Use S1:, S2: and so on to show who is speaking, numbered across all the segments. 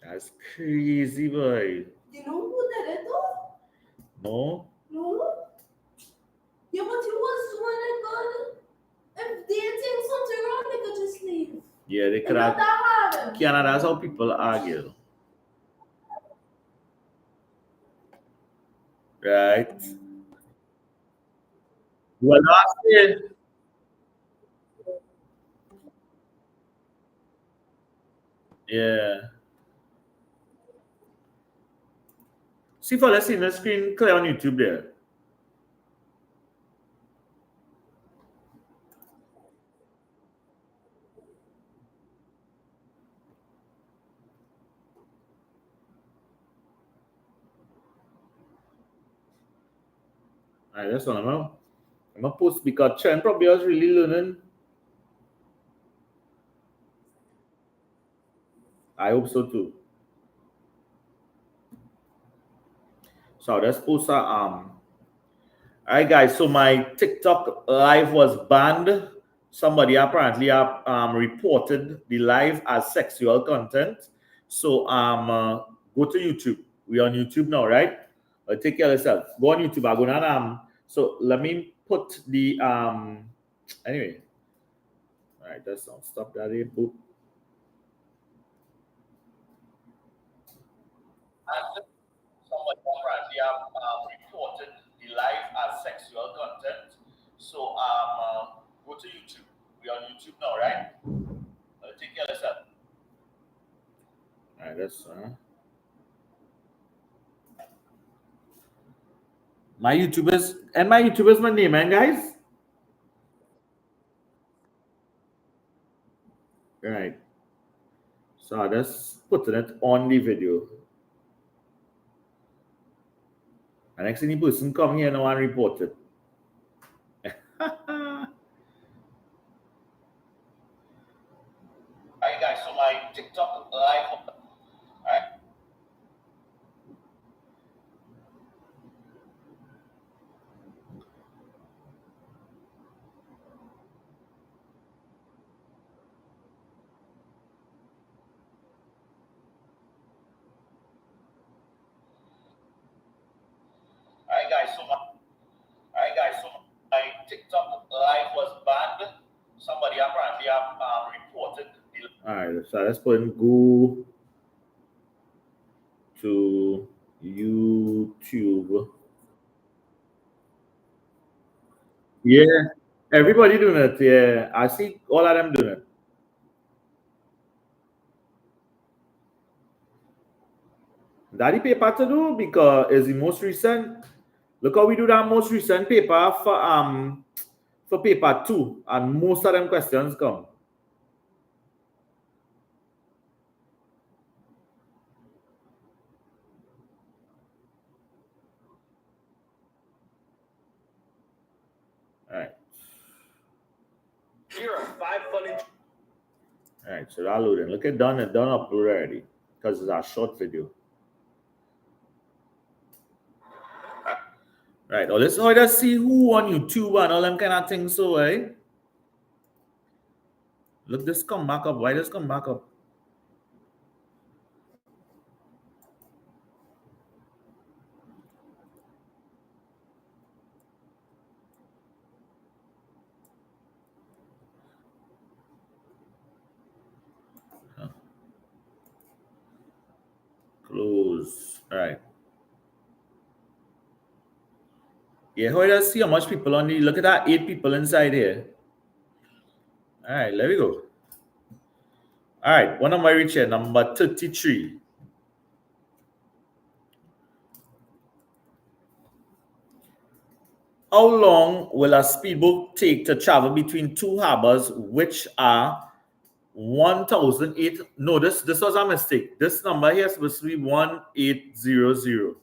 S1: That's crazy, boy.
S2: You know who did it though?
S1: No?
S2: No? Yeah, but you was doing it good. If they think something wrong, they could just leave.
S1: Yeah, they
S2: It's
S1: could
S2: not
S1: have.
S2: that hard.
S1: Canada, that's how people argue. Right? Well, last year. Yeah. See, for let's see the screen clear on YouTube there. Alright, that's what I'm gonna post because Chen probably was really learning. I hope so too. So let's post alright guys, so my TikTok live was banned. Somebody apparently reported the live as sexual content. So go to YouTube. We're on YouTube now, right? Take care of yourself. Go on YouTube. I'm gonna so let me put the anyway. All right, that's not stop that here. Boop. And somebody apparently reported the live as sexual content. So go to YouTube. We're on YouTube now, right? Take care of yourself. All right, that's my YouTubers my name, man, guys. All right. So I just putting it on the video. And next thing the person come here now and report it. Alright guys, so my TikTok live. Alright. Alright guys, so my TikTok live was banned. Somebody apparently reported. Alright, so let's put in go to YouTube. Yeah, everybody doing it. Yeah, I see all of them doing it. Daddy paper to do because it's the most recent. Look how we do that most recent paper for paper 2, and most of them questions come. All right. Here are 5 funny. All right, so that loading. Look at done. It's done upload already because it's a short video. Right. Oh, let's see who on YouTube and all them kind of things. So, eh? Look, this come back up. Why this come back up? Close. All right. Yeah, how does see how much people on the look at that 8 people inside here. All right, let me go. All right, what number I reach here? Number 33. How long will a speedboat take to travel between 2 harbors which are 1,008? No, this was a mistake. This number here is supposed to be 1800,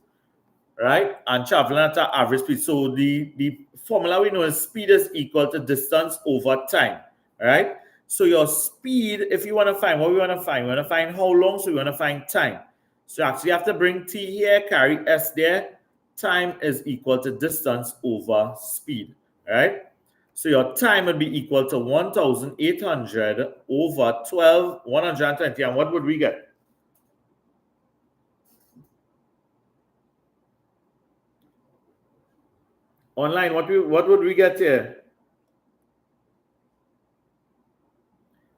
S1: right? And traveling at an average speed. So the formula we know is speed is equal to distance over time, right? So your speed, if you want to find what we want to find how long, so we want to find time. So you actually have to bring t here, carry s there. Time is equal to distance over speed, right? So your time would be equal to 1,800 over 120. And what would we get? Online, what would we get here?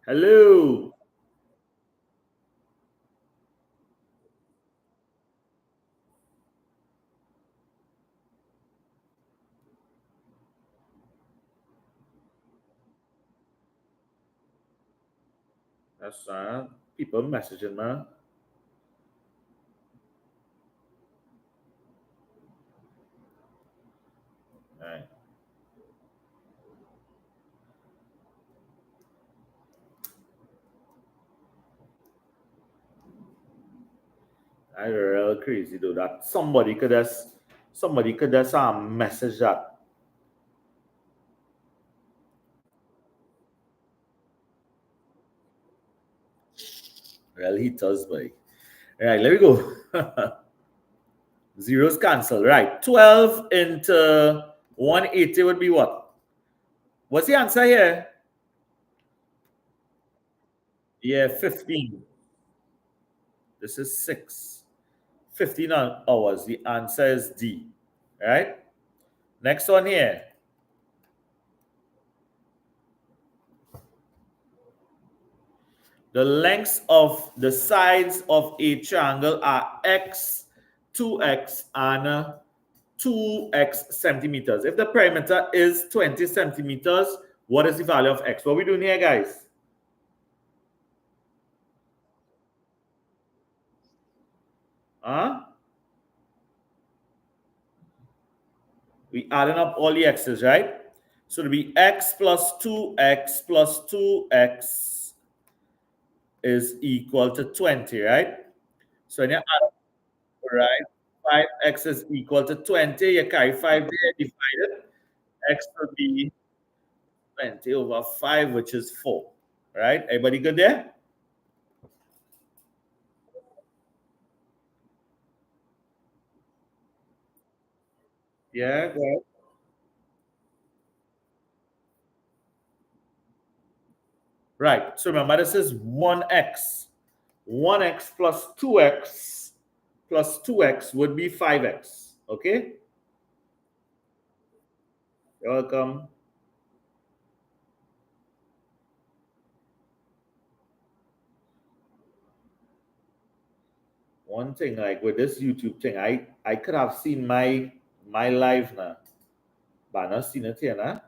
S1: Hello. That's people messaging, man. All right. I real crazy though that somebody could just message that. Well, he does, boy. All right, let me go. Zeros cancel. Right. 12 into 180 would be what? What's the answer here? Yeah, 15. This is 6. 15 hours. The answer is D. All right. Next one here. The lengths of the sides of a triangle are x, 2x, and 2x centimeters. If the perimeter is 20 centimeters, what is the value of x? What are we doing here, guys? Huh? We adding up all the x's, right? So it'll be x plus 2x plus 2x is equal to 20, right? So when you add up, right, 5x is equal to 20. You carry 5 there, divide it. X will be 20 over 5, which is 4. Right? Everybody good there? Yeah, go ahead. Right. So remember, this is 1x. 1x plus 2x would be 5x. Okay? You're welcome. One thing, like with this YouTube thing, I could have seen my live now. But I not seen it here now.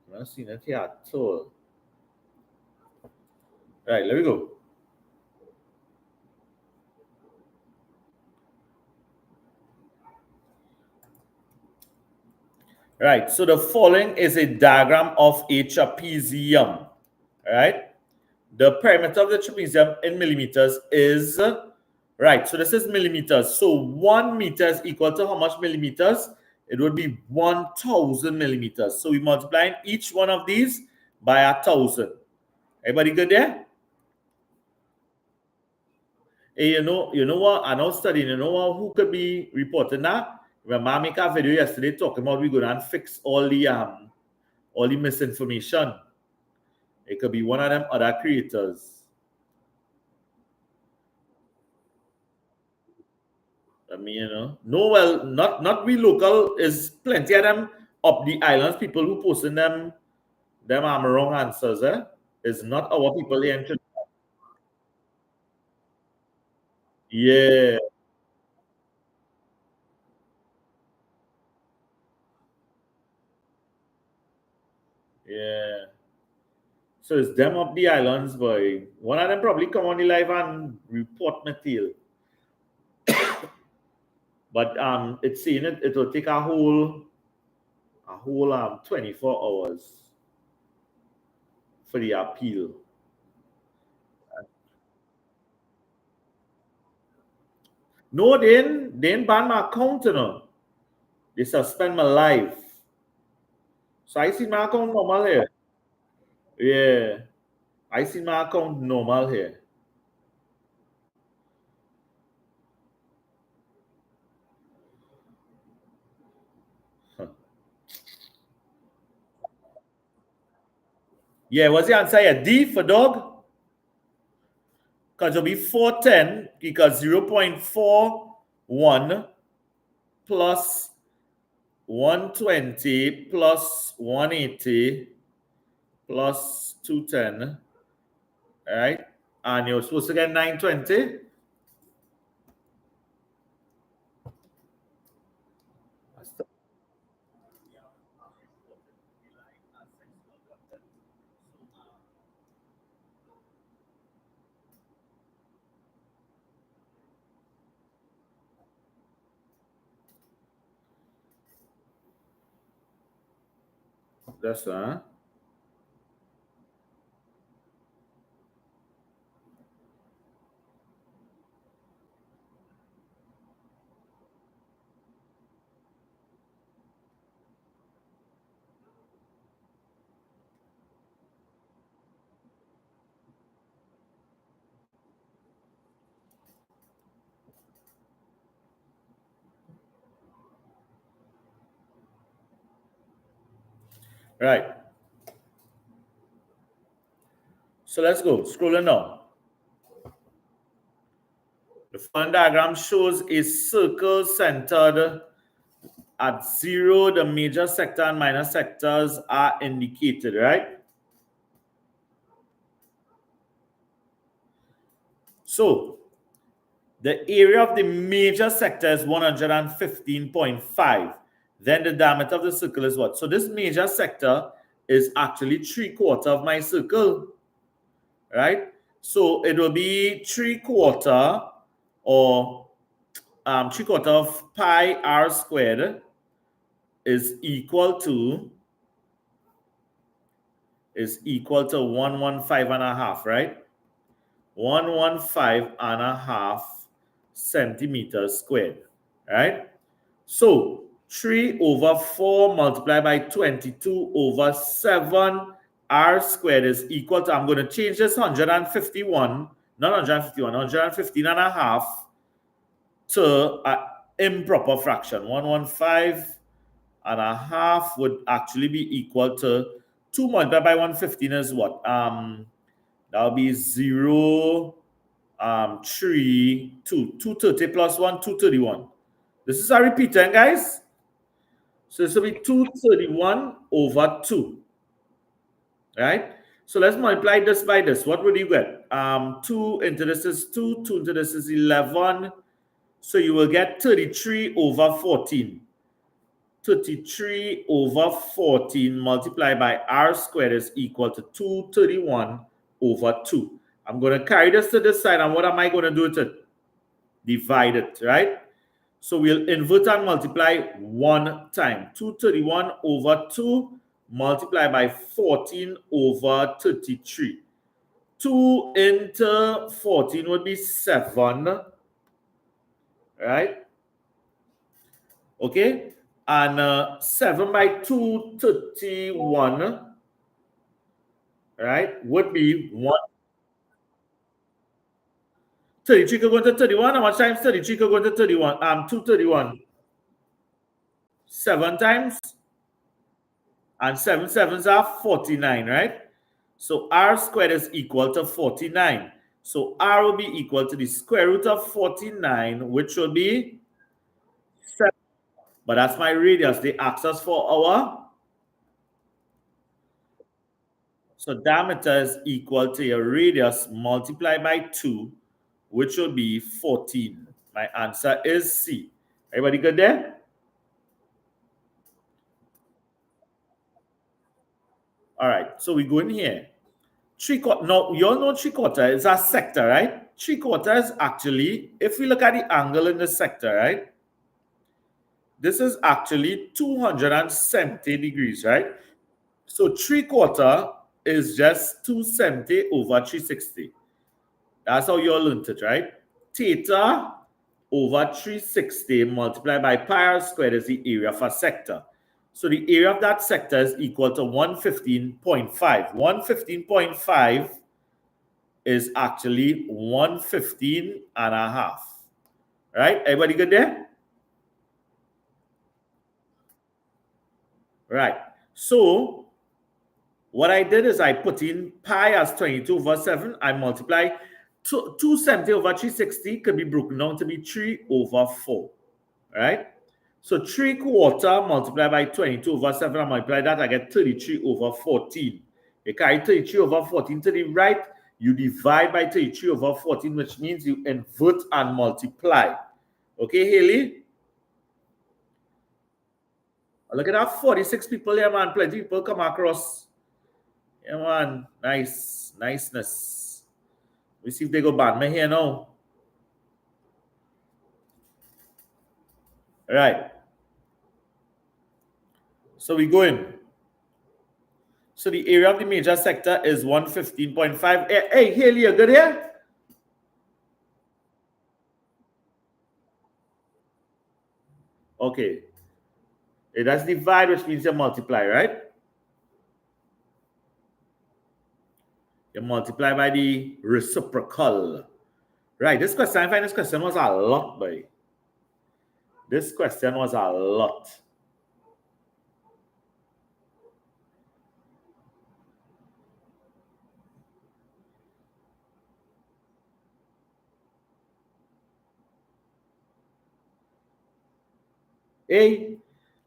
S1: I not seen it here at all. Right, let me go. Right, so the following is a diagram of a trapezium. Right? The perimeter of the trapezium in millimeters is, right, so this is millimeters. So 1 meter is equal to how much millimeters? It would be 1,000 millimeters. So we multiply each one of these by 1,000. Everybody good there? Hey, you know what? I know studying. You know what? Who could be reporting that? Remember, I make a video yesterday talking about we going to fix all the misinformation. It could be one of them other creators. I mean, no, well, not we local. Is plenty of them up the islands. People who posting them wrong answers. It's not our people here. Yeah, yeah. So it's them up the islands, boy. One of them probably come on the live and report material. But it's saying it will take a whole 24 hours for the appeal. No, they didn't ban my account, They suspend my life. So I see my account normal here. Yeah. I see my account normal here. Huh. Yeah, what's the answer here? D for dog? So it will be 410 because 0.41 plus 120 plus 180 plus 210. All right. And you're supposed to get 920. That's right. So let's go. Scrolling down. The following diagram shows a circle centered at 0. The major sector and minor sectors are indicated, right? So the area of the major sector is 115.5. Then the diameter of the circle is what? So this major sector is actually 3/4 of my circle, right? So it will be 3/4 or 3/4 of pi r squared is equal to 115.5, right? 115.5 centimeters squared, right? So 3/4 multiplied by 22/7 r squared is equal to, I'm going to change this 151, not 151, 115.5 to an improper fraction. 115.5 would actually be equal to 2 multiplied by 115 is what? That would be 0, 3, 2. 230 plus 1, 231. This is a repeater, guys. So this will be 231/2. Right? So let's multiply this by this. What would you get? 2 into this is 2, 2 into this is 11. So you will get 33/14. 33/14 multiplied by r squared is equal to 231/2. I'm going to carry this to this side, and what am I going to do with it? Divide it, right? So we'll invert and multiply one time. 231/2 multiplied by 14/33. 2 into 14 would be 7, right? Okay, and 7 by 231, right, would be 1. 33 could go into 31. How much times 33 could go into 31? 231. 7 times, and 7 sevens are 49, right? So r squared is equal to 49. So r will be equal to the square root of 49, which will be 7. But that's my radius. They asked us for our. So diameter is equal to your radius multiplied by 2, which will be 14. My answer is C. Everybody good there? All right, so we go in here. 3/4. Now, you all know 3/4 is a sector, right? 3/4 is actually, if we look at the angle in the sector, right? This is actually 270 degrees, right? So 3/4 is just 270/360. That's how you all learned it, right? Theta over 360 multiplied by pi r squared is the area of a sector. So the area of that sector is equal to 115.5. 115.5 is actually 115.5. Right? Everybody good there? Right. So what I did is I put in pi as 22/7. I multiply 270 over 360 could be broken down to be 3 over 4, right? So 3/4 multiplied by 22 over 7, and multiply that, I get 33 over 14. You carry 33 over 14 to the right, you divide by 33 over 14, which means you invert and multiply. Okay, Haley? Look at that, 46 people here, man. Plenty of people come across. Yeah, man. Nice. Niceness. We see if they go ban me here now. All right. So we go in. So the area of the major sector is 115.5. Hey, Haley, you good here? Okay. That's divide, which means you multiply, right? You multiply by the reciprocal. Right. This question, I find this question was a lot, boy. This question was a lot. Hey,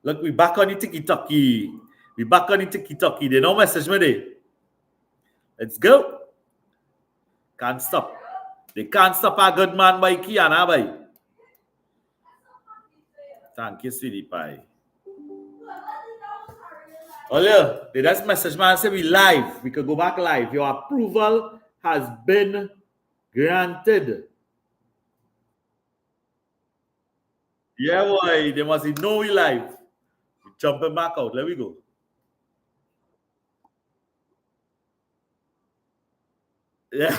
S1: look, we back on the tiki-taki. We back on the tiki-taki. They no message me there. Let's go. Can't stop. They can't stop a good man by Kiana, boy. Thank you, sweetie pie. Oh, yeah. They just message me and say we live. We could go back live. Your approval has been granted. Yeah, boy. They must know we live. We jumping back out. Let me go. Yeah.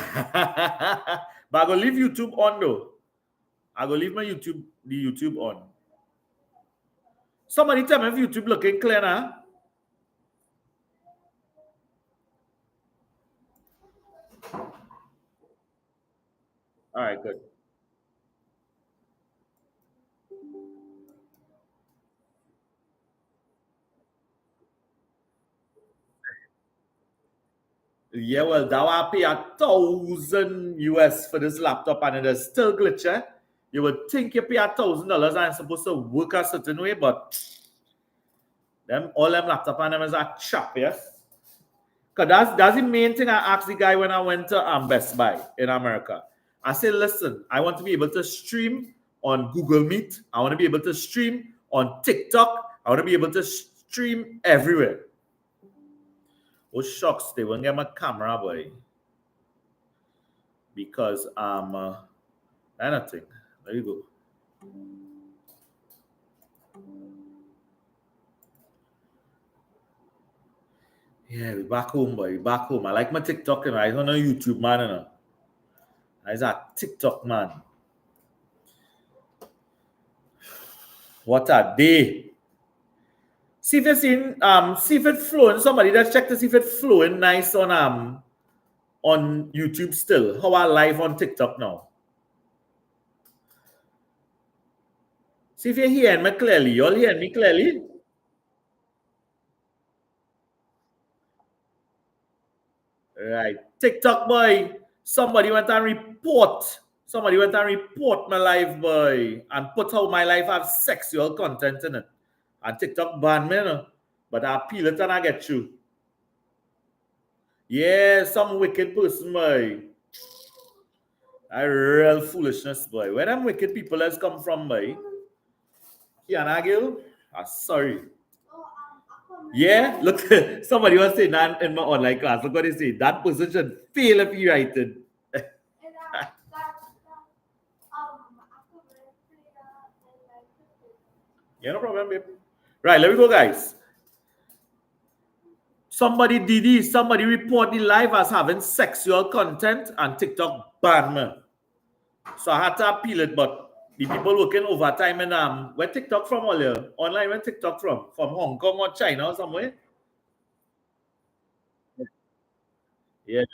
S1: But I go leave YouTube on though. I go leave the YouTube on. Somebody tell me if YouTube looking clear now. All right, good. Yeah, well, that will pay 1,000 US for this laptop and it is still glitchy. You would think you pay $1,000 and it's supposed to work a certain way, but all them laptop and them is a chap, yes? Because that's the main thing I asked the guy when I went to Best Buy in America. I said, listen, I want to be able to stream on Google Meet. I want to be able to stream on TikTok. I want to be able to stream everywhere. Oh, shucks, they won't get my camera, boy. Because anything. There you go. Yeah, we back home, boy. We back home. I like my TikTok, and I don't know YouTube, man. You know. I'm a TikTok man. What a day. See if it's in see if it's flowing. Somebody just check to see if it's flowing nice on YouTube still. How I live on TikTok now. See if you're hearing me clearly. You all hearing me clearly? Right. TikTok boy. Somebody went and report. Somebody went and report my live, boy, and put out my life have sexual content in it. And TikTok ban me, you know? But I appeal it and I get you. Yeah, some wicked person, boy. A real foolishness, boy. Where them wicked people has come from, boy? Kiana Gill? I'm sorry. Yeah, look, somebody was saying that in my online class. Look what they say. That person should fail if he write it. Yeah, no problem, babe. Right, let me go, guys. Somebody report the live as having sexual content and TikTok banned me. So I had to appeal it, but the people working overtime in where TikTok from earlier? Online, where TikTok from? From Hong Kong or China or somewhere? Yeah.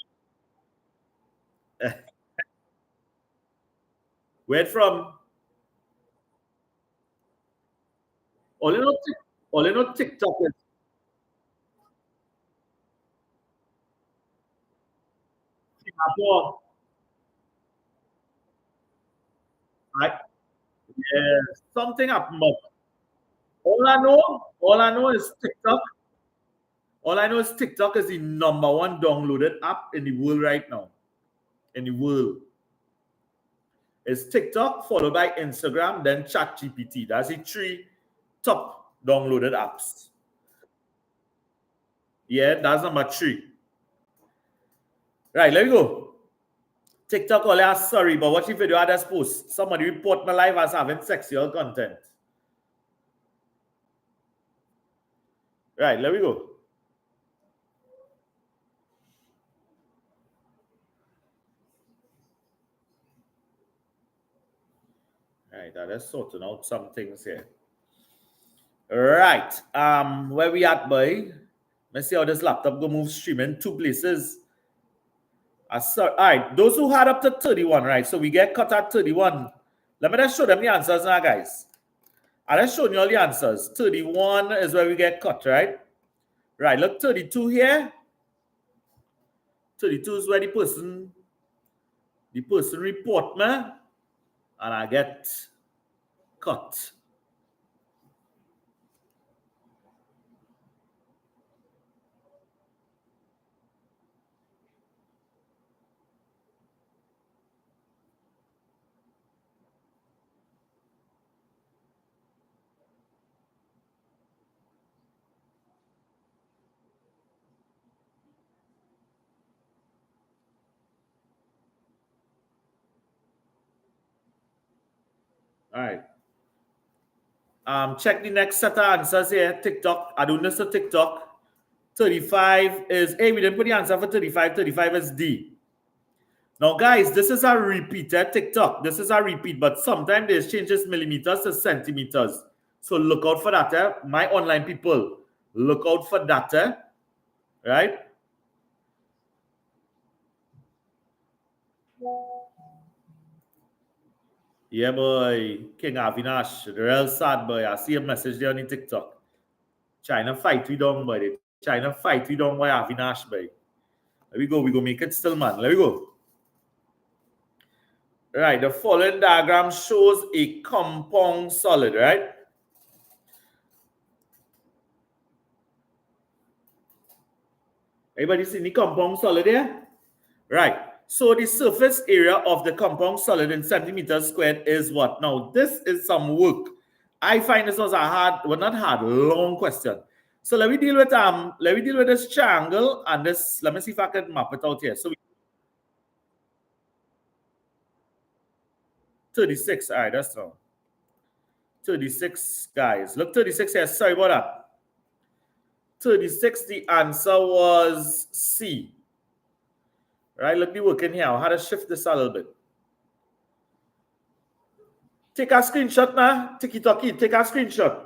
S1: Where it from? All you know TikTok is Singapore. Yeah, something happened, but all I know is TikTok. All I know is TikTok is the number one downloaded app in the world right now. In the world. It's TikTok, followed by Instagram, then ChatGPT. That's the three top downloaded apps. Yeah, that's number three. Right, let me go. TikTok only has sorry, but watch the video I just post. Somebody report my life as having sexual content. Right, let me go. Right, I just sorting out some things here. Right. Where we at, boy? Let's see how this laptop go move streaming two places. All right, those who had up to 31, right? So we get cut at 31. Let me just show them the answers now, guys. I just showed you all the answers. 31 is where we get cut, right? Right, look, 32 here. 32 is where the person report me, and I get cut. All right. Check the next set of answers here. TikTok. I do this to TikTok. 35 is, hey, we didn't put the answer for 35. 35 is D. Now, guys, this is a repeated TikTok. This is a repeat, but sometimes there's changes millimeters to centimeters. So look out for that, eh? My online people. Look out for that, eh? Right? Yeah, boy. King Avinash. The real sad boy. I see a message there on the TikTok. China fight we down, boy. China fight we down by Avinash, boy. There we go. We go make it still, man. Let me go. Right. The following diagram shows a compound solid, right? Everybody see the compound solid here? Right. So the surface area of the compound solid in centimeters squared is what? Now, this is some work. I find this was a hard, well, not hard, long question. So let me deal with this triangle and this. Let me see if I can map it out here. So 36. All right, that's wrong. 36, guys. Look, 36 here. Sorry about that. 36, the answer was C. Right, look the work in here. I had to shift this a little bit. Take a screenshot now. Tiki-toki, take a screenshot.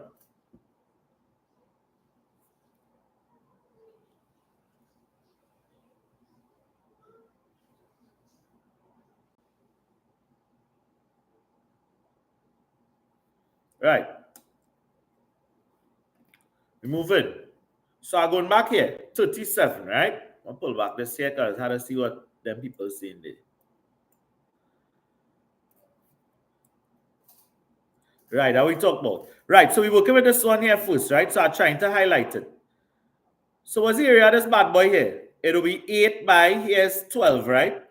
S1: Right. We move in. So I'm going back here. 37, right? I'll pull back this here because I had to see what them people saying there. Right, how we talk about. Right, so we're working with this one here first, right? So I'm trying to highlight it. So what's the area of this bad boy here? It'll be 8 by, here's 12, right?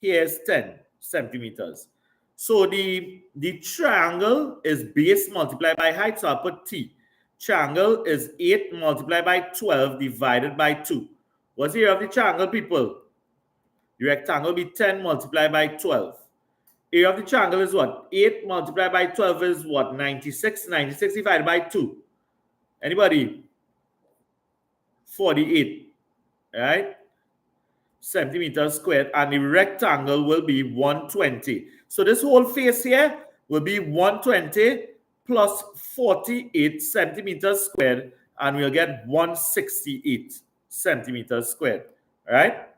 S1: Here's 10 centimeters. So the triangle is base multiplied by height, so I'll put T. Triangle is 8 multiplied by 12 divided by 2. What's the area of the triangle, people? The rectangle will be 10 multiplied by 12. Area of the triangle is what? 8 multiplied by 12 is what? 96. 96 divided by 2. Anybody? 48. Right? Centimeters squared. And the rectangle will be 120. So this whole face here will be 120 plus 48 centimeters squared. And we'll get 168 centimeters squared. Right?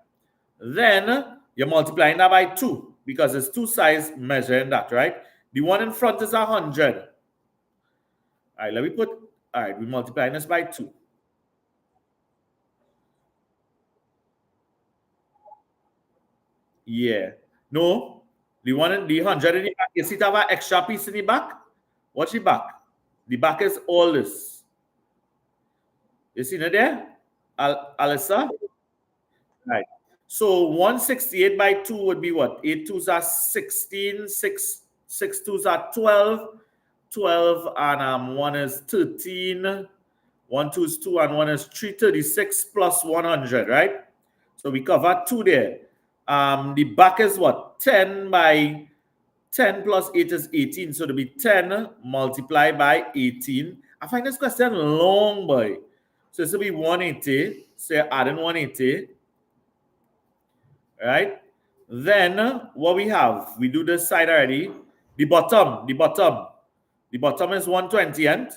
S1: Then you're multiplying that by 2 because it's two sides measuring that, right? The one in front is 100. All right, let me put, all right, we're multiplying this by 2. Yeah. No. The 100 in the back. You see it have an extra piece in the back? What's the back? The back is all this. You see it there? Alyssa? Right. So 168 by 2 would be what? 8 twos are 16, 6 twos are 12, 12 and 1 is 13, 1 2 is 2 and 1 is 336 plus 100, right? So we cover 2 there. The back is what? 10 by 10 plus 8 is 18. So it'll be 10 multiplied by 18. I find this question long, boy. So this will be 180. So you're adding 180. Right? Then what we have, we do this side already. The bottom is 120, and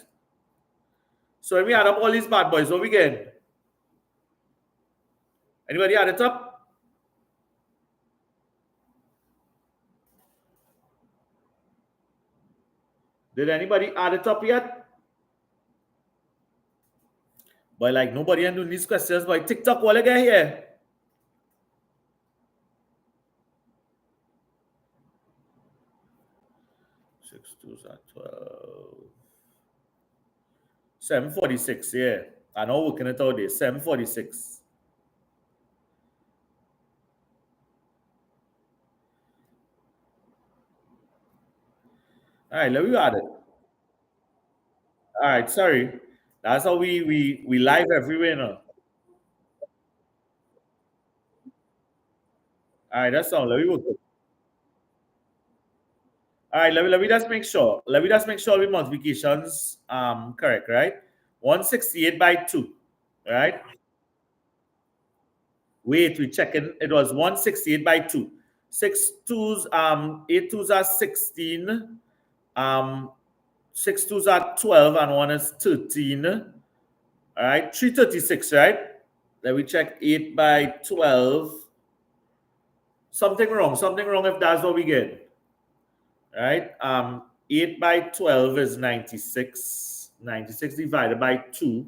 S1: so when we add up all these bad boys, what we get? Anybody add it up? Did anybody add it up yet? But like nobody doing these questions by TikTok, what I get here? Six twos are 12. 746, yeah. I know working it out there. 746. All right, let me add it. All right, sorry. That's how we live everywhere now. All right, that's all. Let me work it. All right, let me just make sure. Let me just make sure the multiplications correct, right? 168 by 2, right? Wait, we checking. It was 168 by 2. 6 twos, 8 twos are 16. 6 twos are 12 and 1 is 13. All right, 336, right? Let me check 8 by 12. Something wrong if that's what we get. All right, 8 by 12 is 96. 96 divided by 2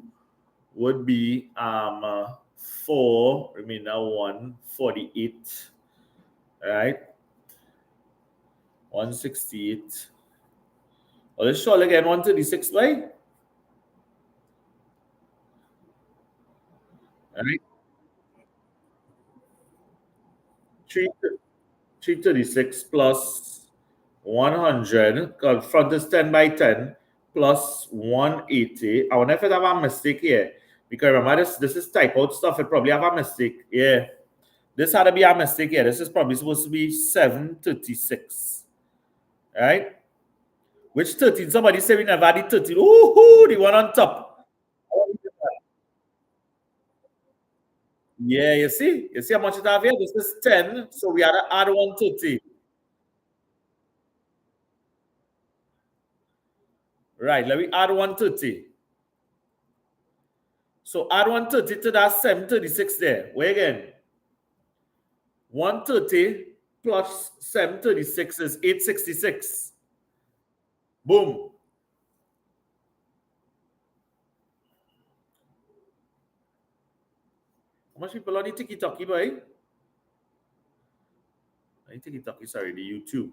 S1: would be 4, remainder 1, 48. All right, 168. Well, let's show again 136 by. All right, 336 plus 100, because front is 10 by 10, plus 180. I wonder if it have a mistake here. Because remember, this is type out stuff. It probably have a mistake. Yeah. This had to be a mistake here. This is probably supposed to be 736. Right? Which 13? Somebody said we never had the 13. Ooh, the one on top. Yeah, you see? You see how much it have here? This is 10. So we had to add 130. Right, let me add 130. So add 130 to that 736 there. Where again? 130 plus 736 is 866. Boom. How much people on the TikTok, boy? The TikTok, sorry, the YouTube.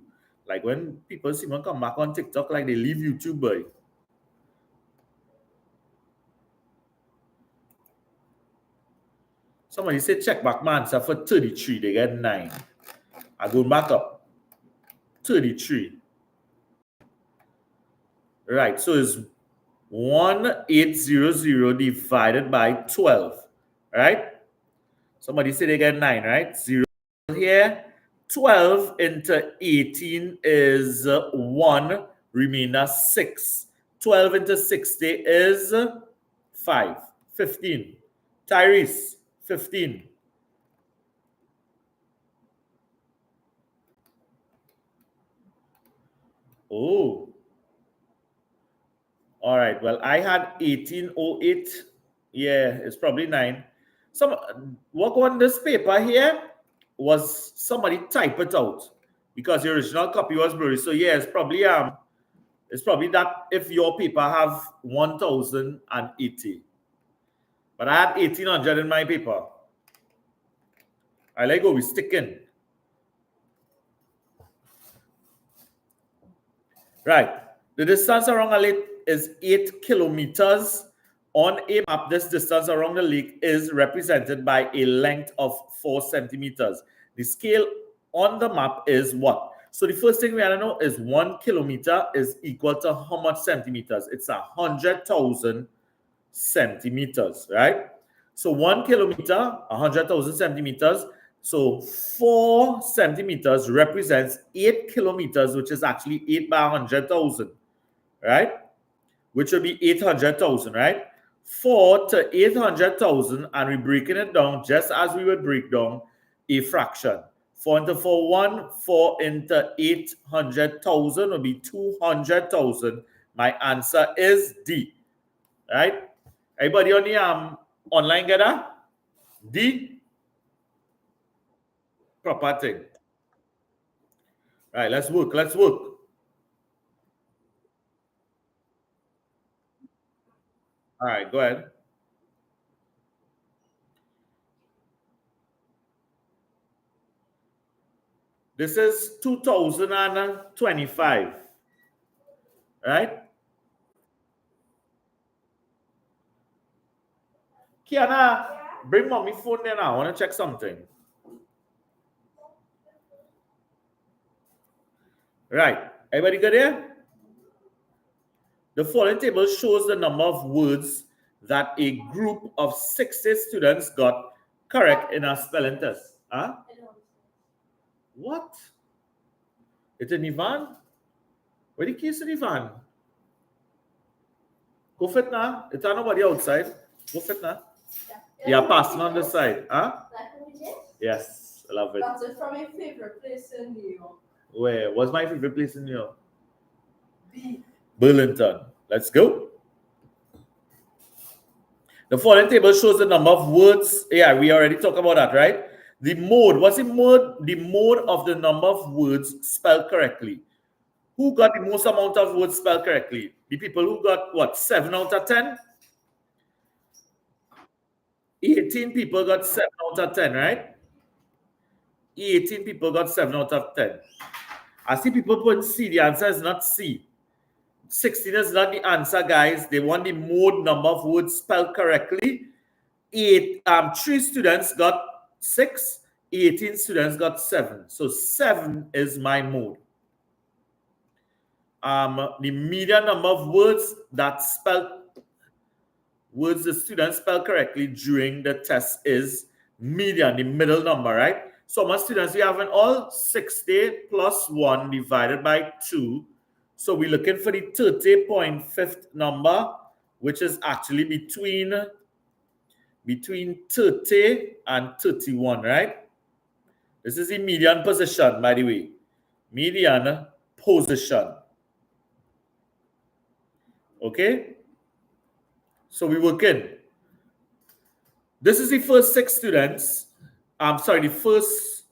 S1: Like when people see me come back on TikTok, like they leave YouTube, boy. Somebody said check back man, so for 33, they get 9. I go back up. 33. Right, so it's 1800 divided by 12. Right? Somebody said they get 9, right? 0 here. 12 into 18 is 1, remainder 6. 12 into 60 is 5. 15. Tyrese, 15. Oh. All right. Well, I had 1808. Yeah, it's probably 9. Some work on this paper here was somebody type it out because the original copy was blurry. So yeah, it's probably that if your paper have 1080. But I had 1800 in my paper. I like go we sticking. Right. The distance around a lake is 8 kilometers. On a map, this distance around the lake is represented by a length of 4 centimeters. The scale on the map is what? So the first thing we want to know is 1 kilometer is equal to how much centimeters? It's 100,000 centimeters, right? So 1 kilometer, 100,000 centimeters. So 4 centimeters represents 8 kilometers, which is actually 8 by 100,000, right? Which would be 800,000, right? 4 to 800,000, and we're breaking it down just as we would break down a fraction. 4 into 4, 1. 4 into 800,000 would be 200,000. My answer is D, right? Everybody on the online get that? D? Proper thing. Right, let's work. All right, go ahead. This is 2025, right? Kiana, bring mommy phone there now. I want to check something. Right. Everybody good here? The following table shows the number of words that a group of 60 students got correct in a spelling test. Huh? What? It's in Ivan? Where the keys in Ivan? Go fit now. It's not nobody outside. Go fit now. Yeah, passing on the side. Huh? Yes, I love it.
S2: That's it from my favorite place in New York.
S1: Where? What's my favorite place in New York?
S2: B.
S1: Burlington. Let's go. The following table shows the number of words. Yeah, we already talked about that, right? The mode. What's the mode? The mode of the number of words spelled correctly. Who got the most amount of words spelled correctly? The people who got what? 7 out of 10? 18 people got 7 out of 10, right? 18 people got 7 out of 10. I see people putting C. The answer is not C. 16 is not the answer, guys. They want the mode number of words spelled correctly. 3 students got 6. 18 students got 7. So 7 is my mode. The median number of words that the students spell correctly during the test is median, the middle number, right? So how much students we have in all? 60 plus 1 divided by 2. So we're looking for the 30.5th number, which is actually between 30 and 31, right? This is the median position, by the way. Median position. Okay? So we work in. This is the first 6 students. I'm sorry, the first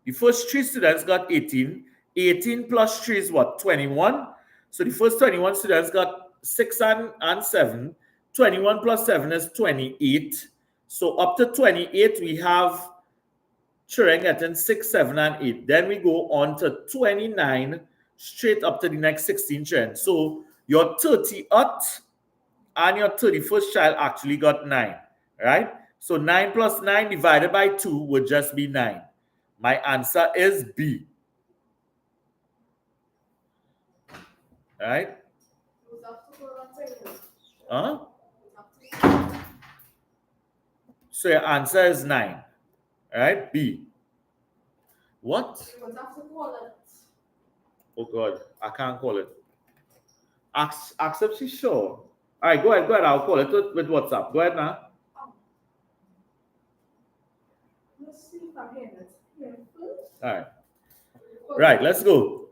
S1: 3 students got 18. 18 plus 3 is what? 21. So the first 21 students got 6 and 7. 21 plus 7 is 28. So up to 28, we have children getting 6, 7, and 8. Then we go on to 29, straight up to the next 16 children. So your 30th and your 31st child actually got 9, right? So 9 plus 9 divided by 2 would just be 9. My answer is B. Right? Huh? So your answer is 9. Right? B. What? Oh God, I can't call it. Accept she's sure. All right, go ahead. I'll call it with WhatsApp. Go ahead now.
S2: Let's see if I hear it.
S1: All right. Right, let's go.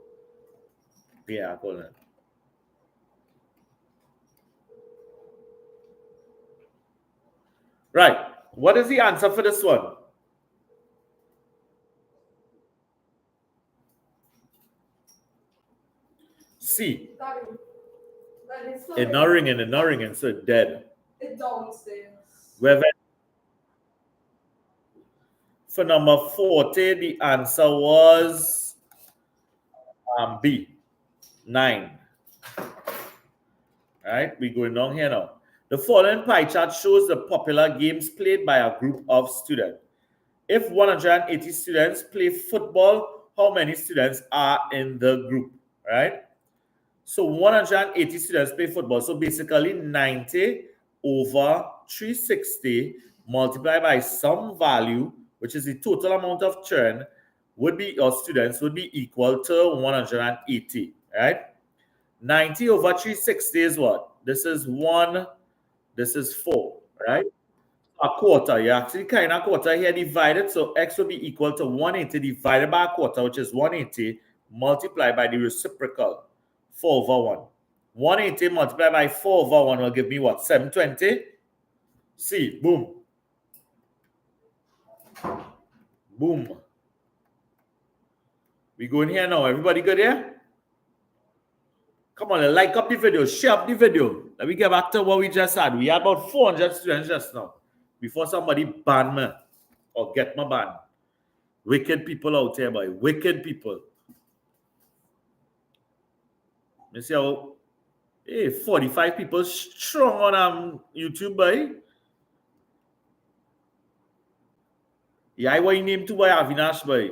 S1: Yeah, I'll call it. Right. What is the answer for this one? C. It's not ringing, so it's dead.
S2: It's downstairs.
S1: For number 40, the answer was B. 9. Right, we're going down here now. The following pie chart shows the popular games played by a group of students. If 180 students play football, how many students are in the group, right? So 180 students play football. So basically 90 over 360 multiplied by some value, which is the total amount of churn, would be, or students would be equal to 180, right? 90 over 360 is what? This is 1, this is 4, right? A quarter. You actually carrying a quarter here divided, so x will be equal to 180 divided by a quarter, which is 180, multiplied by the reciprocal, 4 over 1. 180 multiplied by 4 over 1 will give me what? 720? See, boom. Boom. We go in here now. Everybody good here? Come on, like up the video, share up the video. Let me get back to what we just had. We had about 400 students just now before somebody ban me or get my ban. Wicked people out here, boy. Wicked people. You see how, hey, 45 people strong on YouTube, boy. Yeah, what you name to boy Avinash, boy.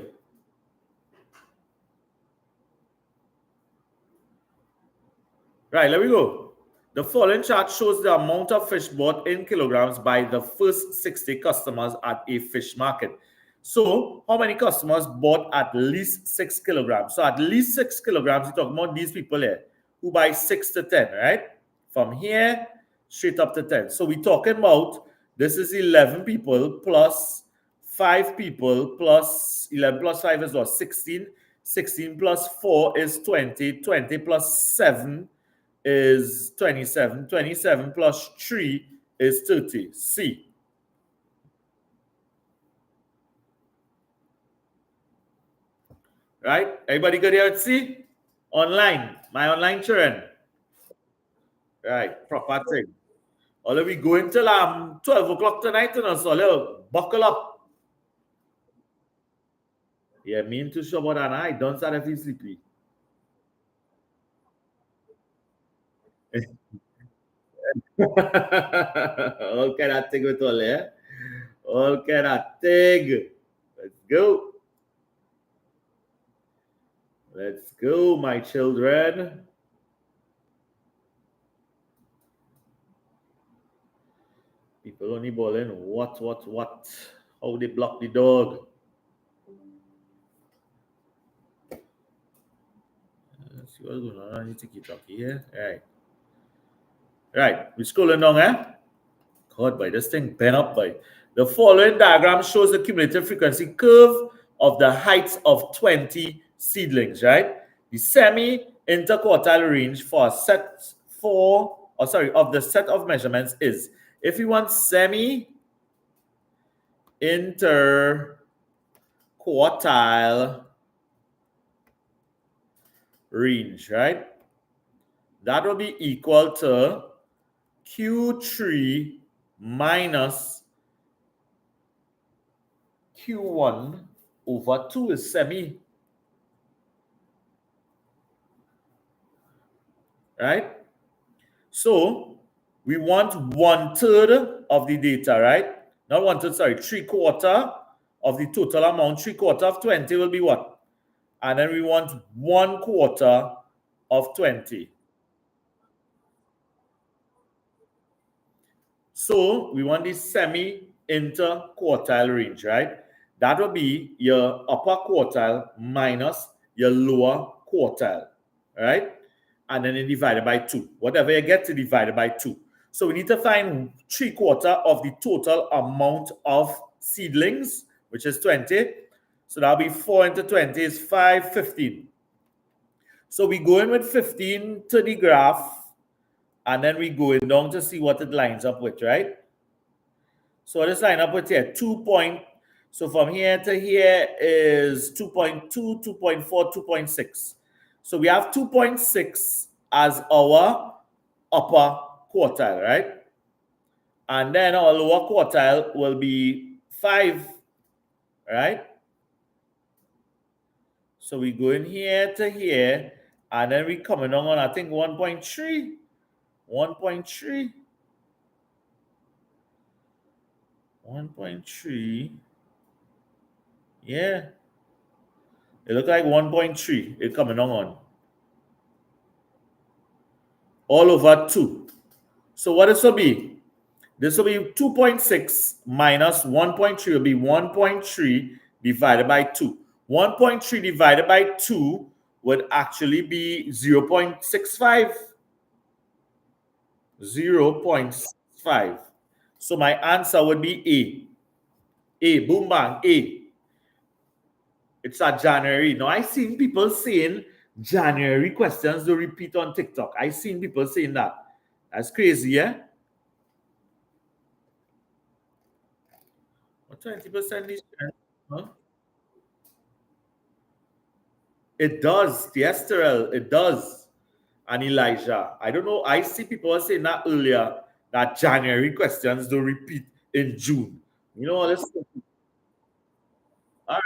S1: Right, let me go. The following chart shows the amount of fish bought in kilograms by the first 60 customers at a fish market. So, how many customers bought at least 6 kilograms? So, at least 6 kilograms, we're talking about these people here who buy 6 to 10, right? From here, straight up to 10. So, we're talking about this is 11 people plus 5 people plus 11 plus 5 is what? 16. 16 plus 4 is 20. 20 plus 7 is 27. 27 plus 3 is 30. C. Right? Everybody good here at C? Online. My online children. Right. Proper thing. All we going till 12 o'clock tonight, and so buckle up. Yeah, me too sure about that. I don't start if you sleepy. Okay, that thing with all there. Okay, that thing. Let's go. Let's go, my children. People only balling. What? How they block the dog? Let's see what's going on. I need to keep talking here. Right. Right. We're scrolling down, eh? God, by this thing bent up by. The following diagram shows the cumulative frequency curve of the heights of 20 seedlings, right? The semi-interquartile range for a set of the set of measurements is, if you want semi-interquartile range, right? That will be equal to Q3 minus Q1 over 2 is semi. Right? So we want 1/3 of the data, right? Not 1/3, sorry, 3/4 of the total amount. 3/4 of 20 will be what? And then we want 1/4 of 20. So we want this semi-interquartile range, right? That will be your upper quartile minus your lower quartile, right? And then you divide it by 2. Whatever you get to divide it by 2. So we need to find 3/4 of the total amount of seedlings, which is 20. So that'll be 4 into 20 is 5, 15. So we go in with 15 to the graph, and then we go in down to see what it lines up with, right? So what is line up with here? 2 point. So from here to here is 2.2, 2.4, 2.6. So we have 2.6 as our upper quartile, right? And then our lower quartile will be 5, right? So we go in here to here, And then we coming on, I think 1.3. 1.3. 1.3. Yeah. It look like 1.3. It coming on. All over 2. So what this will be? This will be 2.6 minus 1.3 will be 1.3 divided by 2. 1.3 divided by 2 would actually be 0.65. 0.65. So my answer would be A. A, boom bang, A. It's a January. Now I seen people saying January questions to repeat on TikTok. I seen people saying that. That's crazy, yeah? What 20% is, huh? It does, yes, Terrell, it does. And Elijah. I don't know. I see people saying that earlier that January questions don't repeat in June. You know, let's all right.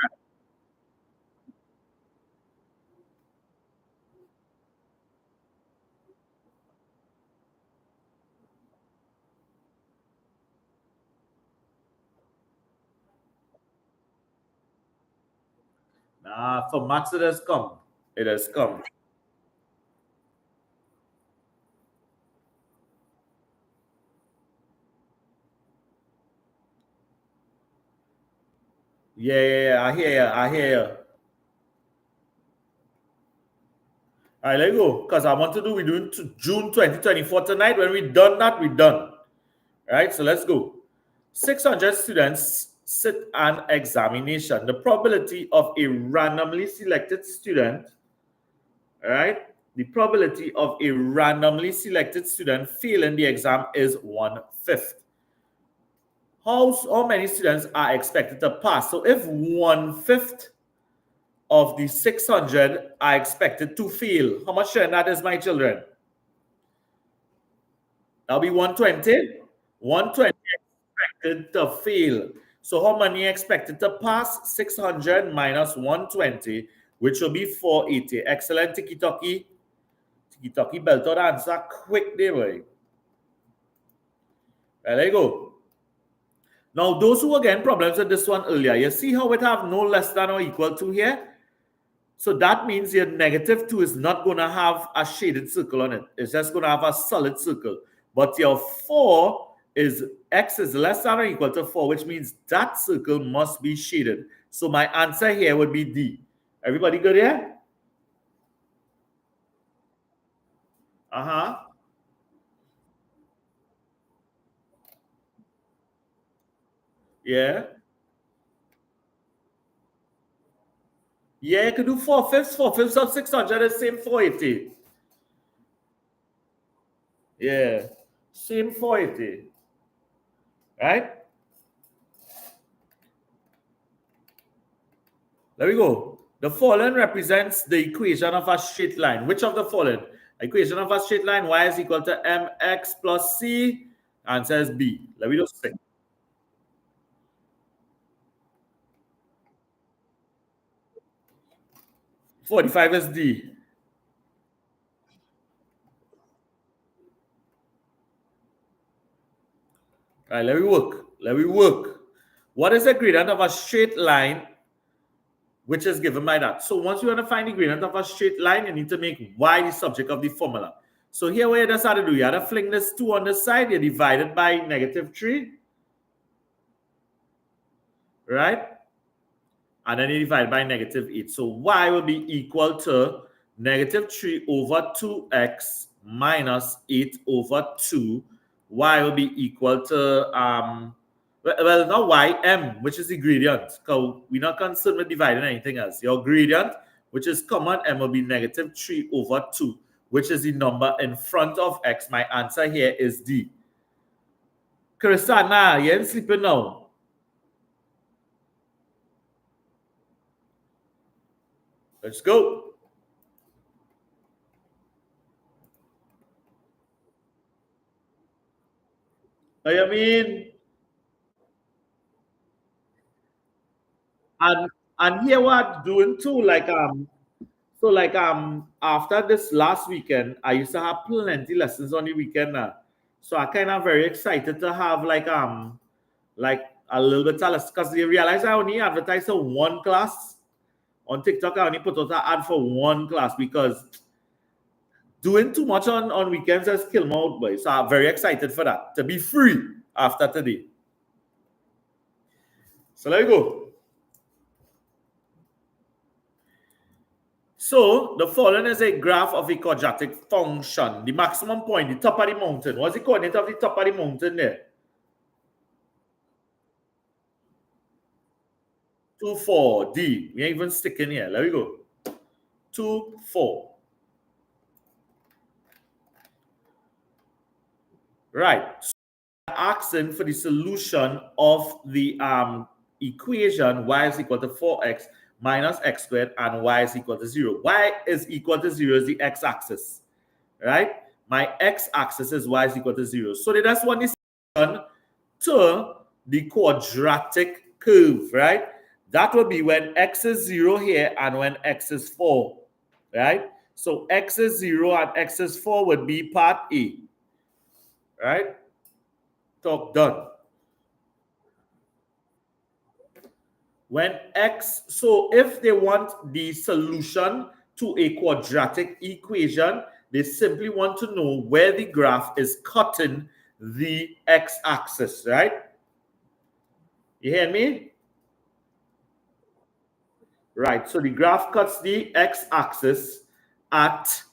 S1: Nah, for Max it has come. It has come. Yeah. I hear you. I hear you. All right, let go. Because I want to do, we're doing to June 2024 tonight. When we done that, we're done. All right, so let's go. 600 students sit an examination. The probability of a randomly selected student, all right, the probability of a randomly selected student failing the exam is 1/5. How many students are expected to pass? So if 1/5 of the 600 are expected to fail, how much that is, my children? That'll be 120. 120 expected to fail. So how many expected to pass? 600 minus 120, which will be 480. Excellent, Tiki Toki. Tiki Toki belt out answer quick there, boy. Right, there you go. Now, those who were getting problems with this one earlier, you see how it have no less than or equal to here? So that means your -2 is not going to have a shaded circle on it. It's just going to have a solid circle. But your 4 is x is less than or equal to 4, which means that circle must be shaded. So my answer here would be D. Everybody good here? Uh-huh. Yeah. Yeah, you could do 4/5. 4/5 of 600 is same 480. Yeah. Same 480. Right? There we go. The following represents the equation of a straight line. Which of the following? Equation of a straight line, y is equal to mx plus c. Answer is B. Let me just think. 45 is D. All right, let me work. Let me work. What is the gradient of a straight line which is given by that? So once you want to find the gradient of a straight line, you need to make y the subject of the formula. So here what you just had to do, you had to fling this 2 on the side, you divide it by -3, right? And then you divide by -8. So y will be equal to -3 over 2x minus 8 over 2. Y will be equal to, well, not y, m, which is the gradient. Because we're not concerned with dividing anything else. Your gradient, which is common, m will be -3 over 2, which is the number in front of x. My answer here is D. Carissa, nah, you ain't sleeping now. Let's go. I mean, and here what doing too, like So like after this last weekend, I used to have plenty lessons on the weekend now. So I kind of very excited to have like a little bit of less, because they realize I only advertise for one class on TikTok. I only put out an ad for one class because doing too much on weekends has killed my out, boy. So I'm very excited for that, to be free after today. So let me go. So the following is a graph of a quadratic function. The maximum point, the top of the mountain. What's the coordinate of the top of the mountain there? 2, 4, D. We ain't even sticking here. Let me go. 2, 4. Right. So asking for the solution of the equation y is equal to 4x minus x squared and y is equal to 0. Y is equal to 0 is the x-axis, right? My x-axis is y is equal to 0. So that's one is to the quadratic curve, right? That will be when x is 0 here and when x is 4, right? So x is 0 and x is 4 would be part A, right? Talk done. When x, so if they want the solution to a quadratic equation, they simply want to know where the graph is cutting the x-axis, right? You hear me? Right, so the graph cuts the x-axis at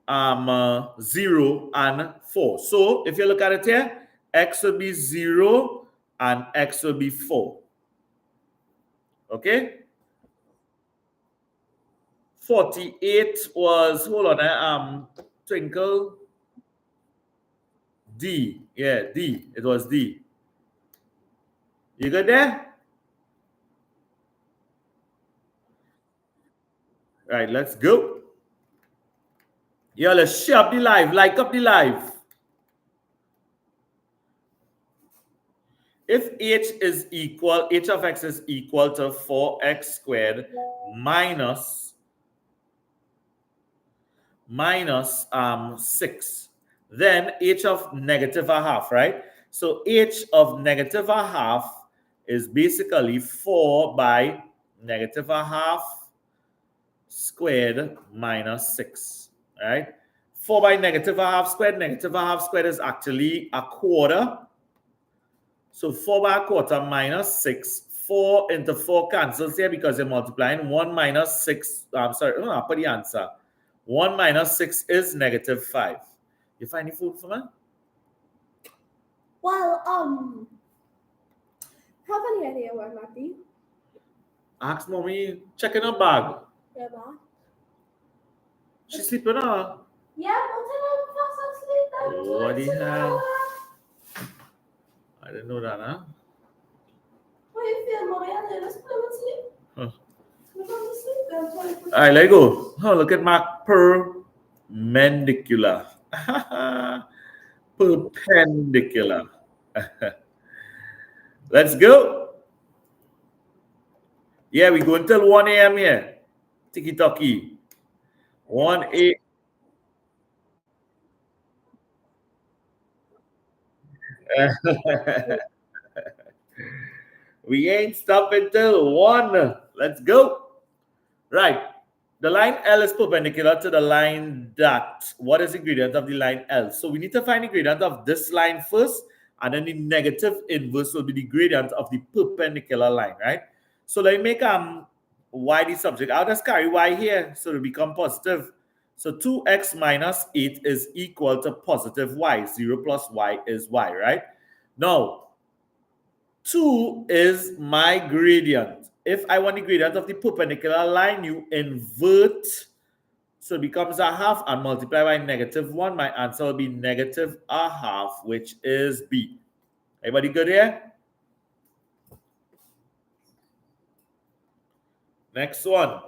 S1: 0 and 4. So if you look at it here, x will be 0 and x will be 4. Okay? 48 was, hold on, Twinkle, D. Yeah, D. It was D. You good there? Right, let's go. Yeah, let's share up the live, like up the live. If h of x is equal to 4x squared minus 6, then h of negative a half, right? So h of negative a half is basically 4 by negative a half squared minus 6, right? 4 by negative a half squared is actually a quarter. So 4 by a quarter minus 6. 4 into 4 cancels here because you're multiplying. 1 minus 6, I'm sorry, I'll put the answer. 1 minus 6 is negative 5. You find any food for me?
S2: Well, have any idea where it might be?
S1: Ask mommy, check in her bag.
S2: Yeah, bag.
S1: She's sleeping, huh?
S2: Yeah, but I'm fast asleep.
S1: What do you have? I didn't know that, huh?
S2: How you feel, mommy? I didn't sleep.
S1: Huh.
S2: We're going to sleep then.
S1: All right, let go. Oh, look at my perpendicular. Perpendicular. Let's go. Yeah, we go until 1 a.m. here. Tiki-taki. 1 a.m. We ain't stopping till 1. Let's go. Right. The line L is perpendicular to the line that. What is the gradient of the line L? So we need to find the gradient of this line first, and then the negative inverse will be the gradient of the perpendicular line, right? So let me make y the subject. I'll just carry y here so it become positive. So 2x minus 8 is equal to positive y. 0 plus y is y, right? Now, 2 is my gradient. If I want the gradient of the perpendicular line, you invert. So it becomes a half and multiply by negative 1. My answer will be negative a half, which is B. Everybody good here? Next one.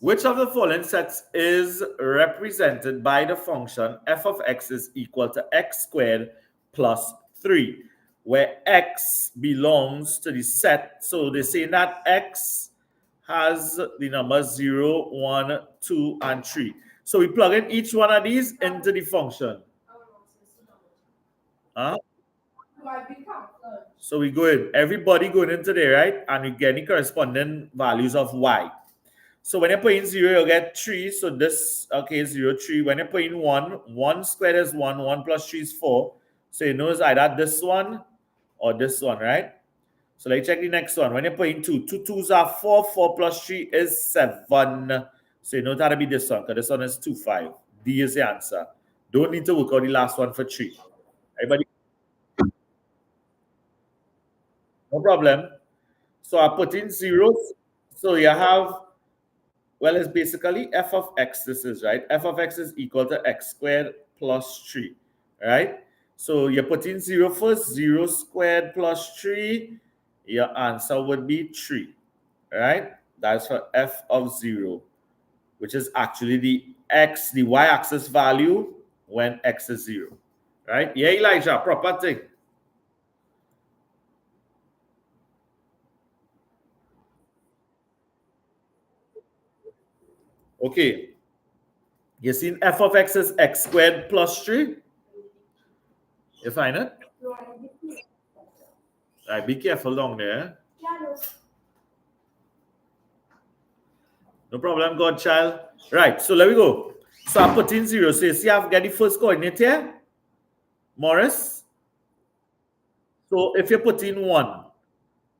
S1: Which of the following sets is represented by the function f of x is equal to x squared plus 3, where x belongs to the set? So they say that x has the numbers 0, 1, 2, and 3. So we plug in each one of these into the function. Huh? So we go in, everybody going into there, right? And we get the corresponding values of y. So when you put in 0, you get 3. So this, okay, 0, 3. When you put in 1, 1 squared is 1, 1 plus 3 is 4. So you know it's either this one or this one, right? So let's check the next one. When you put in 2, 2 2s are 4, 4 plus 3 is 7. So you know that to be this one, because this one is 2, 5. D is the answer. Don't need to work out the last one for 3. Everybody? No problem. So I put in zeros. So you have, well, it's basically f of x, this is, right? F of x is equal to x squared plus 3, right? So you put in 0 first, 0 squared plus 3, your answer would be 3, right? That's for f of 0, which is actually the y-axis value when x is 0, right? Yeah, Elijah, proper thing. Okay. You seen f of x is x squared plus 3? You find it? Right, be careful down there. No problem, godchild. Right, so let me go. So I put in 0. So you see I've got the first coordinate here, Morris. So if you put in 1,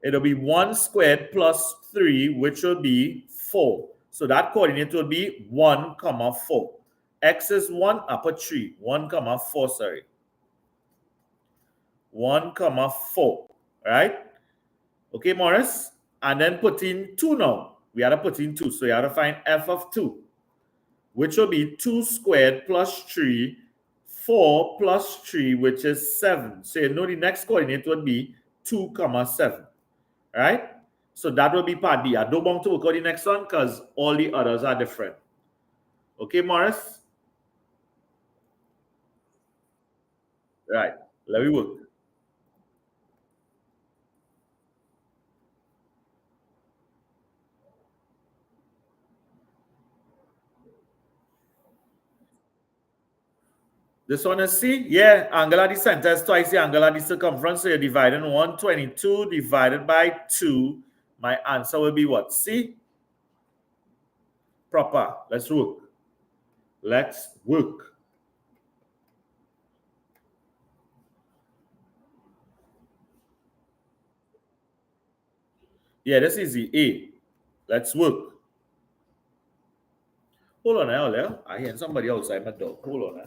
S1: it'll be 1 squared plus 3, which will be 4. So that coordinate will be 1, 4. X is 1, I put 3. 1, 4, sorry. 1, 4, right? Okay, Morris? And then put in 2 now. We have to put in 2. So you have to find f of 2, which will be 2 squared plus 3, 4 plus 3, which is 7. So you know the next coordinate would be 2, 7. Right? So that will be part B. I don't want to work out the next one because all the others are different. Okay, Morris? Right. Let me work. This one is C? Yeah, angle of the center is twice the angle of the circumference. So you're dividing 122 divided by 2. My answer will be what? C? Proper. Let's work. Let's work. Yeah, that's easy. A. Let's work. Hold on, Ollie. I hear somebody outside my door. Hold on.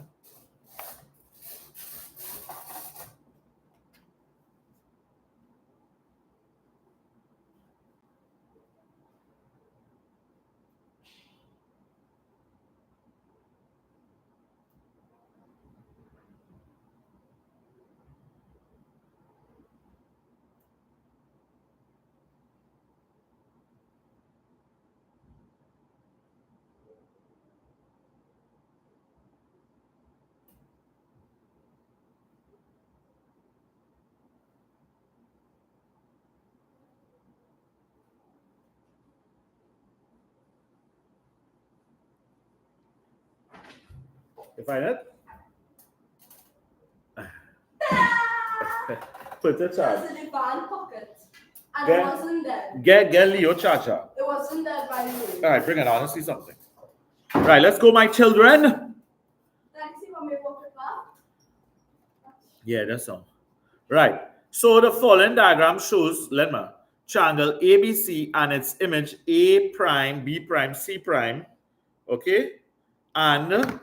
S1: You find it? Put the charge.
S2: It was in the van pocket. And
S1: Get-
S2: it wasn't there.
S1: Get Leo charger.
S2: It wasn't there by the way.
S1: All right, bring it on. Let's see something. Right, let's go, my children.
S2: Can you see when we walk it back?
S1: Yeah, that's all. Right. So the following diagram shows, lemma, triangle ABC and its image A prime, B prime, C prime, okay, and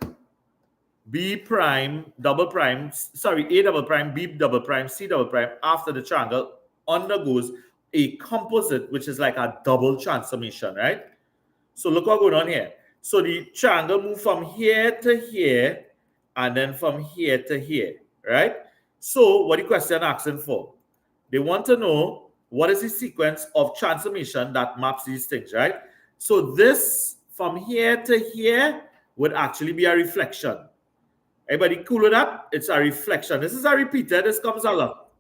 S1: B prime, double prime, sorry, A double prime, B double prime, C double prime after the triangle undergoes a composite, which is like a double transformation, right? So look what's going on here. So the triangle moves from here to here and then from here to here, right? So what the question asking for? They want to know what is the sequence of transformation that maps these things, right? So this from here to here would actually be a reflection. Everybody cool with that? It's a reflection. This is a repeater. This comes a lot.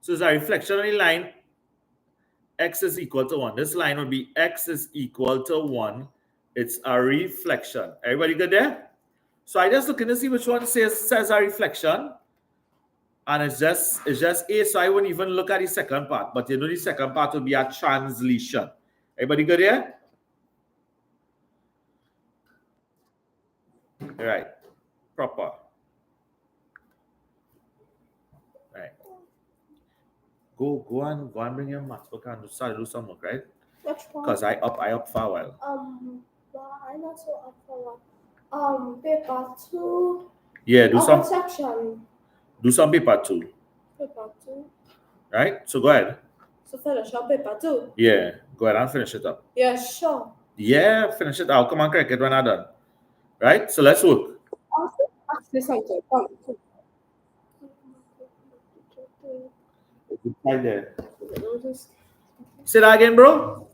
S1: So it's a reflection on the line x is equal to 1. This line would be x is equal to 1. It's a reflection. Everybody good there? So I just looking to see which one says a reflection. And it's just A, so I wouldn't even look at the second part. But you know the second part would be a translation. Everybody good here? Right. Proper. Right. Go and bring your math book and start to do some work, right?
S2: Which one?
S1: Because I up for a while.
S2: Why not so up for what? Paper 2.
S1: Yeah, do some
S2: section.
S1: do some paper 2.
S2: Paper 2.
S1: Right? So go ahead.
S2: So finish up paper 2.
S1: Yeah, go ahead and finish it up.
S2: Yeah, sure.
S1: Yeah, finish it. I'll come and correct it when I'm done. Right? So let's work.
S2: Ask me something.
S1: Right there. Say that again, bro.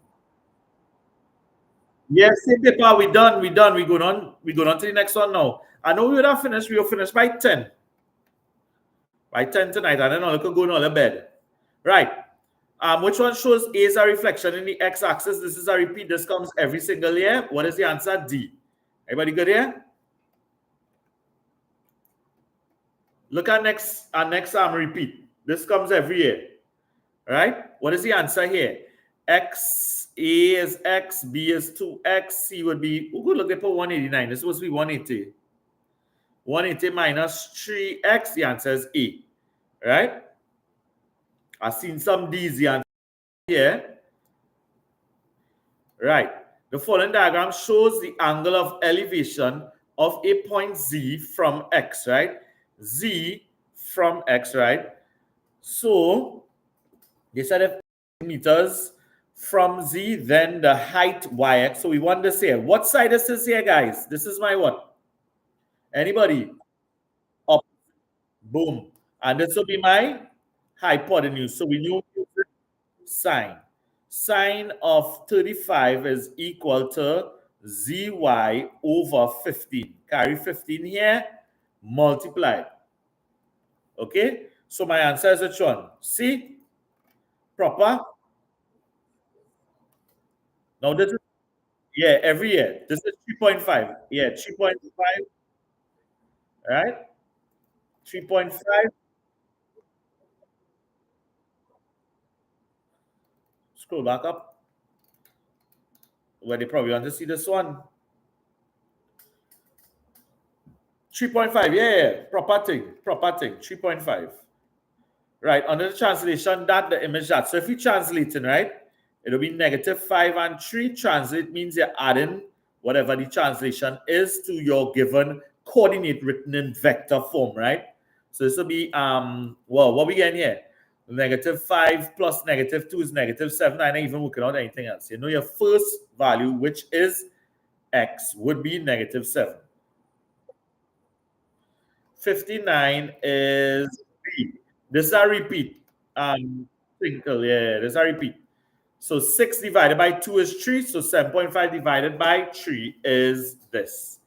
S1: Yes, same paper. We done. We going on to the next one now. I know we would have finished. We will finish by 10. By 10 tonight. And then I could go on to bed. Right. Which one shows A is a reflection in the x-axis? This is a repeat. This comes every single year. What is the answer? D. Everybody good here? Look at next repeat. This comes every year. Right? What is the answer here? X, A is X, B is 2X, C would be, we'll look at 189. This is supposed to be 180. 180 minus 3X, the answer is A. Right? I've seen some D's, the answer here. Right. The following diagram shows the angle of elevation of a point Z from X, right? Z from X, right? So, they said if meters from Z, then the height YX. So we want this here. What side is this here, guys? This is my what? Anybody? Up. Boom. And this will be my hypotenuse. So we knew sine. Sine of 35 is equal to ZY over 15. Carry 15 here, multiply. Okay? So my answer is which one? C? Proper? Now this is, yeah, every year. This is 3.5. Yeah, 3.5. Right? 3.5. Scroll back up. Where they probably want to see this one. 3.5. Yeah. Proper thing. 3.5. Right. Under the translation, that the image that. So if you translate it, right, it'll be -5 and 3. Translate means you're adding whatever the translation is to your given coordinate written in vector form, right? So this will be well, what we get here? -5 plus -2 is -7. I'm not even working out anything else. You know your first value, which is x, would be -7. 59 is B. This is a repeat. Twinkle, yeah, this is a repeat. So 6 divided by 2 is 3. So 7.5 divided by 3 is this.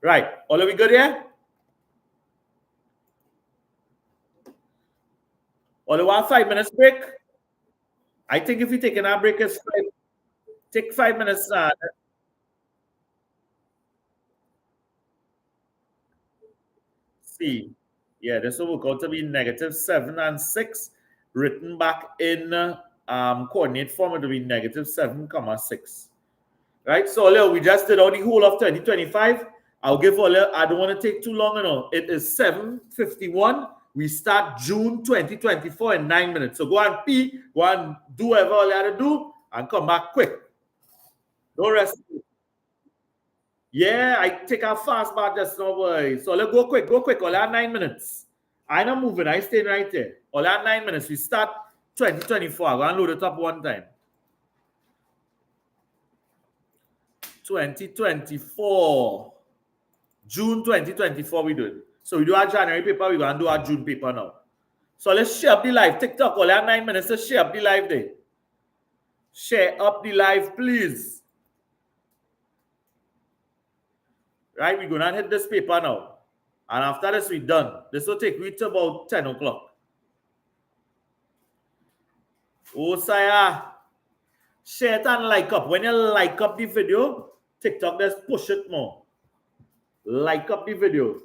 S1: Right. All are we good here? All want 5 minutes break? I think if we take an break, it's take 5 minutes. See. Yeah, this will work out to be -7 and 6. Written back in coordinate form, it will be -7, 6. Right? So we just did all the whole of 2025. I'll give all I don't want to take too long, you know. It is 7:51. We start June 2024 in 9 minutes. So go and pee, go and do whatever all you have to do, and come back quick. Don't rest. Yeah, I take a fast bath just now, boy. So let's go quick. All I have 9 minutes. I'm not moving. I staying right there. All I have 9 minutes. We start 2024. I'm going to load it up one time. 2024. June 2024 we do it. So we do our January paper, we're going to do our June paper now. So let's share up the live. TikTok, all our 9 minutes to share up the live there. Share up the live, please. Right, we're going to hit this paper now. And after this, we're done. This will take me to about 10 o'clock. Oh, Saya. Share it and like up. When you like up the video, TikTok just push it more. Like up the video.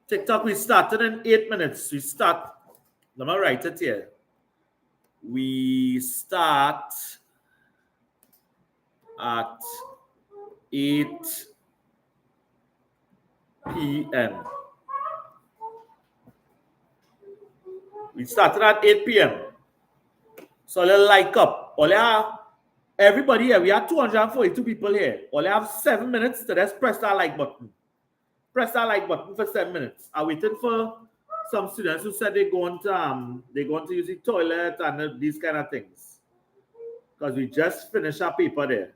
S1: TikTok, we started in 8 minutes. We start, let me write it here. We start at 8 p.m. We started at 8 p.m. So let's like up. All you have, everybody here, we have 242 people here. All you have 7 minutes to just press that like button. Press that like button for 7 minutes. I'm waiting for some students who said they're going to use the toilet and these kind of things. Because we just finished our paper there.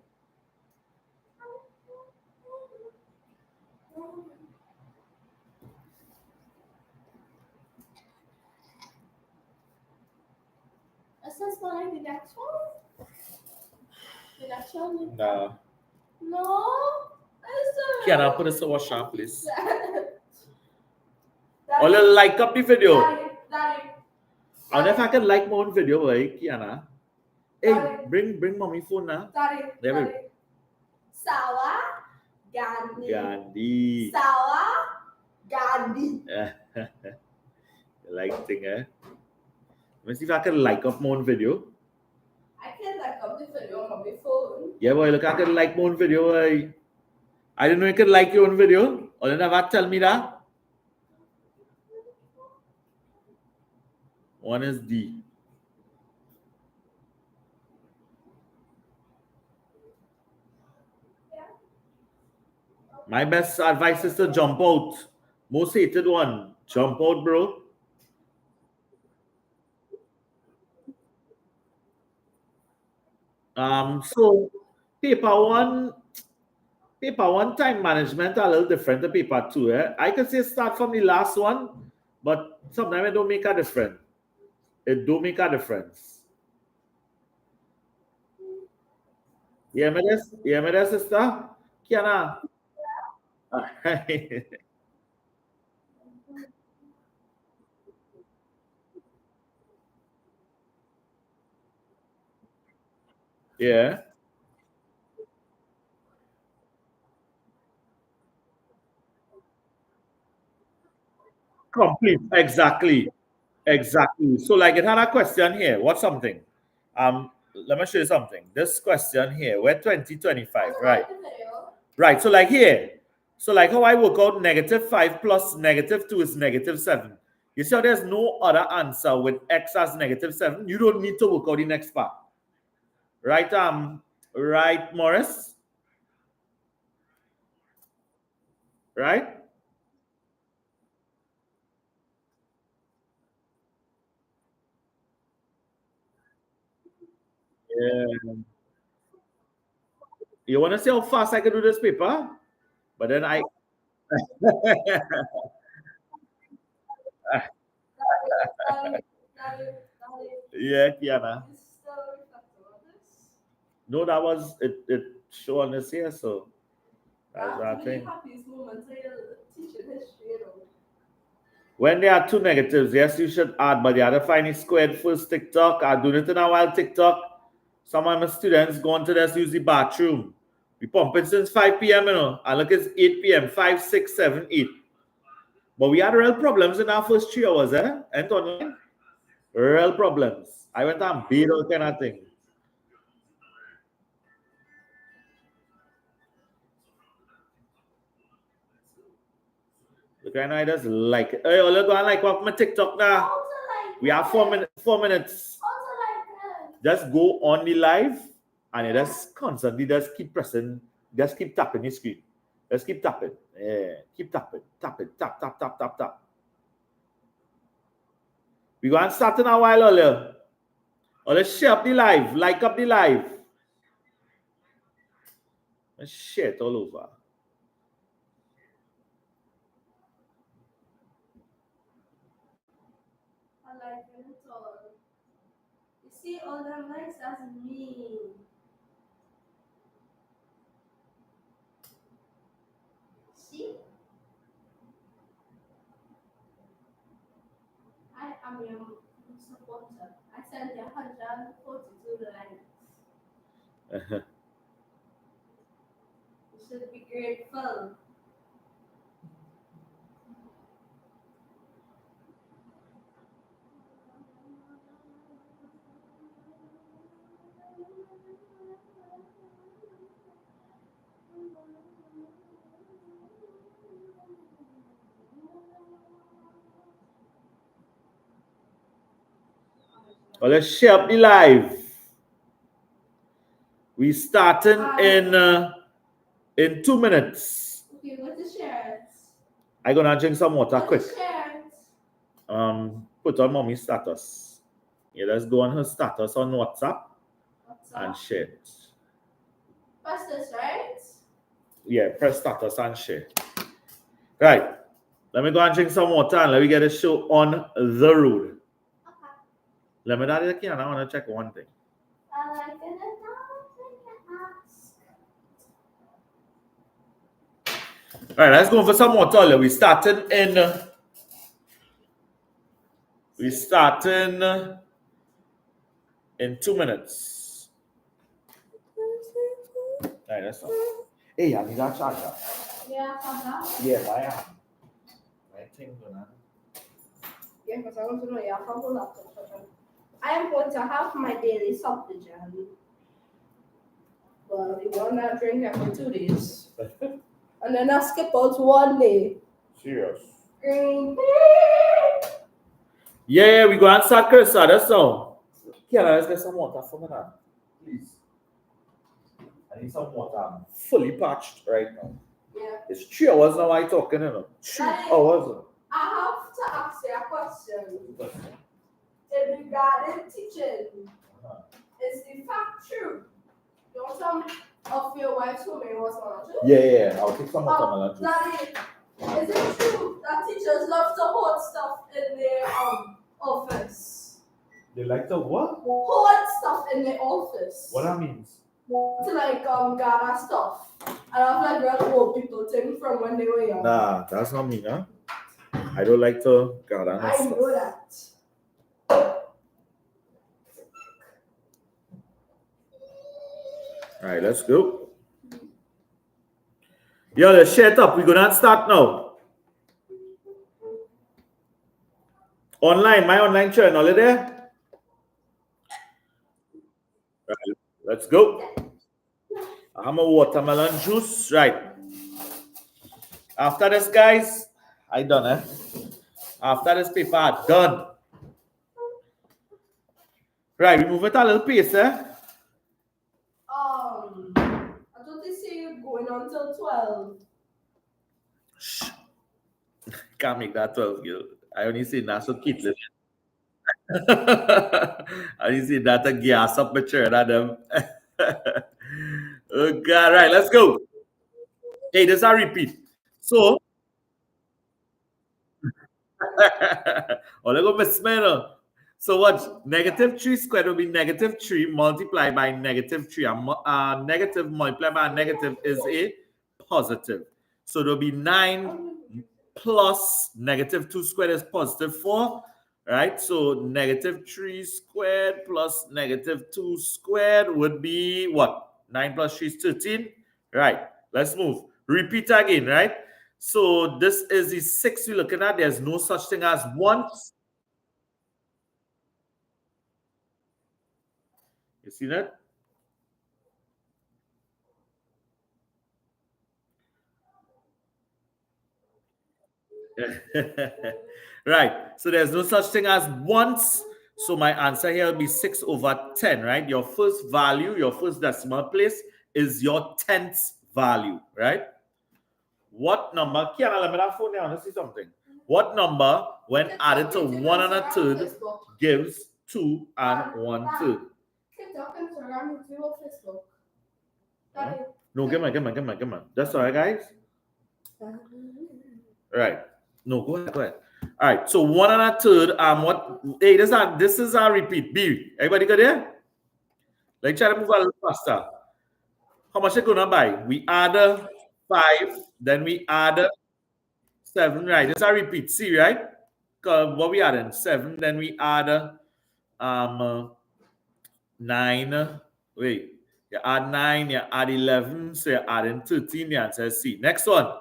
S2: Is not like the next one? The next one?
S1: No.
S2: No?
S1: Can I put this to wash up, please? Or like up the video.
S2: Daddy.
S1: I wonder if I can like my own video, right, Kiana? Hey, bring mommy phone now.
S2: Daddy. Sawa
S1: Gandhi.
S2: Sawa Gandhi.
S1: Like thing, eh? Let me see if I can like up my own video.
S2: I can like up the video on my phone.
S1: Yeah, boy, look, I can like my own video, boy. I didn't know you could like your own video. Or you never tell me that. One is D. My best advice is to jump out. Most hated one. Jump out, bro. So paper one time management are a little different than paper two. I can say start from the last one, but sometimes it don't make a difference. It do make a difference. Yeah, me there, sister? Kiana? Yeah. Complete. Exactly. So like it had a question here. What's something? Let me show you something. This question here, we're 2025, right? Right. So like here, so like how I work out -5 plus -2 is -7. You see how there's no other answer with x as -7? You don't need to work out the next part. Right, right, Morris? Right? Yeah. You want to see how fast I can do this paper? But then I yeah, Kiana. No, that was it show on this here, so that's that thing. When there are two negatives, yes, you should add, but the other find it squared first TikTok. I do it in a while TikTok. Some of my students going to just use the bathroom. We pumping since 5 p.m. And look, it's 8 p.m. 5, 6, 7, 8. But we had real problems in our first 3 hours, And online, real problems. I went and beat all kind of thing. Look, I just like it. Hey, look, I like what my TikTok now. We have 4 minutes. Just go on the live and you just constantly just keep pressing, just keep tapping the screen. Just keep tapping. Yeah, keep tapping. Tap. We go and start in a while earlier. Or let's share up the live, like up the live. Let's share it all over.
S2: See, all them likes doesn't mean. See? I am your supporter. I sent you 142 likes. You should be grateful.
S1: Well, let's share up the live. We starting in 2 minutes.
S2: Okay, what to share it?
S1: I'm gonna drink some water
S2: What
S1: quick.
S2: to share it?
S1: Put on mommy's status. Yeah, let's go on her status on WhatsApp and share it.
S2: Press this, right?
S1: Yeah, press status and share. Right. Let me go and drink some water and let me get a show on the road.
S2: Okay.
S1: Let me that again. I want to check one thing.
S2: I like it ask.
S1: All right, let's go for some water. We starting in 2 minutes. All right, that's all. Hey, I need that charger.
S2: Yeah, Papa.
S1: Yeah, I am. I think gonna.
S2: Yeah, because I want to know your whole laptop. I am going to have my daily subdivision. Well, the one I drink every 2 days. And then I skip out 1 day.
S1: Serious.
S2: Green.
S1: Yeah, we go and start Chris. That's all. Yeah, let's get some water for me now. Please. I need some water. I'm fully parched right now.
S2: Yeah.
S1: It's 3 hours now I'm talking, you know. 3 hours.
S2: I have to ask you a question. In regarding teaching, is the fact true? You want some of your wife's women was one or two?
S1: Yeah, I'll take some water.
S2: Daddy, is it true that teachers love to hold stuff in their office?
S1: They like to what?
S2: Hold stuff in their office.
S1: What that means?
S2: To like gather stuff. And I've like read old people things from when they were young.
S1: Nah, that's not me, huh? I don't like to gather
S2: I
S1: stuff.
S2: know that.
S1: All right, let's go. Yo, let's share it up. We're gonna start now. Online, my online channel, are there? Right, let's go. I have a watermelon juice. Right. After this, guys, I done, eh? After this paper, I done. Right, we move it a little pace, eh?
S2: I thought they say you're going on till 12.
S1: Shh. Can't make that 12, girl. I only say that so kitless. I only say that to gas up my chair at them. Oh, God. Right, let's go. Hey, this is a repeat. So, oh, let go, Miss Smith. So what? Negative 3 squared will be negative 3 multiplied by negative 3. Negative multiplied by negative is a positive. So there'll be 9 plus negative 2 squared is positive 4. Right? So negative 3 squared plus negative 2 squared would be what? 9 plus 3 is 13. Right. Let's move. Repeat again, right? So this is the 6 we're looking at. There's no such thing as once. You see that? Right. So there's no such thing as once. So my answer here will be 6 over 10, right? Your first value, your first decimal place is your 10th value, right? What number? Kiana, let me that phone down. Let's see something. What number, when added to 1 1/3, gives 2 1/3? No, come on. That's all right, guys. Right. No, go ahead. All right, so 1 1/3. Hey, this is our repeat. B. Everybody good there? Like try to move a little faster. How much it gonna buy? We add 5, then we add 7, right? This is our repeat. C, right? What we adding? 7, then we add 9. Wait, you add 9, you add 11, so you're adding 13. The answer is C. Next one.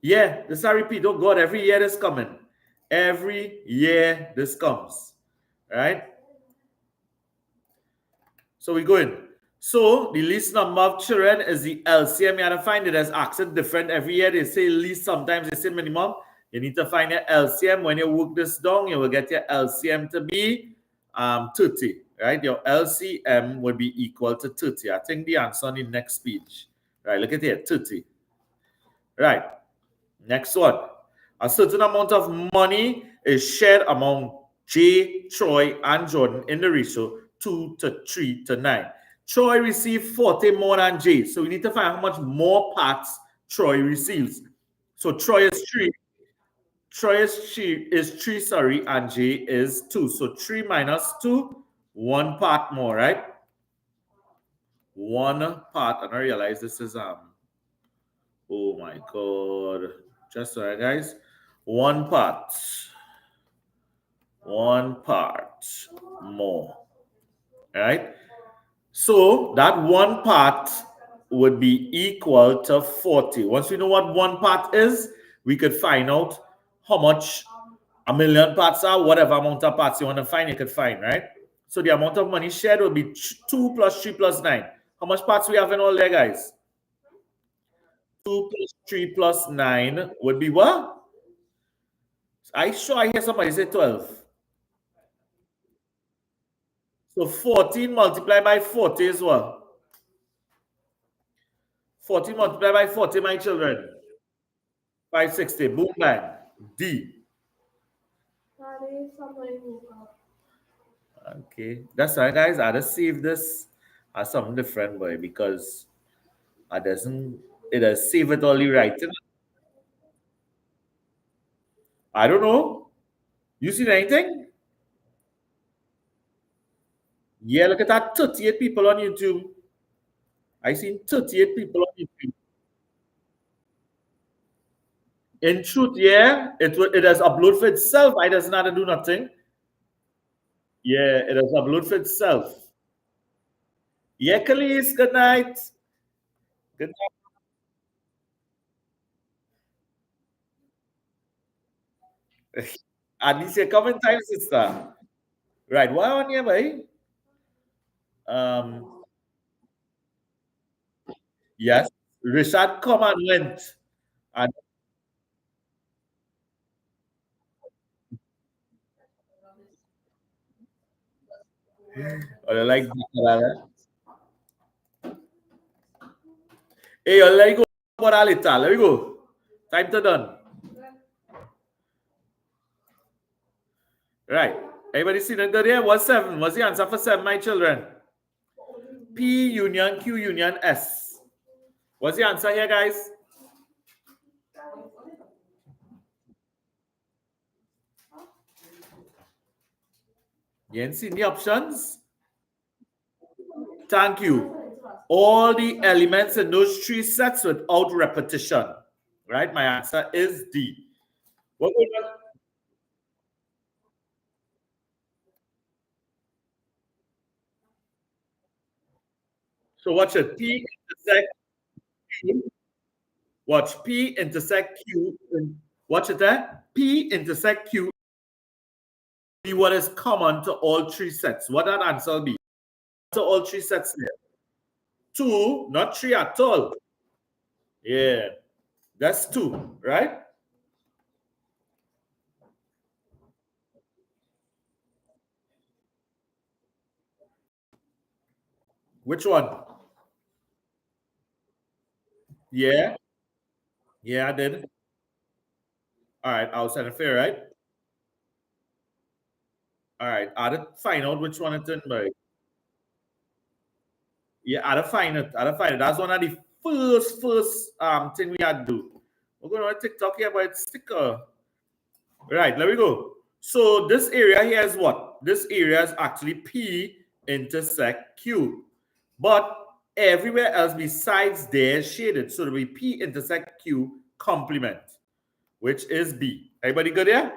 S1: Yeah, this is a repeat. Oh God, every year this coming. Every year this comes. Right? So we go in. So the least number of children is the LCM. You have to find it as accent different every year. They say least, sometimes they say minimum. You need to find your LCM. When you work this down, you will get your LCM to be 30. Right? Your LCM would be equal to 30. I think the answer on the next page. Right, look at here, 30. Right. Next one. A certain amount of money is shared among Jay, Troy, and Jordan in the ratio 2 to 3 to 9. Troy received 40 more than Jay. So we need to find how much more parts Troy receives. So Troy is 3. Troy is 3, sorry, and Jay is 2. So 3 minus 2, 1 part more, right? 1 part. And I realize this is oh my God. Just so, guys. 1 part. 1 part more. All right. So that 1 part would be equal to 40. Once we know what 1 part is, we could find out how much a million parts are, whatever amount of parts you want to find, you could find, right? So the amount of money shared will be 2 plus 3 plus 9. How much parts we have in all there, guys? 2 plus 3 plus 9 would be what? I hear somebody say 12. So 14 multiplied by 40 is what? 14 multiplied by 40, my children. 560. Boom, bang. D. Okay. That's right, guys. I just save this as something different, boy, because it has save it only right. I don't know. You seen anything? Yeah, look at that. 38 people on YouTube. I seen 38 people on YouTube. In truth, yeah, it has uploaded for itself. I doesn't have to do nothing. Yeah, it has uploaded for itself. Yeah, Khalees, good night. Good night. At least you come in time, sister. Right, what on here, boy? Um, yes, Richard come and went. And I like that. Hey, let me go for a little. Let me go. Time to done. Right. Everybody see that there? What's 7? What's the answer for 7, my children? P union Q union S. What's the answer here, guys? You ain't seen the options? Thank you. All the elements in those 3 sets without repetition. Right? My answer is D. What would you... So watch it. P intersect Q. Watch P intersect Q. Watch it there. P intersect Q. Be what is common to all 3 sets. What that answer will be? To all 3 sets there. 2, not 3 at all. Yeah, that's 2, right? Which one? Yeah, yeah, I did. All right, I was at fair, right? All right, I did find out which one it's in, but yeah, I did find it. I did find it. That's one of the first thing we had to do. We're going on TikTok here, but it's sticker. Right, there we go. So this area here is what? This area is actually P intersect Q. But everywhere else besides there is shaded. So it'll be P intersect Q complement, which is B. Everybody good here?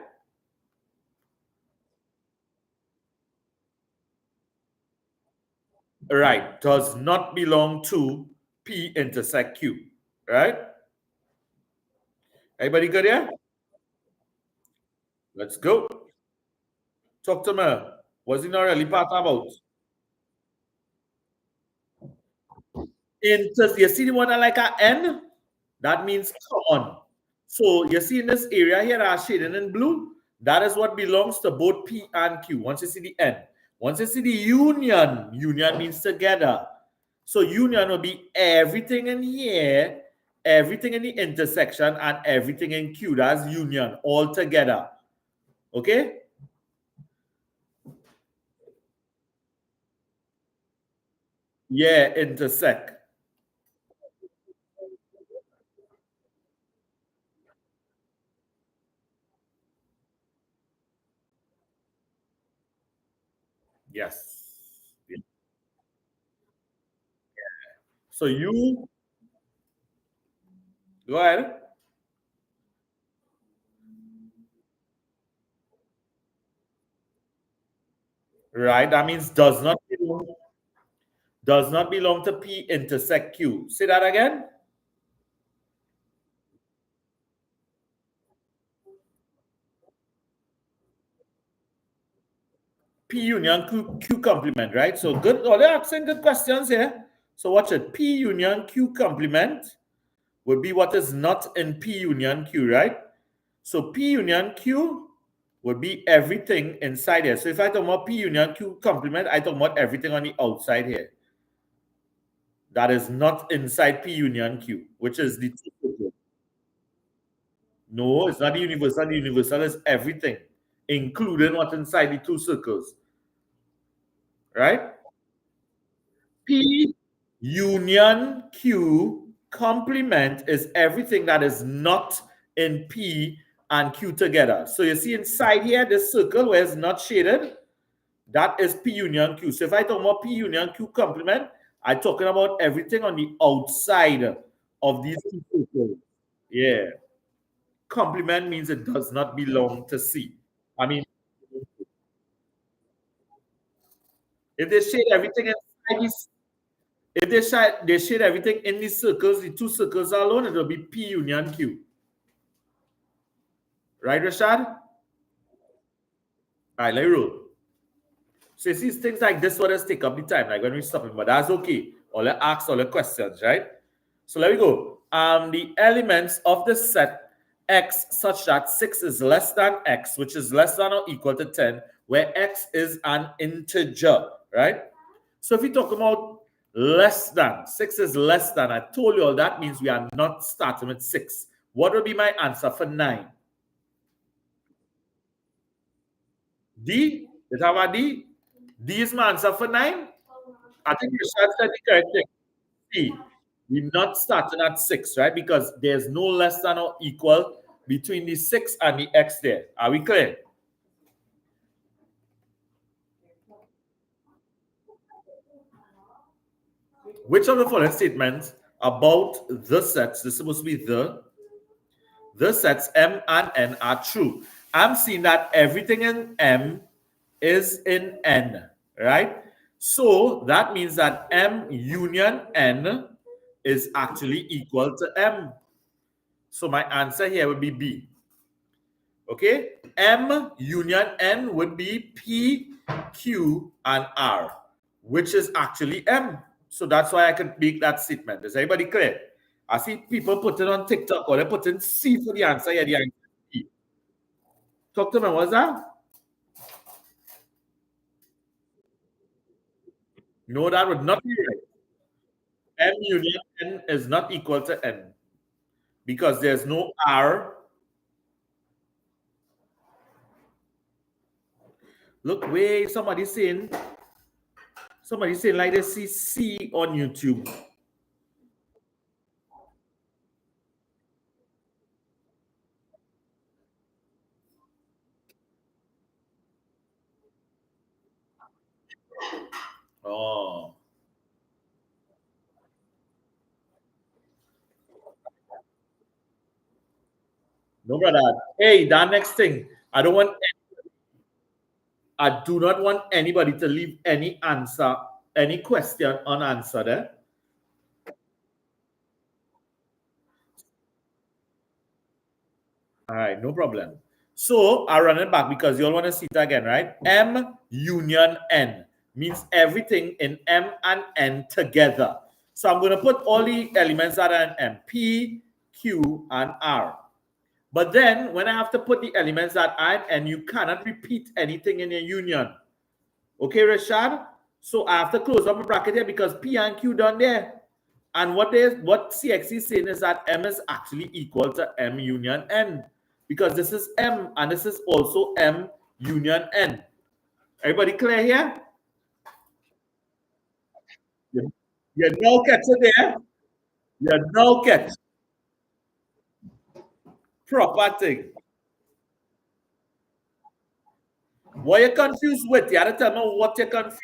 S1: Right, does not belong to P intersect Q. Right? Everybody good here? Let's go. Talk to me. Was it not really part about? You see the one that like a N? That means common. So you see in this area here that are shaded in blue, that is what belongs to both P and Q. Once you see the N. Once you see the union, union means together. So union will be everything in here, everything in the intersection, and everything in Q. That's union all together. Okay? Yeah, intersect. Yes. So you go ahead. Right? That means does not belong to P intersect Q. Say that again. P union Q complement, right? So good. Oh, they're asking good questions here. So watch it. P union Q complement would be what is not in P union Q, right? So P union Q would be everything inside here. So if I talk about P union Q complement, I talk about everything on the outside here. That is not inside P union Q, which is the two. No, it's not the universal. The universal is everything, including what's inside the two circles, right? P union Q complement is everything that is not in P and Q together. So you see inside here, this circle where it's not shaded, that is P union Q. So if I talk about P union Q complement, I'm talking about everything on the outside of these two circles. Yeah. Complement means it does not belong to C. I mean, if they shade everything inside this, if they shade everything in these circles, the two circles alone, it will be P union Q. Right, Rashad? All right, let me roll. So you see things like this what us take up the time, like when we stop it, but that's okay. All the ask all the questions, right? So let me go. The elements of the set X such that 6 is less than X, which is less than or equal to 10, where X is an integer, right? So if we talk about less than, 6 is less than, I told you all that means we are not starting with 6. What would be my answer for 9? D? Is that what D? D is my answer for 9? I think you should said the correct thing. C. We're not starting at 6, right? Because there's no less than or equal between the 6 and the X there. Are we clear? Which of the following statements about the sets, this is supposed to be the sets M and N are true? I'm seeing that everything in M is in N, right? So that means that M union N is actually equal to M. So my answer here would be B. Okay? M union N would be P, Q, and R, which is actually M. So that's why I can make that statement. Is everybody clear? I see people putting on TikTok or they put in C for the answer. Yeah, the answer is B. Talk to me, what's that? No, that would not be right. M union N is not equal to N because there's no R. Look, wait, somebody saying like they see C on YouTube. Oh. No, brother. Hey, that next thing. I do not want anybody to leave any answer, any question unanswered. Eh? All right, no problem. So I run it back because you all want to see it again, right? M union N means everything in M and N together. So I'm going to put all the elements that are in M, P, Q, and R. But then when I have to put the elements that are in N, you cannot repeat anything in your union. Okay, Rashad? So I have to close up a bracket here because P and Q done there. And what CX is saying is that M is actually equal to M union N because this is M and this is also M union N. Everybody clear here? You now catch it there. You now catch proper thing. What you confused with? You have to tell me what you're confused.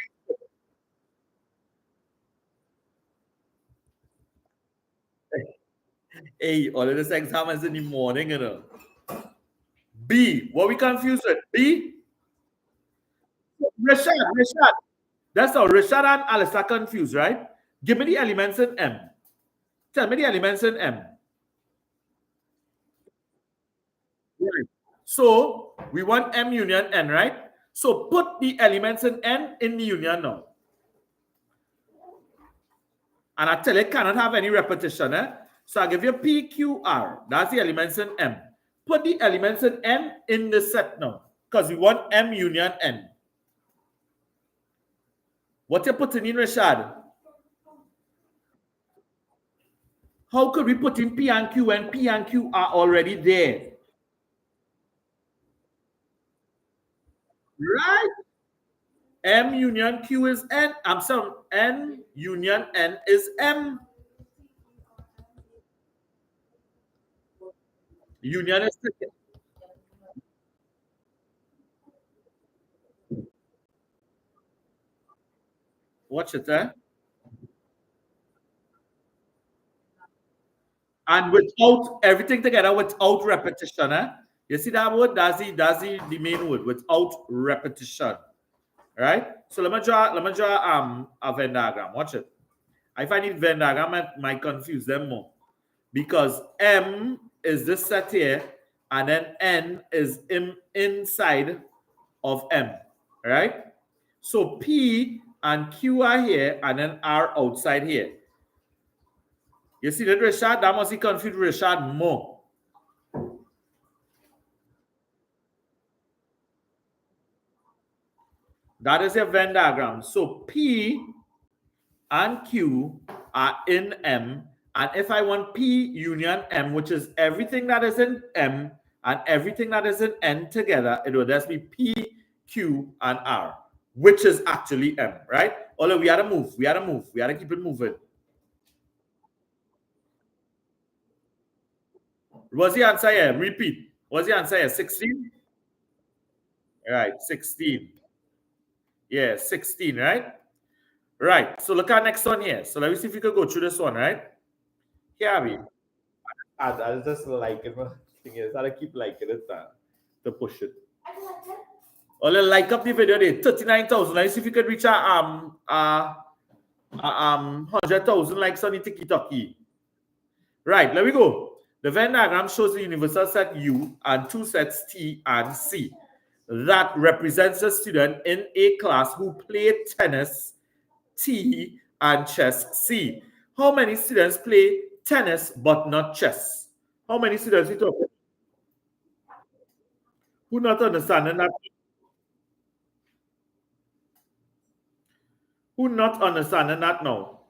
S1: Hey, all of this exam is in the morning, you know. B. What we confused with? B. Rashad. That's how Rashad and Alice are confused, right? Give me the elements in M. Tell me the elements in M. Right. So we want M union N, right? So put the elements in N in the union now. And I tell you, it cannot have any repetition. Eh? So I give you P, Q, R. That's the elements in M. Put the elements in N in the set now. Because we want M union N. What you putting in, Rashad? How could we put in P and Q when P and Q are already there? Right? M union Q is N. I'm sorry, N union N is M. Union is watch it, eh? And without everything together, without repetition, eh? You see that word? That's the main word, without repetition. Right? So let me draw a Venn diagram. Watch it. I find it Venn diagram might confuse them more. Because M is this set here, and then N is inside of M. Right? So P and Q are here, and then R outside here. You see that, Rashad? That must be confused Rashad more. That is a Venn diagram. So P and Q are in M. And if I want P union M, which is everything that is in M and everything that is in N together, it will just be P, Q, and R, which is actually M, right? Although we gotta move. We gotta keep it moving. What's the answer here? Repeat. What's the answer here? 16? Right, 16. Yeah, 16, right? Right. So look at next one here. So let me see if we could go through this one, right? Here we. I just like it. Thing is, I keep liking it to push it. Oh, like up the video there. 39,000. Let me see if we could reach 100,000 likes on the TikTok. Right. Let me go. The Venn diagram shows the universal set U and two sets T and C. That represents a student in a class who played tennis T and chess C. How many students play tennis but not chess? How many students we talking? Who not understanding that? Who not understanding that now?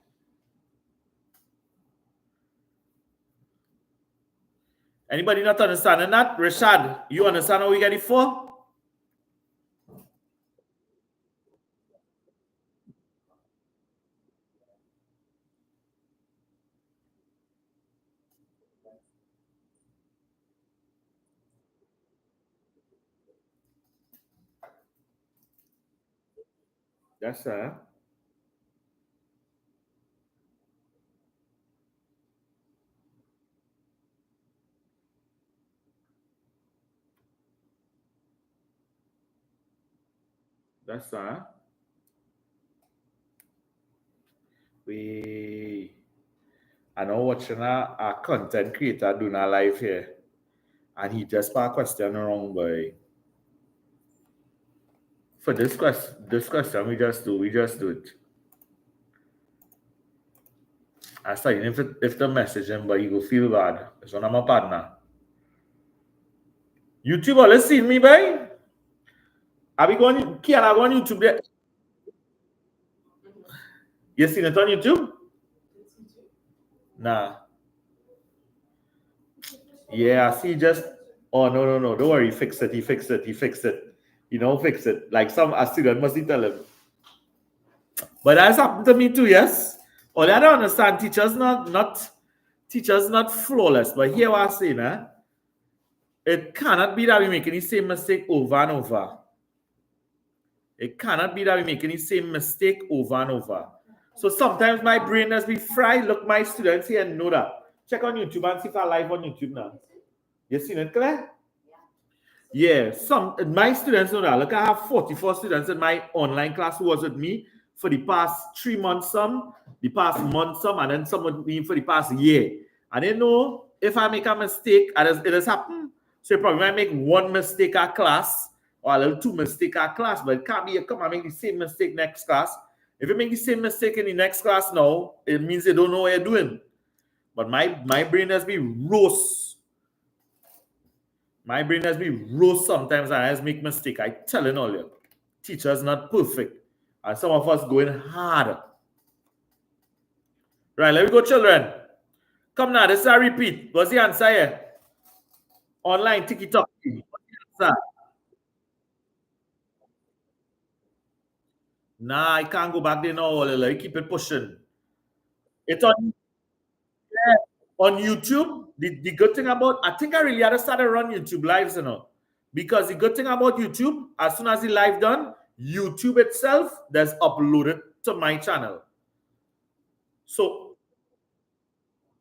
S1: Anybody not understanding that? Rashad, you understand how we get it for? That's I know watching a content creator doing a live here, and he just put a question wrong, boy. For this question, we just do it. I say if the message him, but you go feel bad. It's one of my partner. YouTube always seen me, boy. Are we going? Can I go on YouTube there? You seen it on YouTube? Nah. Yeah, see, just oh no, don't worry, he fixed it. You know, fix it. Like a student must tell him. But that's happened to me too, yes. All I don't understand, teachers not flawless, but here what I'm saying, it cannot be that we make any same mistake over and over. It cannot be that we make any same mistake over and over. So sometimes my brain has been fried. Look, my students here know that. Check on YouTube and see if I live on YouTube now. You seen it, Claire? Yeah, my students know that. Look, I have 44 students in my online class who was with me for the past 3 months, the past month, and then some with me for the past year. And they know if I make a mistake, it has happened. So you probably might make one mistake at class or a little 2 mistakes at class, but it can't be you come and make the same mistake next class. If you make the same mistake in the next class now, it means you don't know what you're doing. But my brain has been roast. My brain has been roast sometimes and I has make mistake. I telling all you. Teachers not perfect. And some of us going hard. Right, let me go, children. Come now, this is a repeat. What's the answer here? Online, tiki-talk. What's the answer? Nah, I can't go back there now. I keep it pushing. It's on, yeah, on YouTube. The good thing about, I think I really had to start to run YouTube lives, because the good thing about YouTube, as soon as the live done, YouTube itself, that's uploaded to my channel. So,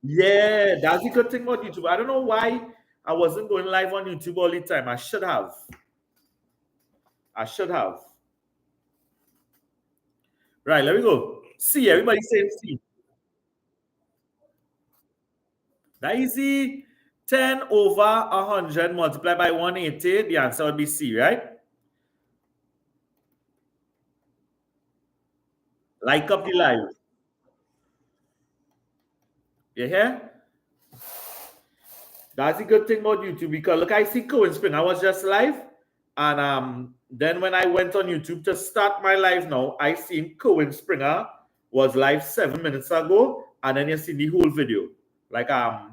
S1: yeah, that's the good thing about YouTube. I don't know why I wasn't going live on YouTube all the time. I should have. Right, let me go. C, everybody saying C. That easy. 10 over 100 multiplied by 180. The answer would be C, right? Like up the live. You hear? That's the good thing about YouTube because look, I see Cohen Spring. I was just live. And then when I went on YouTube to start my live now, I seen Cohen Springer was live 7 minutes ago, and then you see the whole video. Like I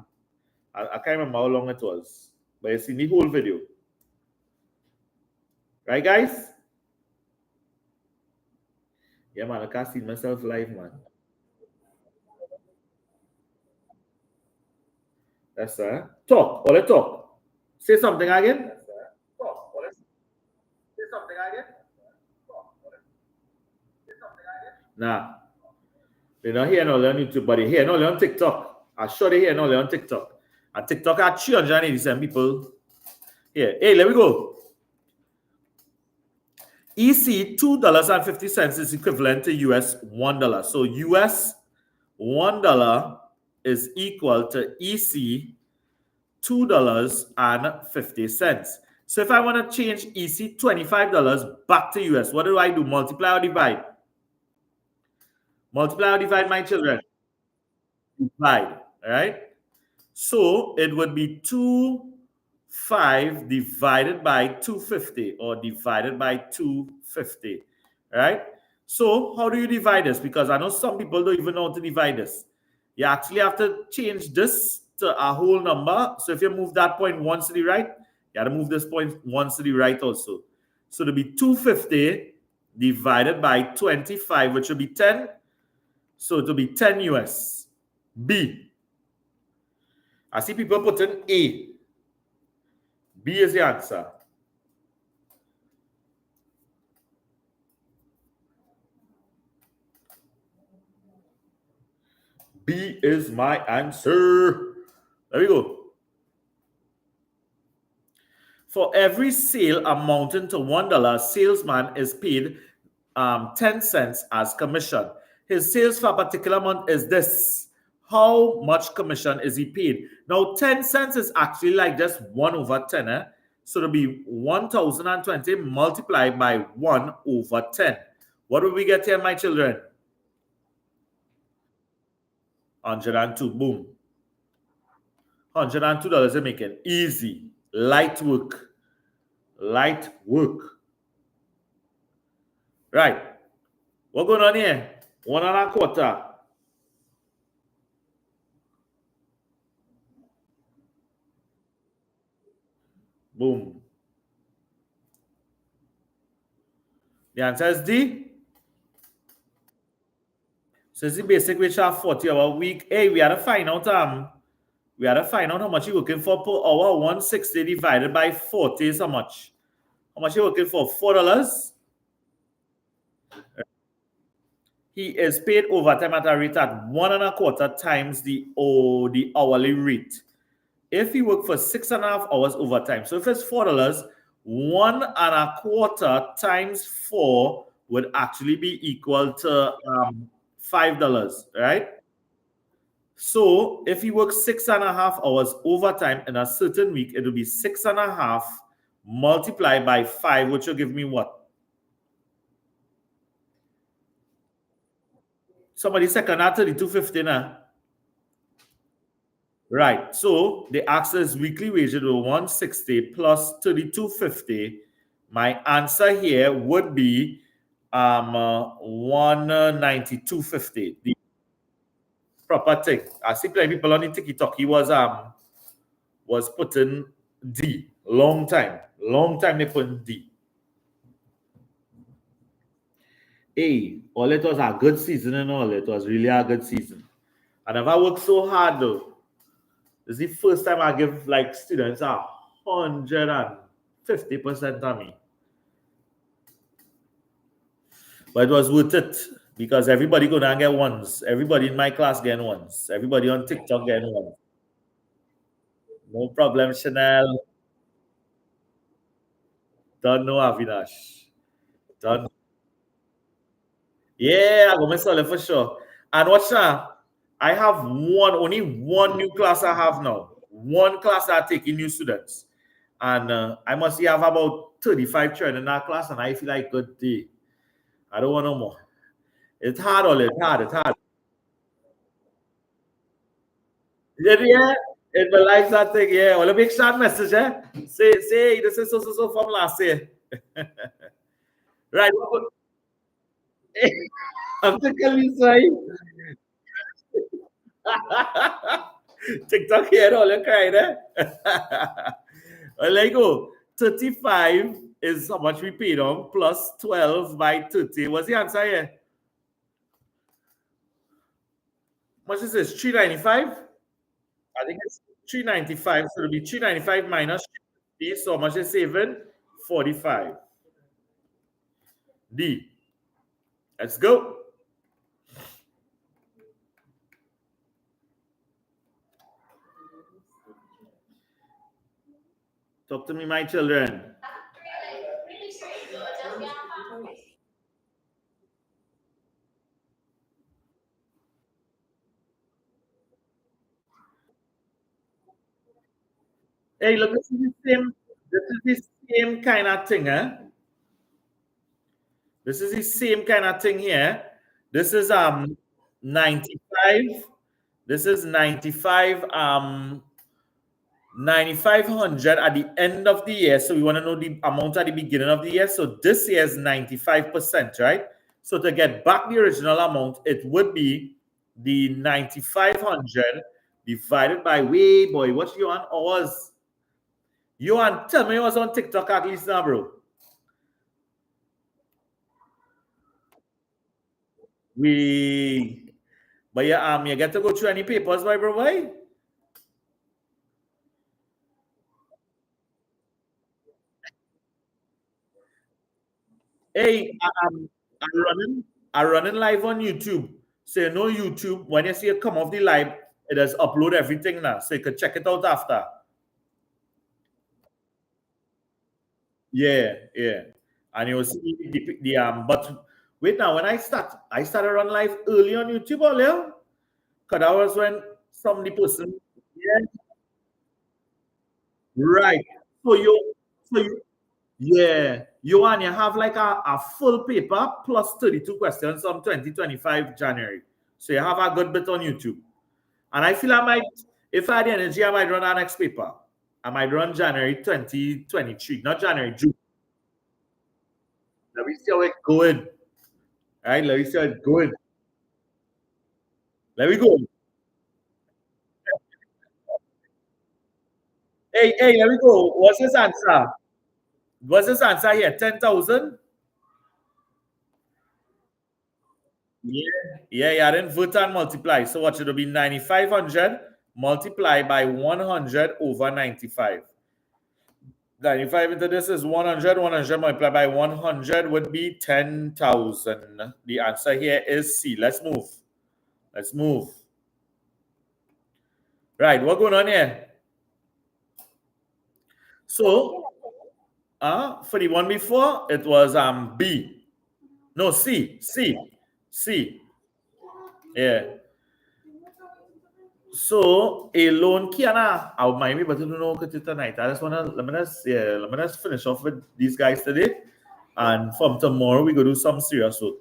S1: can't remember how long it was, but you see the whole video. Right, guys? Yeah, man, I can't see myself live, man. That's talk. Or let's talk. Say something again. Nah. They're not here on YouTube, but they're here on TikTok. I'm sure they're here on TikTok. And TikTok had 387 people. Here. Hey, let me go. EC $2.50 is equivalent to US $1. So US $1 is equal to EC $2.50. So if I want to change EC $25 back to US, what do I do? Multiply or divide? Multiply or divide, my children? Divide, all right? So it would be 2.5 divided by 250 or divided by 250, right? So how do you divide this? Because I know some people don't even know how to divide this. You actually have to change this to a whole number. So if you move that point once to the right, you got to move this point once to the right also. So it'll be 250 divided by 25, which will be 10. So it'll be 10 US. B. I see people putting A. B is the answer. B is my answer. There we go. For every sale amounting to $1, salesman is paid 10 cents as commission. His sales for a particular month is this. How much commission is he paid? Now, 10 cents is actually like just 1 over 10. So it'll be 1,020 multiplied by 1 over 10. What do we get here, my children? 102. Boom. $102 a making. Easy. Light work. Light work. Right. What going on here? 1.25. Boom. The answer is D. So it's the basic which are 40-hour week. Hey, we had to find out how much you're working for per hour. 160 divided by 40 is how much? How much you working for? $4? He is paid overtime at a rate at 1.25 times the hourly rate. If he work for 6.5 hours overtime, so if it's $4, 1.25 times 4 would actually be equal to $5, right? So if he works 6.5 hours overtime in a certain week, it will be 6.5 multiplied by 5, which will give me what? Somebody second at 32.50 now. Right. So the access weekly wage will 160 plus 32.50. My answer here would be 192.50. The proper thing. I see plenty people on the TikTok. He was putting D. Long time they put D. Hey, all it was a good season and all. It was really a good season. And if I work so hard though, this is the first time I give like students 150% on me. But it was worth it because everybody gonna get ones. Everybody in my class getting ones. Everybody on TikTok getting ones. No problem, Chanel. Don't know Avinash. Don't. Yeah, I'm gonna sell it for sure. And watch now. I have only one new class I have now. One class I take in new students. And I must have about 35 children in that class, and I feel like good day. I don't want no more. It's hard, all it's hard, it's hard. Yeah, it will like that thing, yeah. Well, a big short message, eh? Say, this is so from last year. Right. I'm thinking you say. TikTok here, all you crying, eh? Well, there you go. 35 is how much we paid on plus 12 by 30. What's the answer here? How much is this? 395? I think it's 395. So it'll be 395 minus 50. So how much is saving? 45. D. Let's go. Talk to me, my children. Hey, look, this is the same kind of thing, huh? This is the same kind of thing here. This is 95. This is 95 9,500 at the end of the year. So we want to know the amount at the beginning of the year. So this year is 95%, right? So to get back the original amount, it would be the 9,500 divided by, wait, boy, what you on hours? You on, tell me what's on TikTok at least now, bro. But yeah, you get to go through any papers, my bro, boy? Hey, I'm running live on YouTube. So you know YouTube, when you see it come off the live, it has upload everything now. So you can check it out after. Yeah. And you'll see the but wait now, when I started run live early on YouTube earlier. Because that was when somebody person. Yeah, right. So you yeah. You have like a full paper plus 32 questions on 2025 January. So you have a good bit on YouTube. And I feel I might, if I had the energy, I might run our next paper. I might run January 2023, not January, June. Let me see how it's going. All right, let me see how it's going. Let me go. Hey, let me go. What's this answer? What's this answer here? 10,000? Yeah, I didn't vote and multiply. So what should it be? 9,500 multiplied by 100 over 95. 95 into this is 100. 100 multiplied by 100 would be 10,000. The answer here is C. Let's move. Let's move. Right, what's going on here? So, for the one before, it was B. No, C. Yeah. So a loan kiana I'll mind me, but I don't know tonight. I just wanna let me just finish off with these guys today. And from tomorrow we go do some serious work.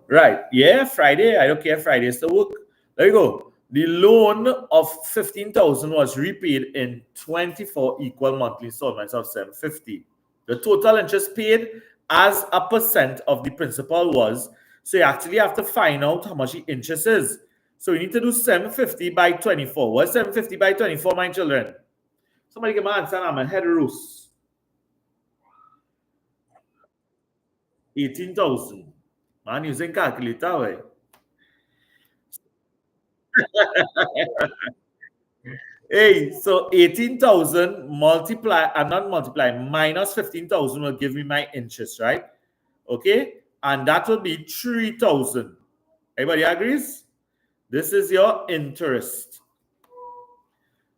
S1: Right. Yeah, Friday. I don't care. Friday is the work. There you go. The loan of 15,000 was repaid in 24 equal monthly installments of 750. The total interest paid as a percent of the principal was. So you actually have to find out how much the interest is. So you need to do 750 by 24. What's 750 by 24, my children? Somebody give me an answer. I'm a head roast. 18,000. Man, using calculator, way. Hey, so 18,000 multiply, I'm not multiply, minus 15,000 will give me my interest, right? Okay, and that will be 3,000. Everybody agrees? This is your interest.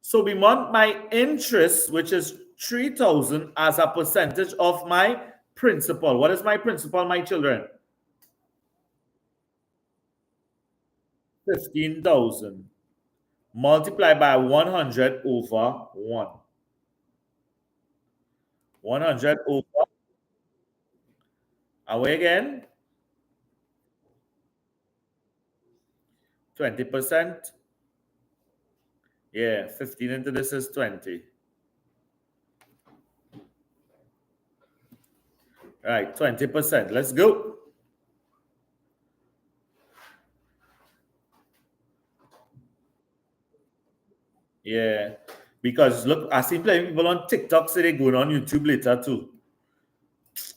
S1: So we want my interest, which is 3,000 as a percentage of my principal. What is my principal, my children? 15,000. Multiply by 100 over 1. 100 over, away again, 20%. Yeah, 15 into this is 20. Right, 20%. Let's go. Yeah, because look, I see plenty people on TikTok say they're going on YouTube later too.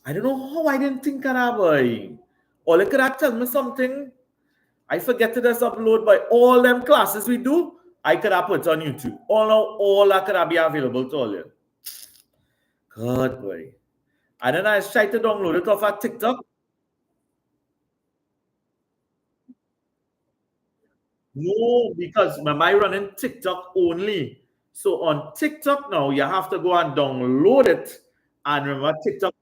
S1: I don't know how I didn't think of that, boy. Or they could have tell me something. I forget to just upload, but all them classes we do, I could have put on YouTube. All that could have be available to all you. God, boy. And then I tried to download it off of TikTok. No, because remember I running TikTok only. So on TikTok now, you have to go and download it. And remember, TikTok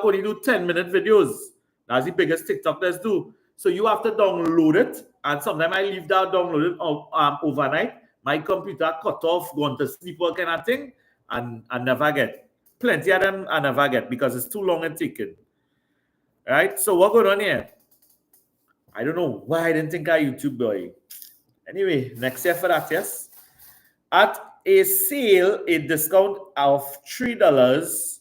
S1: only do 10-minute videos. That's the biggest TikTokers do. So you have to download it. And sometimes I leave that downloaded overnight. My computer cut off, going to sleep, all kind of thing, and I never get. Plenty of them I never get because it's too long and taken. Right? So what going on here? I don't know why I didn't think I YouTube boy. Anyway, next year for that, yes. At a sale, a discount of $3.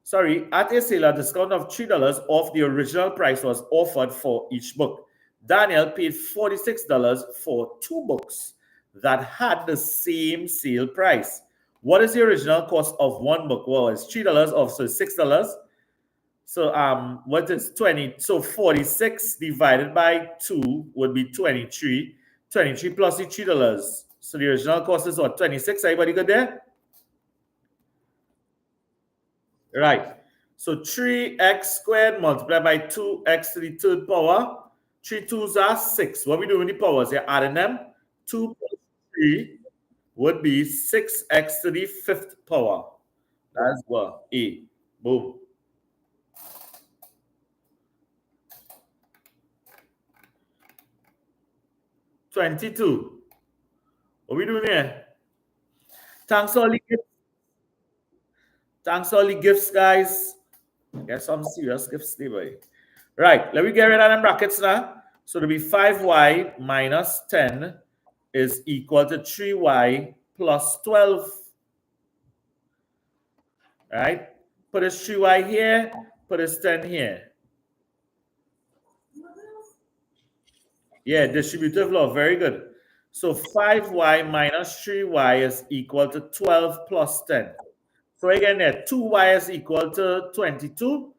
S1: Sorry, at a sale, a discount of $3 off the original price was offered for each book. Daniel paid $46 for 2 books that had the same sale price. What is the original cost of one book? Well, it's $3 off, so $6. So what is 20? So 46 divided by 2 would be 23. 23 plus the $3. So the original cost is what? 26. Everybody good there? Right. So 3x squared multiplied by 2x to the third power 3 2s are 6. What we do with the powers? You're adding them. 2 plus 3 would be 6x to the 5th power. That's what? A. Boom. $22. What we doing here? Thanks all the gifts. Thanks all the gifts, guys. Get some serious gifts, boy. Right, let me get rid of them brackets now. So it'll be 5y minus 10 is equal to 3y plus 12. Right? Put this 3y here, put this 10 here. Yeah, distributive law, very good. So 5y minus 3y is equal to 12 plus 10. So again, there, 2y is equal to 22.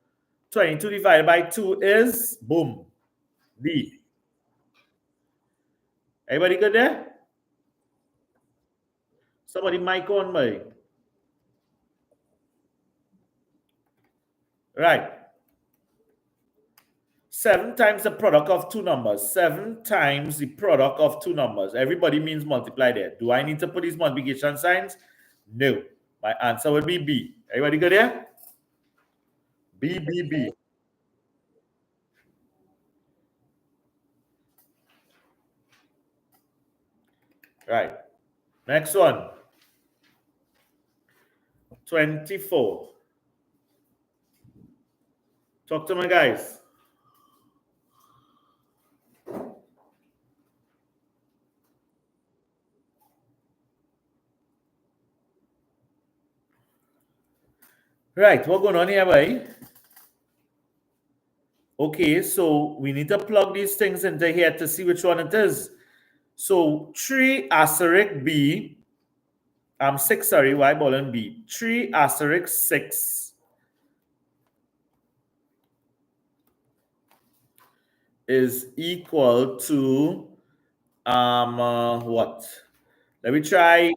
S1: 22 divided by 2 is, boom, D. Everybody good there? Somebody mic on me. Right. 7 times the product of two numbers. 7 times the product of two numbers. Everybody means multiply there. Do I need to put these multiplication signs? No. My answer would be B. Everybody good here? B, B, B. Right. Next one. 24. Talk to me, guys. Right, what's going on here, boy? Okay, so we need to plug these things into here to see which one it is. So 3 asterisk B, 6, sorry, Y ball and B. 3 asterisk 6 is equal to what? Let me try.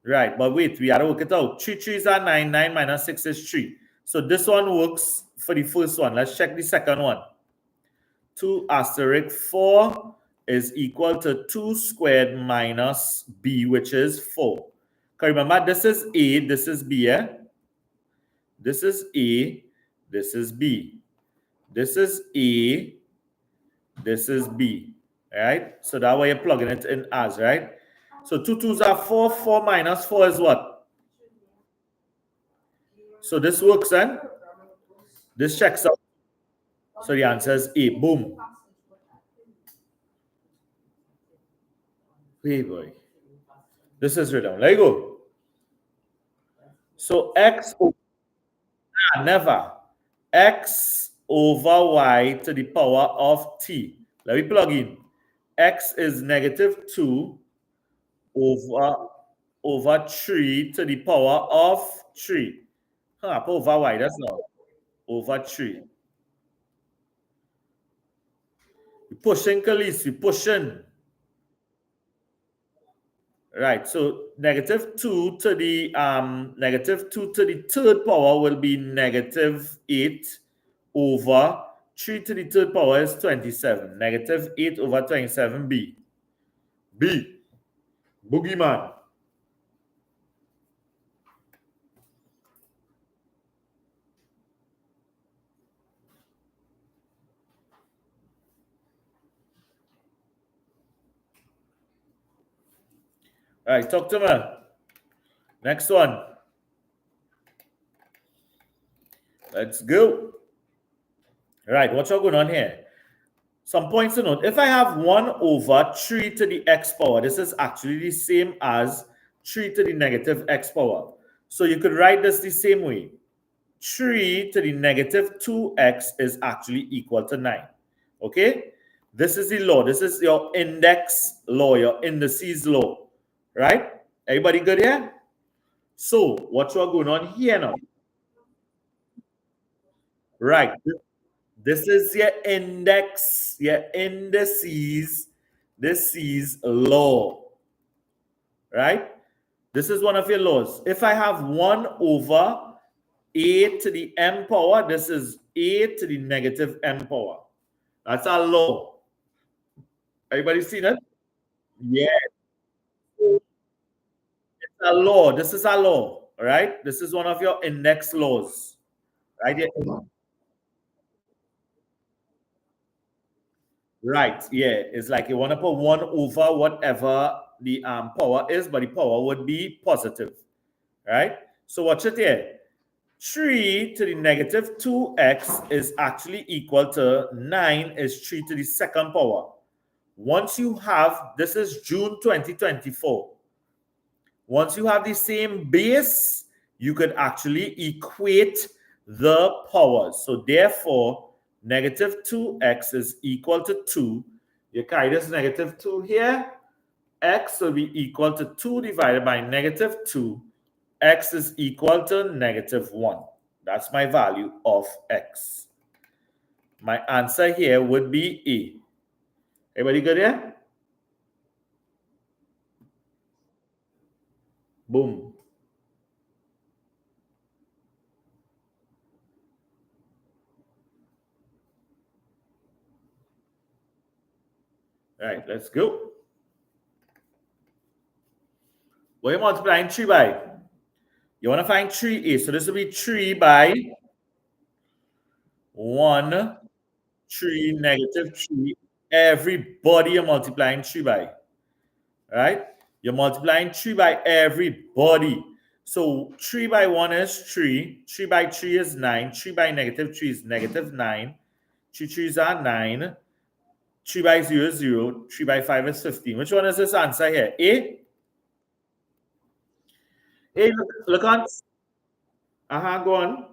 S1: Right, but wait, we have to work it out. 3 3s are 9, 9 minus 6 is 3. So this one works for the first one. Let's check the second one. 2 asterisk 4 is equal to 2 squared minus B, which is 4. Because remember, this is A, this is B, yeah? This is A, this is B. This is A, this is B, right? So that way you're plugging it in as, right? So 2 2s are 4, 4 minus 4 is what? So this works, then? This checks out. So the answer is A, boom. Hey boy. This is written. Let go. So X never. X over Y to the power of T. Let me plug in. X is negative 2 over 3 to the power of 3. Over Y, that's not. Over 3. We're pushing, Khalees, we're pushing. Right, so negative 2 to the third power will be negative 8 over 3 to the third power is 27. Negative 8 over 27 B. B. Boogeyman. All right, talk to me. Next one. Let's go. All right, what's going on here? Some points to note. If I have 1 over 3 to the x power, this is actually the same as 3 to the negative x power. So you could write this the same way. 3 to the negative 2x is actually equal to 9. Okay? This is the law. This is your index law, your indices law. Right? Everybody good here? So, what's going on here now? Right. This is your index, your indices. This is law. Right? This is one of your laws. If I have 1 over a to the m power. This is a to the negative m power. That's our law. Everybody seen it? Yeah, it's a law. This is our law. All right. This is one of your index laws. Right here. Right. Yeah. It's like you want to put 1 over whatever the power is, but the power would be positive. Right? So watch it here. 3 to the negative 2x is actually equal to 9 is 3 to the second power. Once you have, this is June 2024. Once you have the same base, you could actually equate the powers. So therefore, negative 2x is equal to 2. You carry this negative 2 here. X will be equal to 2 divided by negative 2. X is equal to negative 1. That's my value of x. My answer here would be A. Everybody good here? Boom. All right, let's go. What are you multiplying 3 by? You want to find 3a. So this will be 3 by 1, 3, negative 3. Everybody you're multiplying 3 by. Right? You're multiplying 3 by everybody. So 3 by 1 is 3. 3 by 3 is 9. 3 by negative 3 is negative 9. 3 3s are 9. 3 by 0 is 0. 3 by 5 is 15. Which one is this answer here? A? A, look on. Go on.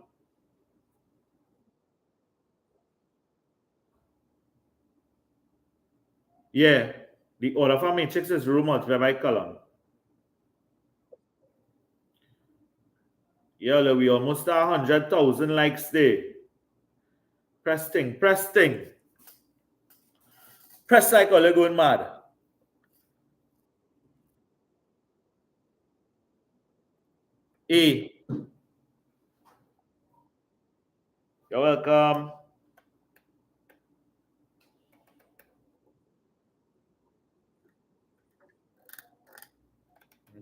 S1: Yeah. The order of our matrix is row multiplied by column. Yeah, we almost are 100,000 likes there. Press thing. Press like all you're going mad. A. You're welcome.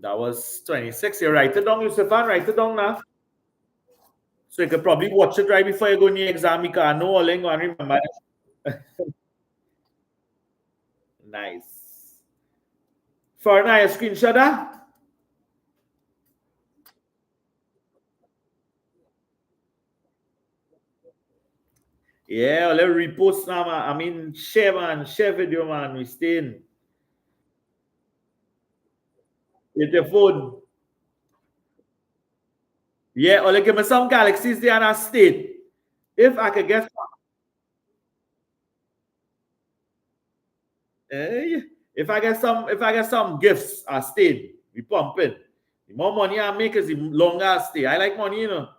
S1: That was 26. You write it down, Yusufan. Write it down now. So you could probably watch it right before you go in the exam. You can know all you and remember. Nice. For now, screenshot that. Yeah, let's repost now, man. I mean, share, man. Share video, man. We stay in. With your phone. Yeah, or give me some galaxies there in a state. If I could get if I get some gifts, I stay. We pumping. The more money I make is the longer I stay. I like money, you know.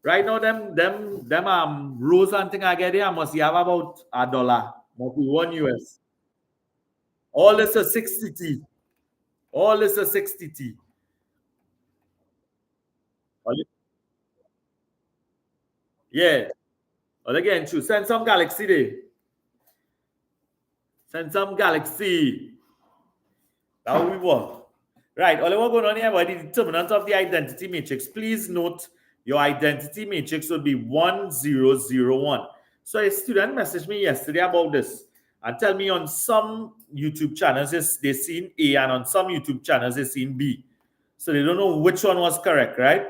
S1: Right now, them rolls and thing I get here, I must have about $1. Must be $1. All this is 60T. All this is 60T. Yeah. Well, again, true. Send some galaxy there. Send some galaxy. That's we want. Right. All we're going on here about the determinant of the identity matrix. Please note your identity matrix would be 1, 0, 0, 1. So a student messaged me yesterday about this and tell me on some YouTube channels they seen A and on some YouTube channels they seen B. So they don't know which one was correct, right?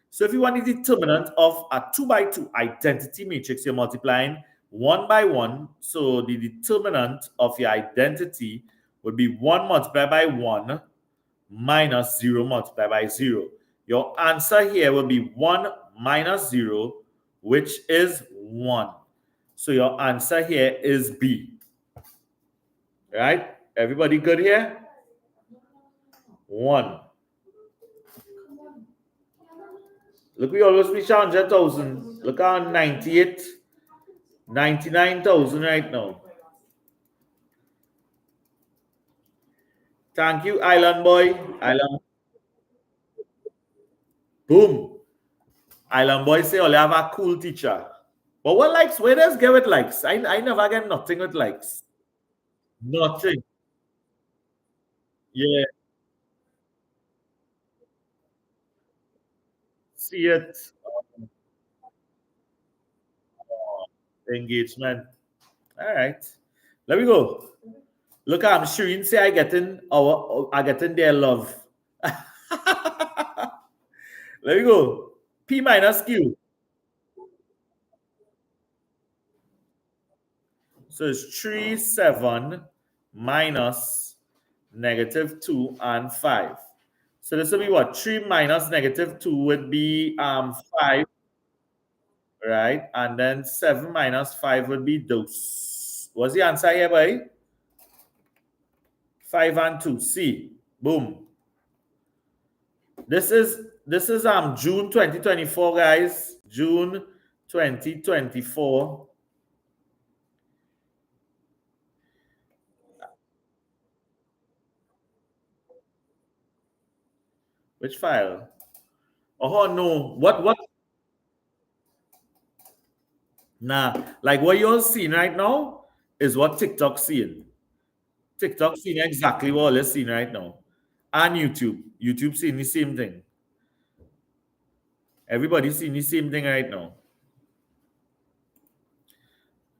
S1: So if you want the determinant of a 2 by 2 identity matrix, you're multiplying 1 by 1. So the determinant of your identity would be 1 multiplied by 1 minus 0 multiplied by 0. Your answer here will be 1 minus 0, which is 1. So your answer here is B. Right? Everybody good here? 1. Look, we always reach 100,000. Look at 98, 99,000 right now. Thank you, Island Boy. Island. Boom. Island boys say, "Oh, they have a cool teacher." But what likes? Where does get with likes? I never get nothing with likes. Nothing. Yeah. See it. Engagement. All right. Let me go. Look, I'm Shireen say I getting their love. Let me go. P minus Q. So it's 3, 7 minus -2 and 5. So this will be what? 3 minus -2 would be 5, right? And then 7 minus 5 would be dose. What's the answer here, boy? 5 and 2. C. Boom. This is June 2024, guys. June 2024. Which file? Oh no. What? Nah. Like what you're seeing right now is what TikTok's seeing. TikTok seeing exactly what we're seeing right now. And YouTube. YouTube seeing the same thing. Everybody's seeing the same thing right now.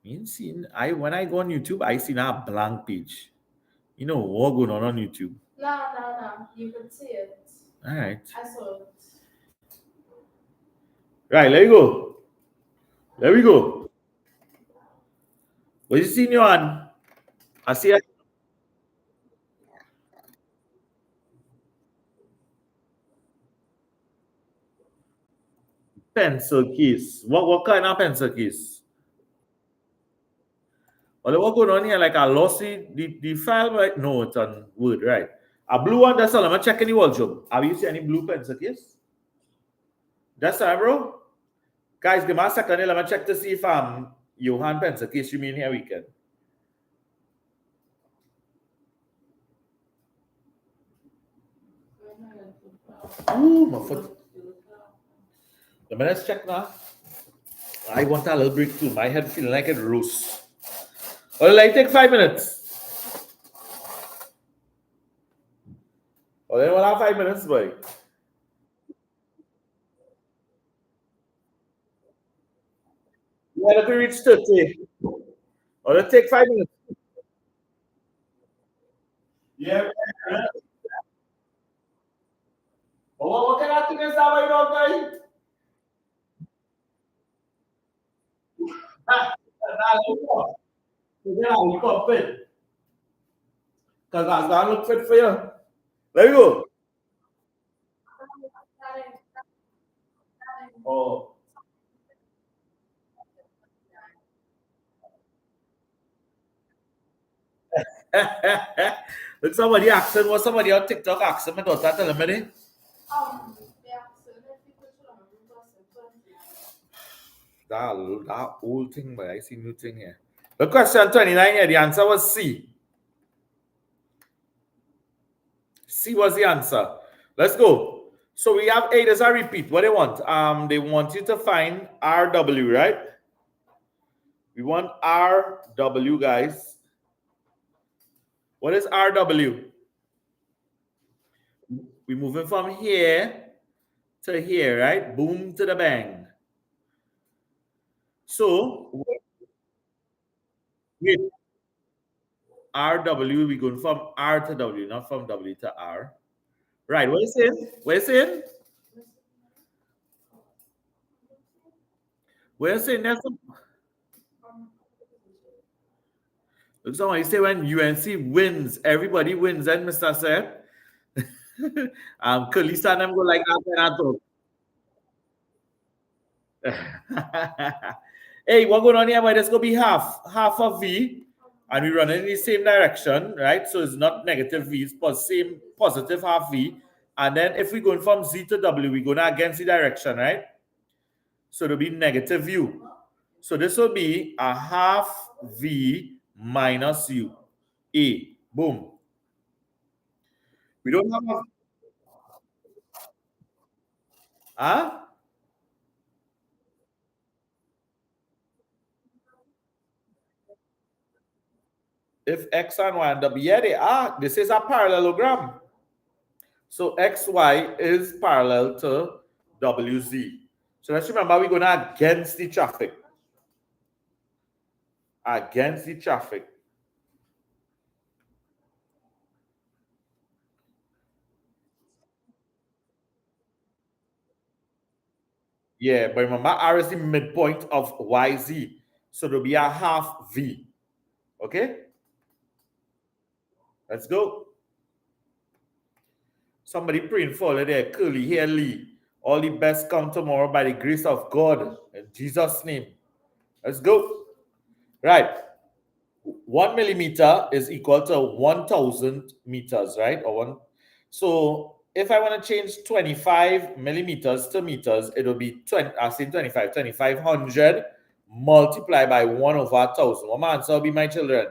S1: When I go on YouTube, I see a blank page. You know what going on YouTube.
S2: No. You could see it.
S1: All right.
S2: I saw it.
S1: Right, let me go. There we go. What you seeing you on? I see a pencil case. What kind of pencil case? Well, what going on here? Like I lost the file, right? No, it's on Word, right? A blue one, that's all. I'm gonna check in the wardrobe. Have you seen any blue pencil case? That's all, bro. Guys, give me a second. Let me check to see if Johan pencil case you mean here weekend. Ooh, my foot. Let's check now. I want a little break too. My head feeling like it roast. Well, like take 5 minutes. Well, then we'll have 5 minutes, boy. Yeah, let me reach 30. Or let's take 5 minutes. Yeah. What can I think is that way, dog, boy? Then I'll look up fit. Because I gotta look fit for you. Let me go. Oh. Look, somebody asking what somebody on TikTok asking my daughter tell me. That old thing, but I see new thing here. The question 29 here, the answer was C. C was the answer. Let's go. So we have A. There's a repeat. What they want? They want you to find RW, right? We want RW, guys. What is RW? We're moving from here to here, right? Boom to the bang. So, wait, RW, we're going from R to W, not from W to R. Right, what is it? What is it? Where's it? Look, somebody say when UNC wins, everybody wins, and Mr. Said. Kalisa and them go like that when I talk. Hey, what going on here? But it's gonna be half of V, and we run in the same direction, right? So it's not negative V, it's same positive half V. And then if we're going from Z to W, we're going against the direction, right? So it'll be negative U. So this will be a half V minus U. A. Boom. We don't have a. Huh? if X and Y and W, yeah, they are. This is a parallelogram. So XY is parallel to WZ. So let's remember we're going to against the traffic. Against the traffic. Yeah, but remember R is the midpoint of YZ. So there'll be a half V. Okay? Let's go. Somebody praying for there, curly hair Lee. All the best come tomorrow by the grace of God. In Jesus' name. Let's go. Right. 1 millimeter is equal to 1,000 meters, right? Or one. So if I want to change 25 millimeters to meters, it will be 20, I say 25, 2,500 multiplied by 1 over 1,000. What my answer will be, my children?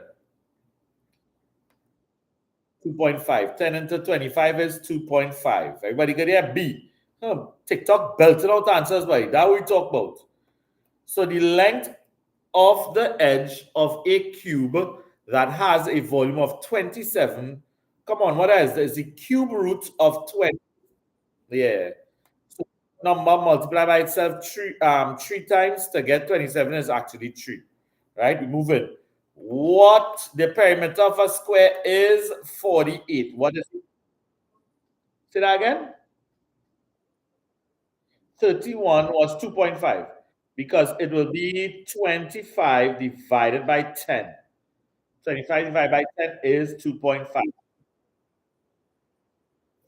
S1: 2.5. 10 into 25 is 2.5. Everybody get there? B. TikTok belting out answers, buddy. That we talk about. So the length of the edge of a cube that has a volume of 27. Come on, what is this? The cube root of 20. Yeah. So number multiplied by itself three times to get 27 is actually 3. Right? We move in. What the perimeter of a square is 48. What is it? Say that again? 31 was 2.5 because it will be 25 divided by 10. 25 divided by 10 is 2.5.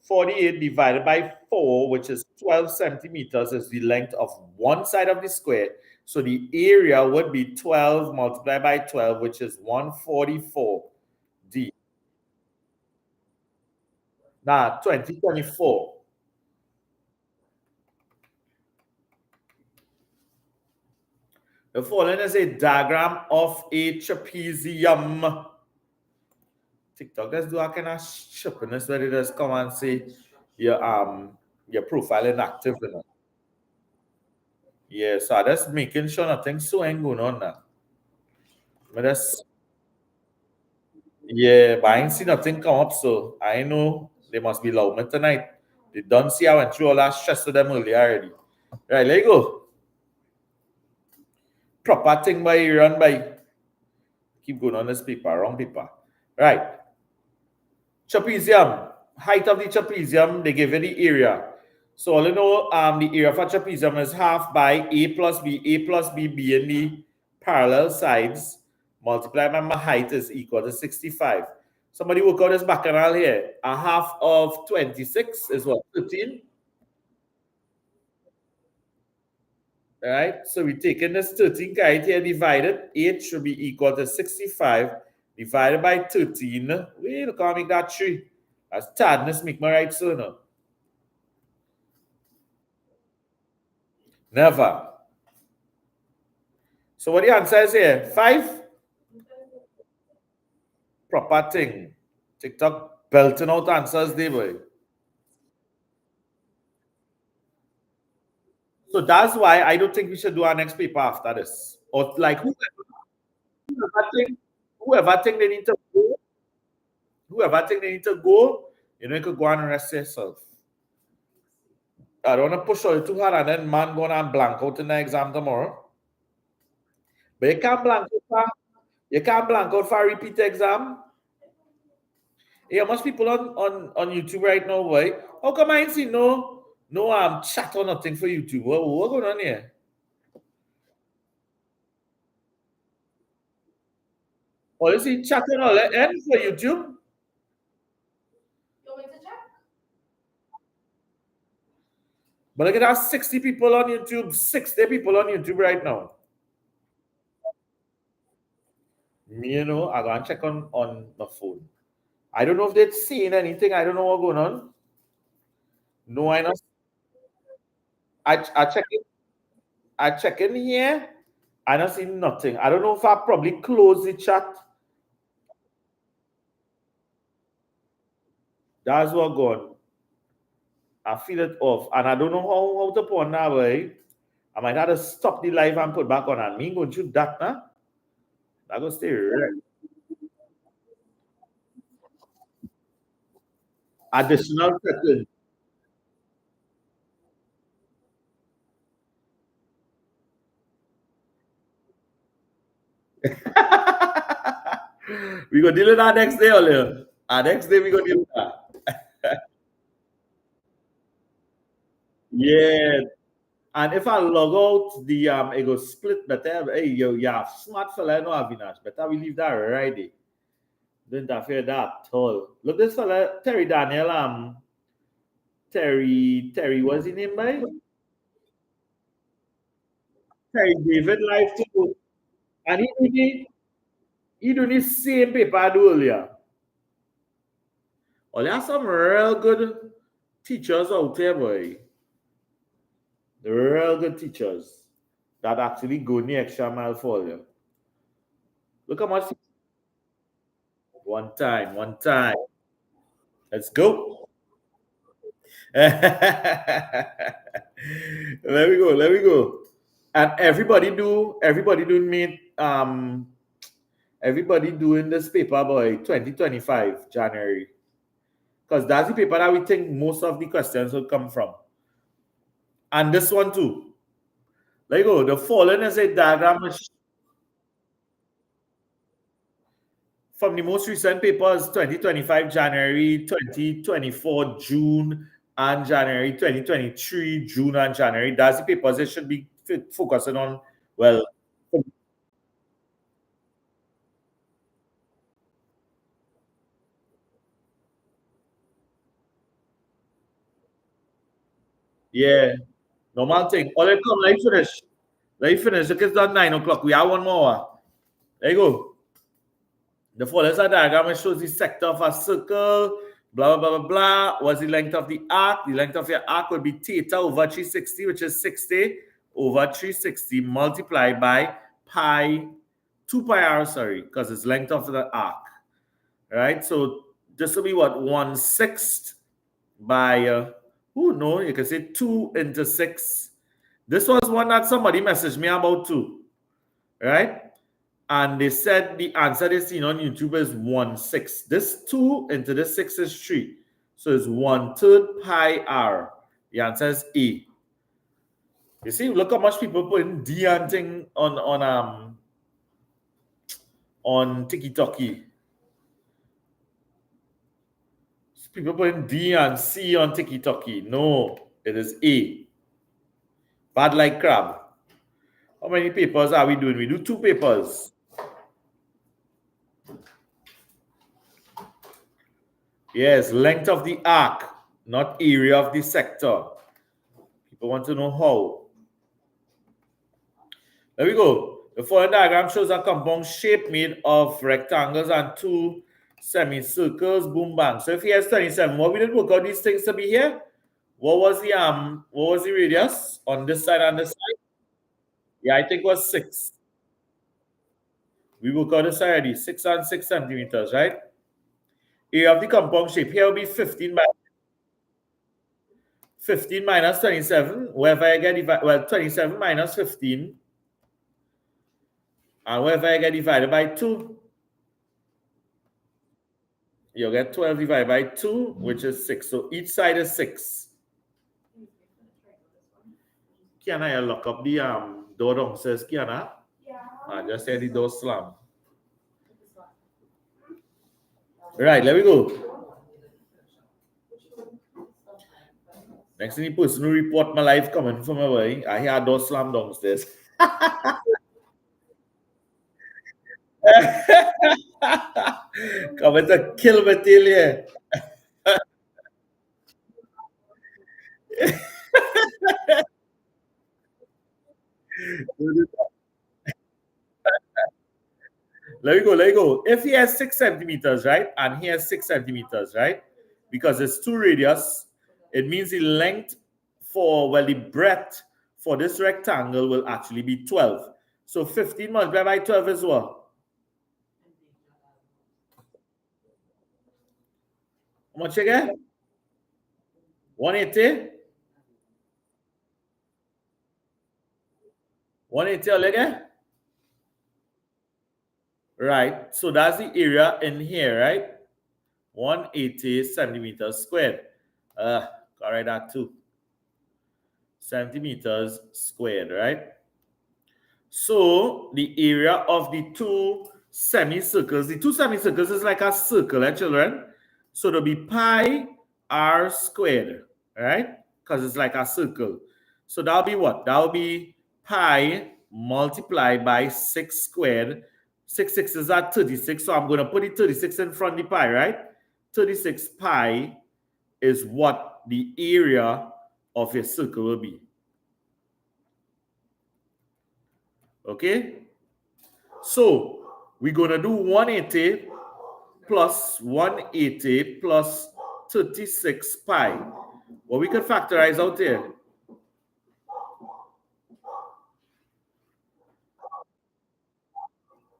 S1: 48 divided by 4, which is 12 centimeters, is the length of one side of the square. So the area would be 12 multiplied by 12, which is 144 D. Now, 2024. The following is a diagram of a trapezium. TikTok, let's do a kind of shippiness where it just come and say your profile inactive. You know? Yeah, so I just making sure nothing so ain't going on now. But that's yeah, but I ain't see nothing come up, so I know they must be loud me tonight. They don't see I went through all that stress to them earlier already. Right, let you go. Proper thing by run by. Keep going on this paper, wrong paper. Right. Trapezium. Height of the trapezium, they give you the area. So all you know, the area for trapezium is half by A plus B being the parallel sides, multiplied by my height is equal to 65. Somebody work out this bacchanal here. A half of 26 is what? 13? All right, so we're taking this 13 right here divided. 8 should be equal to 65 divided by 13. We look how I make that 3. That's tiredness, make my right sooner. Never. So what the answer is here? 5? Proper thing. TikTok belting out answers there, boy. So that's why I don't think we should do our next paper after this. Or like whoever think they need to go, you know, you could go and rest yourself. I don't want to push you too hard and then man going and blank out in the exam tomorrow. But you can't blank out for a repeat exam. Yeah, most people on YouTube right now, boy. How come I ain't see no chat or nothing for YouTube? What going on here? Or is he chatting all the end for YouTube?
S2: You want me to check?
S1: But look at that 60 people on YouTube, 60 people on YouTube right now. Me, you know, I go and check on my phone. I don't know if they're seeing anything. I don't know what's going on. No, I not. I check it. I check in here. I don't see nothing. I don't know if I probably close the chat. That's what going. I feel it off, and I don't know how to put on that way. I might have to stop the live and put back on. And me going to that, huh? I go stay right. Additional settings. We go deal with that next day, Ole. Our next day we go deal with that. Yeah. And if I log out the it goes split better. Hey, yo, yeah, smart fella, no Avinash. Better we leave that right there. Don't interfere that at all. Look, this fella, Terry Daniel, Terry, what's his name, by? Terry David Life too. And he do the same paper I do earlier. Oh, there are some real good teachers out there, boy. The real good teachers that actually go the extra mile for you. Look how much one time, one time. Let's go. Let me go, let me go. And everybody do meet everybody doing this paper by 2025 January. Because that's the paper that we think most of the questions will come from. And this one too. There you go. The following is a diagram from the most recent papers 2025 January, 2024 June, and January 2023 June and January. That's the papers it should be focusing on. Well, yeah, normal thing. All right, come, let you finish. Let you finish. Look, it's done 9 o'clock. We have one more. There you go. The following diagram shows the sector of a circle, blah, blah, blah, blah, blah. What's the length of the arc? The length of your arc would be theta over 360, which is 60 over 360 multiplied by pi, 2 pi r, sorry, because it's length of the arc. Right? So this will be what? 1/6 by, oh no, you can say 2 into 6. This was one that somebody messaged me about too. Right? And they said the answer they seen on YouTube is 1/6. This 2 into this 6 is 3. So it's 1/3 pi r. The answer is A. You see, look how much people put in D and thing on Tiki-Toki. People put in D and C on Tiki-Toki. No, it is A. Bad like crab. How many papers are we doing? We do 2 papers. Yes, length of the arc, not area of the sector. People want to know how. There we go. The following diagram shows a compound shape made of rectangles and 2 semicircles. Boom bang. So if he has 27, what we did work out these things to be here? What was the radius on this side and this side? Yeah, I think it was 6. We work out this already. 6 and 6 centimeters, right? Area of the compound shape here will be 15 minus 27. Wherever I get 27 minus 15. And wherever I get divided by 2, you get 12 divided by 2, which is 6. So each side is 6. Can I lock up the door downstairs, Kiana?
S2: Yeah.
S1: I just said the door slam. Right, let me go. Next thing the person who report my life coming from away, I hear a door slam downstairs. Coming to kill me till here. Let me go, let me go. If he has 6 centimeters, right, and he has 6 centimeters, right, because it's 2 radius, it means the length the breadth for this rectangle will actually be 12. So 15 multiplied by 12 is what? How much again? 180? 180 again? Right. So that's the area in here, right? 180 centimeters squared. Correct that too. Centimeters squared, right? So the area of the two semicircles is like a circle, children. So it'll be pi r squared, right? Because it's like a circle. So that'll be what? That'll be pi multiplied by 6 squared. 6 is at 36. So I'm going to put the 36 in front of the pi, right? 36 pi is what the area of a circle will be. Okay? So we're going to do 180 plus 180 plus 36 pi. Well, we can factorize out there.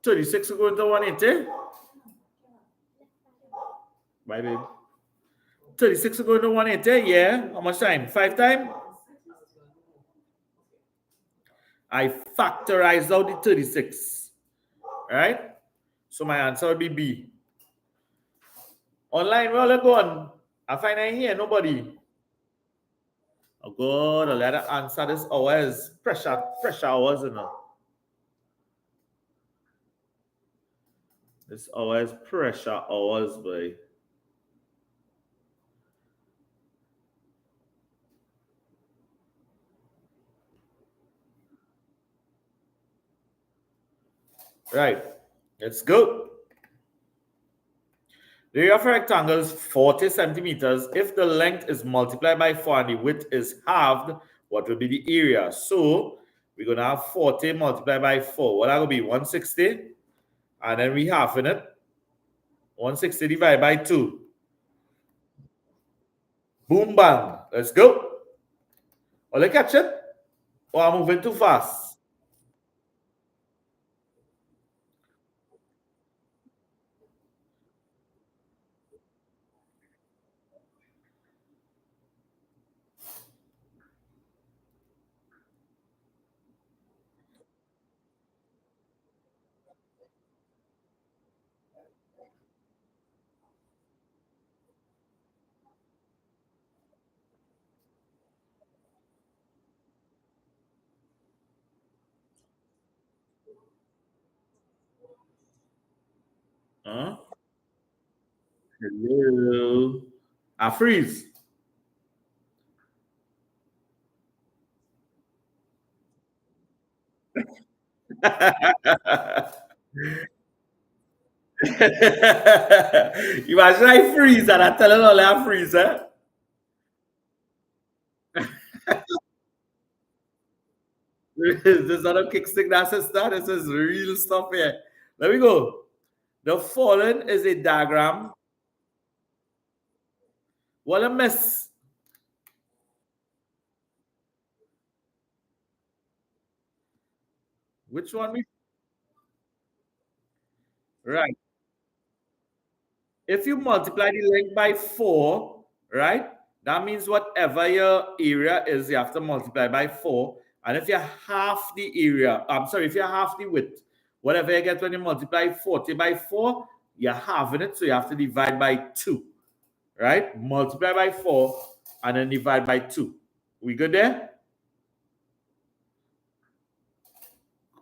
S1: $36 going to 180. Bye, babe. 36 going to 180. Yeah. How much time? 5 times? I factorized out the 36. Right? So my answer would be B. Online, where are going? I find I here, nobody. Oh God, I'll let her answer this hours. Pressure hours, you know. This hours pressure hours, boy. Right. Let's go. The area of a rectangle is 40 centimeters. If the length is multiplied by 4 and the width is halved, what will be the area? So we're going to have 40 multiplied by 4. What that will be? 160. And then we half in it. 160 divided by 2. Boom, bang. Let's go. Will I catch it? Or I'm moving too fast? Huh? Hello. I freeze. Imagine I freeze and I tell her all I freeze, eh? This is not a kickstick that's a start. This is real stuff here. Let me go. The following is a diagram. What a mess. Which one? Right. If you multiply the length by 4, right, that means whatever your area is, you have to multiply by 4. And if you half the area, I'm sorry, if you half the width, whatever you get when you multiply 40 by 4, you're halving it, so you have to divide by 2, right? Multiply by 4 and then divide by 2. We good there?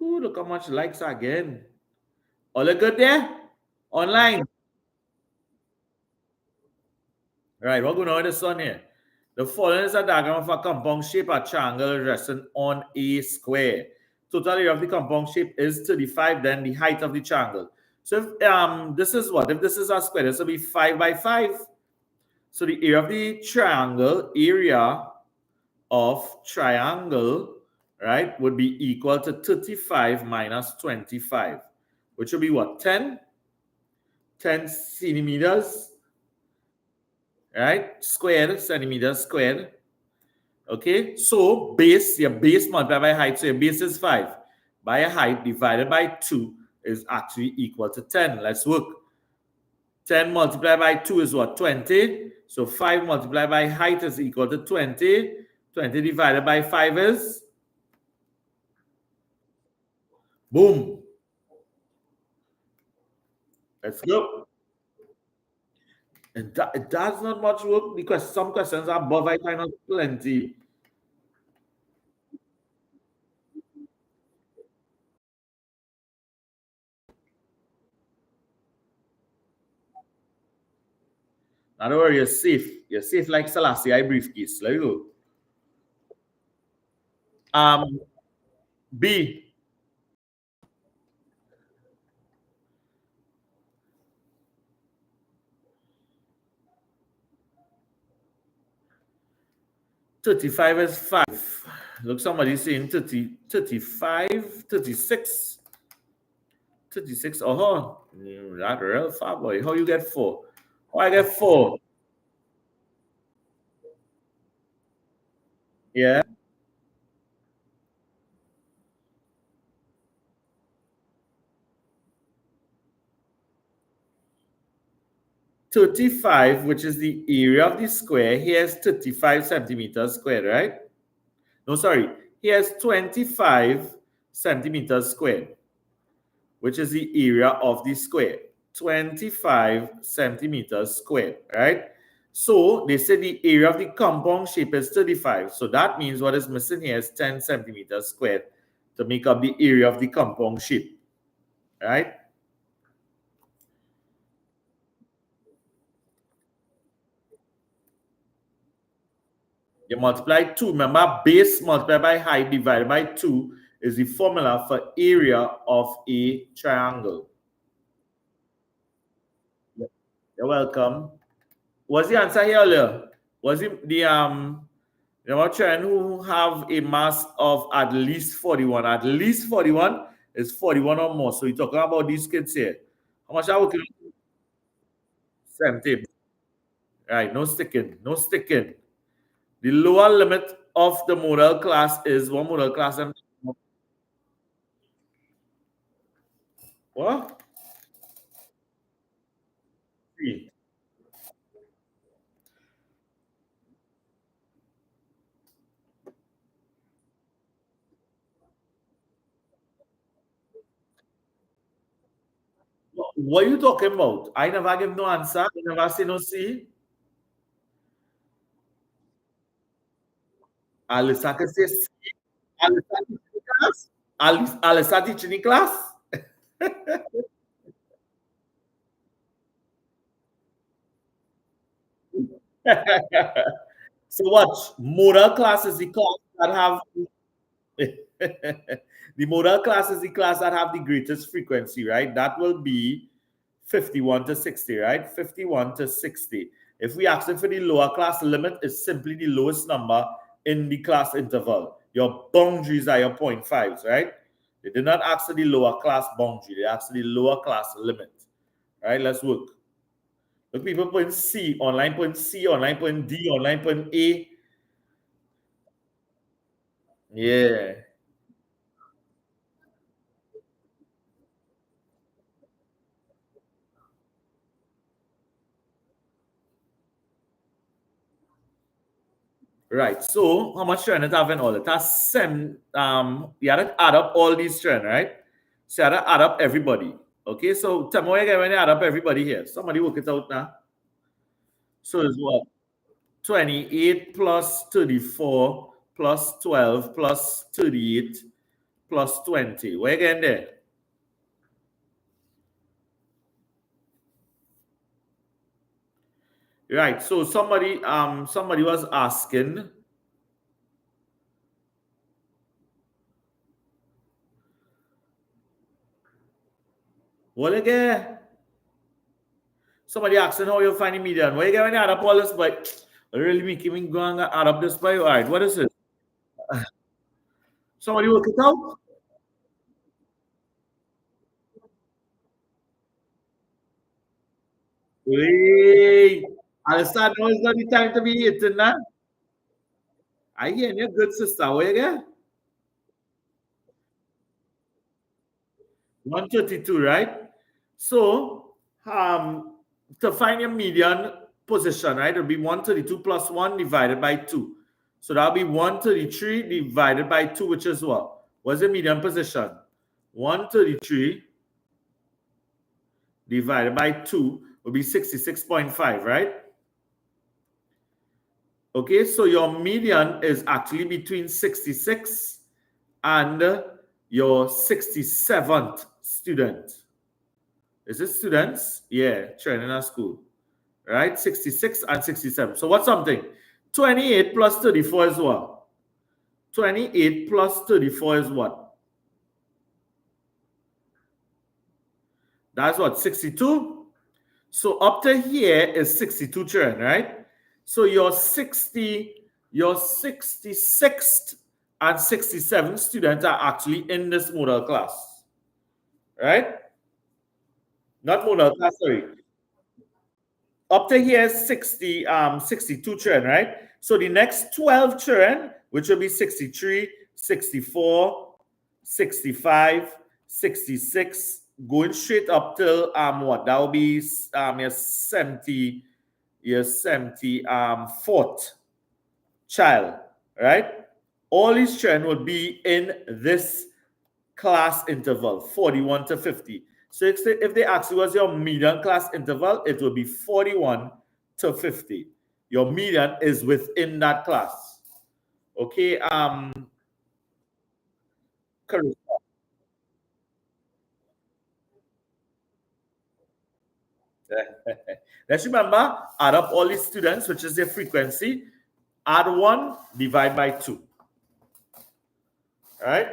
S1: Ooh, look how much likes again. All good there? Online. Right, we're going on with this one here. The following is a diagram of a compound shape, a triangle resting on a square. Total area of the compound shape is 35, then the height of the triangle. So if this is what? If this is a square, this will be 5 by 5. So the area of the triangle, right, would be equal to 35 minus 25, which will be what? 10? 10 centimeters, right? Squared, centimeters squared. Okay, so your base multiplied by height, so your base is 5. By a height divided by 2 is actually equal to 10. Let's work. 10 multiplied by 2 is what? 20. So 5 multiplied by height is equal to 20. 20 divided by 5 is? Boom. Let's go. And it does not much work because some questions are above, I find out plenty. Now don't worry, you're safe. You're safe like Selassie, I briefcase. Let you go. B. $35 is 5. Look, somebody's saying 30, 35, 36. 36. Oh, that real far, boy. How you get 4? Oh, I get 4. Yeah. 35, which is the area of the square, here's 35 centimeters squared, right? No, sorry. Here's 25 centimeters squared, which is the area of the square. 25 centimeters squared, right? So they say the area of the compound shape is 35. So that means what is missing here is 10 centimeters squared to make up the area of the compound shape, right? You multiply 2. Remember, base multiplied by height divided by 2 is the formula for area of a triangle. You're welcome. What's the answer here earlier? Was it the triangle who have a mass of at least 41? At least 41 is 41 or more. So you're talking about these kids here. How much are we? 70. Right, no sticking. No sticking. The lower limit of the modal class is one modal class. What? 3. What are you talking about? I never give no answer. I never say no C. Alisa can say C. Alisa teach in class. Alisa teach in class. So watch. Modal class is the class that have the modal class is the class that have the greatest frequency, right? That will be 51 to 60, right? 51 to 60. If we ask them for the lower class, limit is simply the lowest number in the class interval. Your boundaries are your 0.5s, right? They did not ask for the lower class boundary. They asked for the lower class limit. Right? Let's work. Look, people putting C, online putting C, online putting D, online putting A. Yeah. Right. So how much strand it have in all? It has you had to add up all these strand, right? So you had to add up everybody. Okay, so tell me what you get when you add up everybody here. Somebody work it out now. So it's what? 28 plus 34 plus 12 plus 38 plus 20. Where you getting there? Right. So somebody was asking. What again? Somebody asking how you find the median. Where you get when you add up all this by really making me go and add up this by all right. What is it? Somebody work it out? Hey, Alistair, now is not the time to be eating now. I hear you, good sister. Where you get? 132, right? So, to find your median position, right, it'll be 132 plus 1 divided by 2. So that'll be 133 divided by 2, which is what? What's the median position? 133 divided by 2, would be 66.5, right? Okay, so your median is actually between 66 and your 67th student. Is it students? Yeah, training at school, right? 66 and 67. So what's something? 28 plus 34 is what? 28 plus 34 is what? That's what? 62? So up to here is 62 children, right? So your 66th and 67th students are actually in this modal class, right? Not modal class, sorry. Up to here is 62 children, right? So the next 12 children, which will be 63, 64, 65, 66, going straight up till what? That will be your 70, your 74th child, right? All these children would be in this class interval, 41 to 50. So if they ask you what's your median class interval, it will be 41 to 50. Your median is within that class. Okay, correct. Let's remember, add up all these students, which is their frequency, add 1, divide by 2. All right?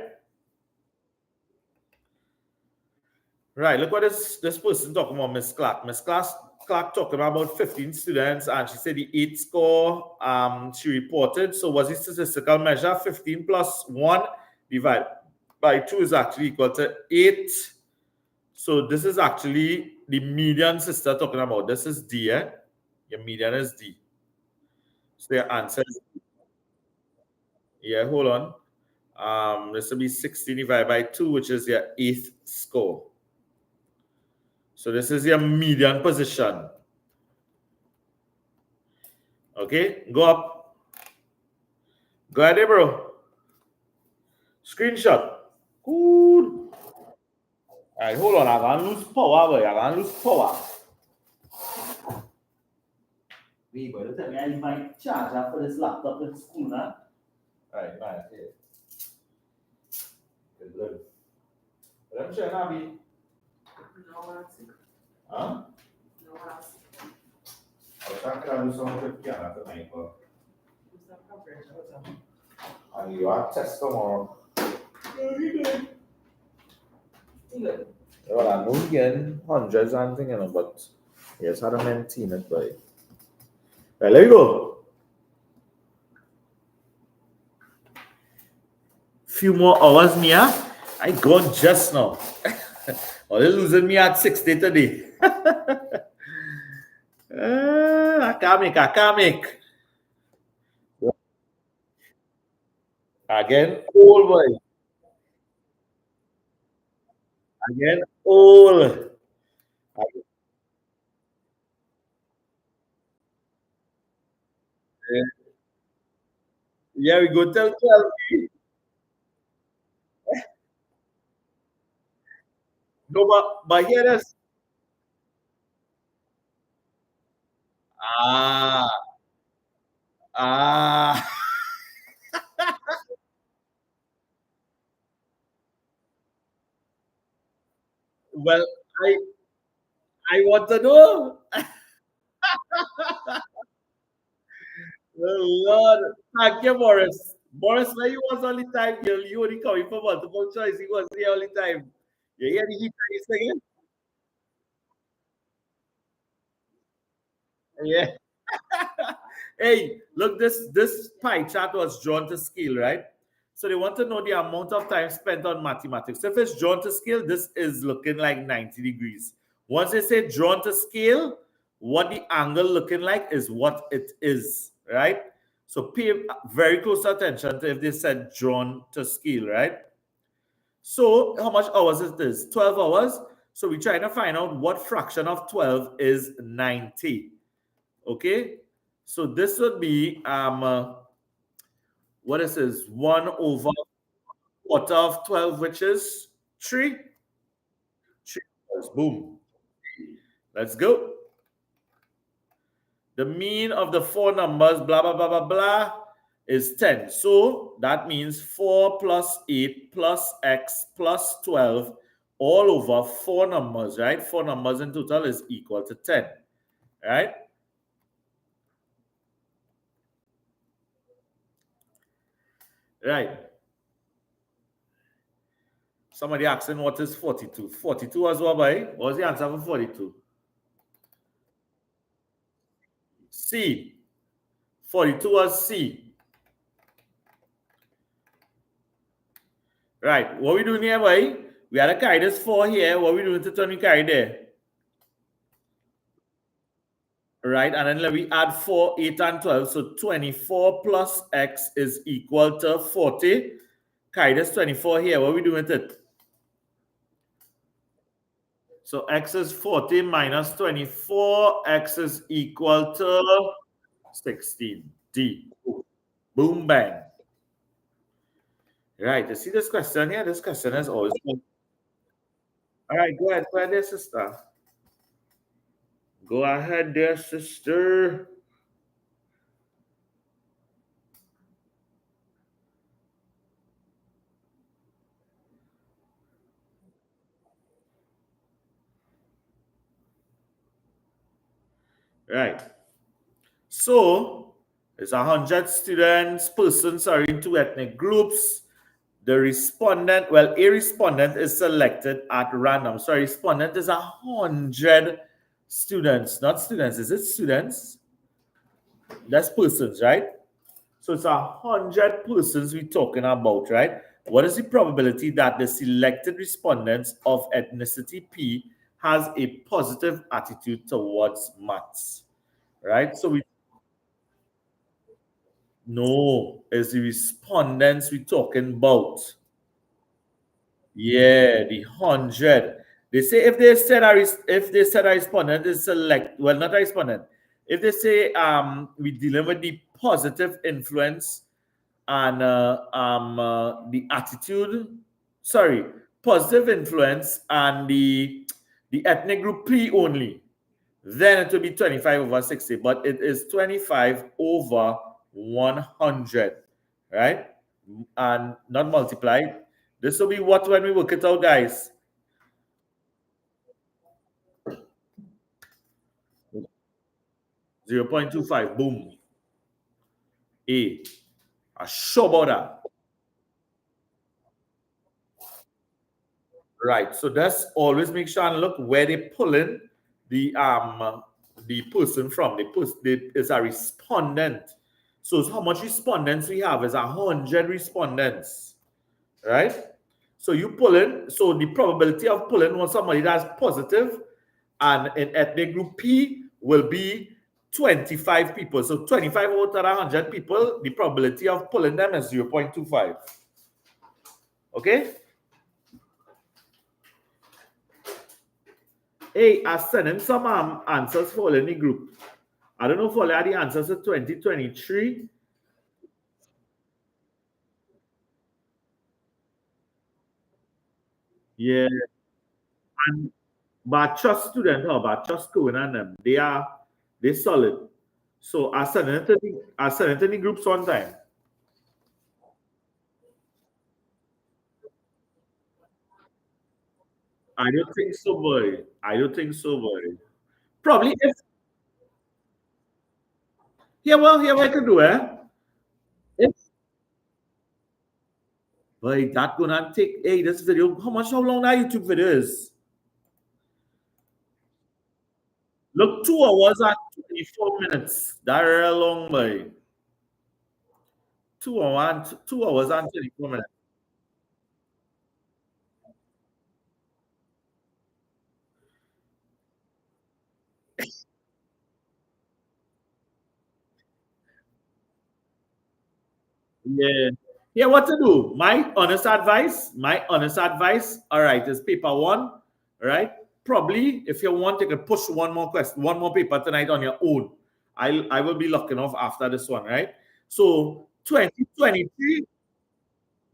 S1: Right, look what this person talking about, Miss Clark. Miss Clark talking about 15 students, and she said the 8 score she reported. So was the statistical measure 15 plus 1 divided by 2 is actually equal to 8. So this is actually the median sister talking about. This is D, eh? Your median is D. So your answer is D. Yeah, hold on. This will be 16 divided by 2, which is your 8th score. So this is your median position. Okay, go up. Go ahead, bro. Screenshot. Good. All right, hold on. I'm going to lose power, boy. I'm going to lose power. Wait, boy, don't tell me I need my charger for this laptop in school, now. All right, man. Here. Good. What I'm trying to be?
S2: No,
S1: Huh?
S2: no,
S1: I was trying to do something with piano tonight, but and you are test tomorrow. You good. Well, I know again hundreds and things, you know, but yes, how to maintain it, boy. Right, let me go. Few more hours, Mia. I gone just now. Or they're losing me at 60 today. I can't make. Again, old boy. Again, old. Yeah, we go tell 12. No, but here is ah ah. Well, I want to know. Oh, Lord, thank you, Morris. Morris, where you was all the time, girl. You only coming for multiple choice. He was here all the time. You hear the heat he's singing? Yeah. Hey, look, this pie chart was drawn to scale, right? So they want to know the amount of time spent on mathematics. So if it's drawn to scale, this is looking like 90 degrees. Once they say drawn to scale, what the angle looking like is what it is, right? So pay very close attention to if they said drawn to scale, right? So how much hours is this? 12 hours. So we're trying to find out what fraction of 12 is 90. Okay, so this would be what is this? 1 over quarter of 12, which is 3. 3 hours. Boom. Let's go. The mean of the four numbers, blah, blah, blah, blah, blah, is 10. So that means 4 plus 8 plus x plus 12 all over four numbers, right? Four numbers in total is equal to 10, right? Right. Somebody asking what is 42? 42 was what, boy? What was the answer for 42? C. 42 was C. Right. What we doing here, boy? We had a carry this 4 here. What we doing to turn we carry there? Right. And then let we add 4, 8, and 12. So 24 plus x is equal to 40. Carry this 24 here. What we doing with it? So x is 40 minus 24. X is equal to 16. D. Boom, bang. Right. You see this question here? This question is always. All right. Go ahead. Go ahead there, sister. Go ahead there, sister. Right. So it's 100 students, persons are in two ethnic groups. The respondent, well, a respondent is selected at random. So a respondent is 100 students, not students. Is it students? That's persons, right? So it's 100 persons we're talking about, right? What is the probability that the selected respondents of ethnicity P has a positive attitude towards maths, right? So we know is the respondents we're talking about. Yeah, the 100. They say if they said a respondent is select, well, not a respondent. If they say we dealing with the positive influence and the attitude, sorry, positive influence and the ethnic group P only, then it will be 25 over 60, but it is 25 over 100, right? And not multiplied. This will be what when we work it out, guys? 0.25, boom. A. I'm sure about that. Right. So that's always make sure and look where they pull in the person from. Is a respondent. So how much respondents we have is 100 respondents. Right? So you pull in, so the probability of pulling on somebody that's positive and in ethnic group P will be 25 people. So 25 out of 100 people, the probability of pulling them is 0.25. Okay? Hey, I sent him some answers for all in the group. I don't know if all are the answers to 2023. Yeah. And but trust student, but trust going on them. They solid. So I sent it in the groups one time. I don't think so, boy. I don't think so, boy. Probably if yeah, well, here I can do it. If boy, that gonna take this video. How long that YouTube video is? Look, 2 hours and 24 minutes. That real long, boy. 2 hours and 24 minutes. Yeah. Yeah, what to do? My honest advice, all right, is paper one, all right? Probably if you want, you can push one more question, one more paper tonight on your own. I will be locking off after this one, right? So 2023,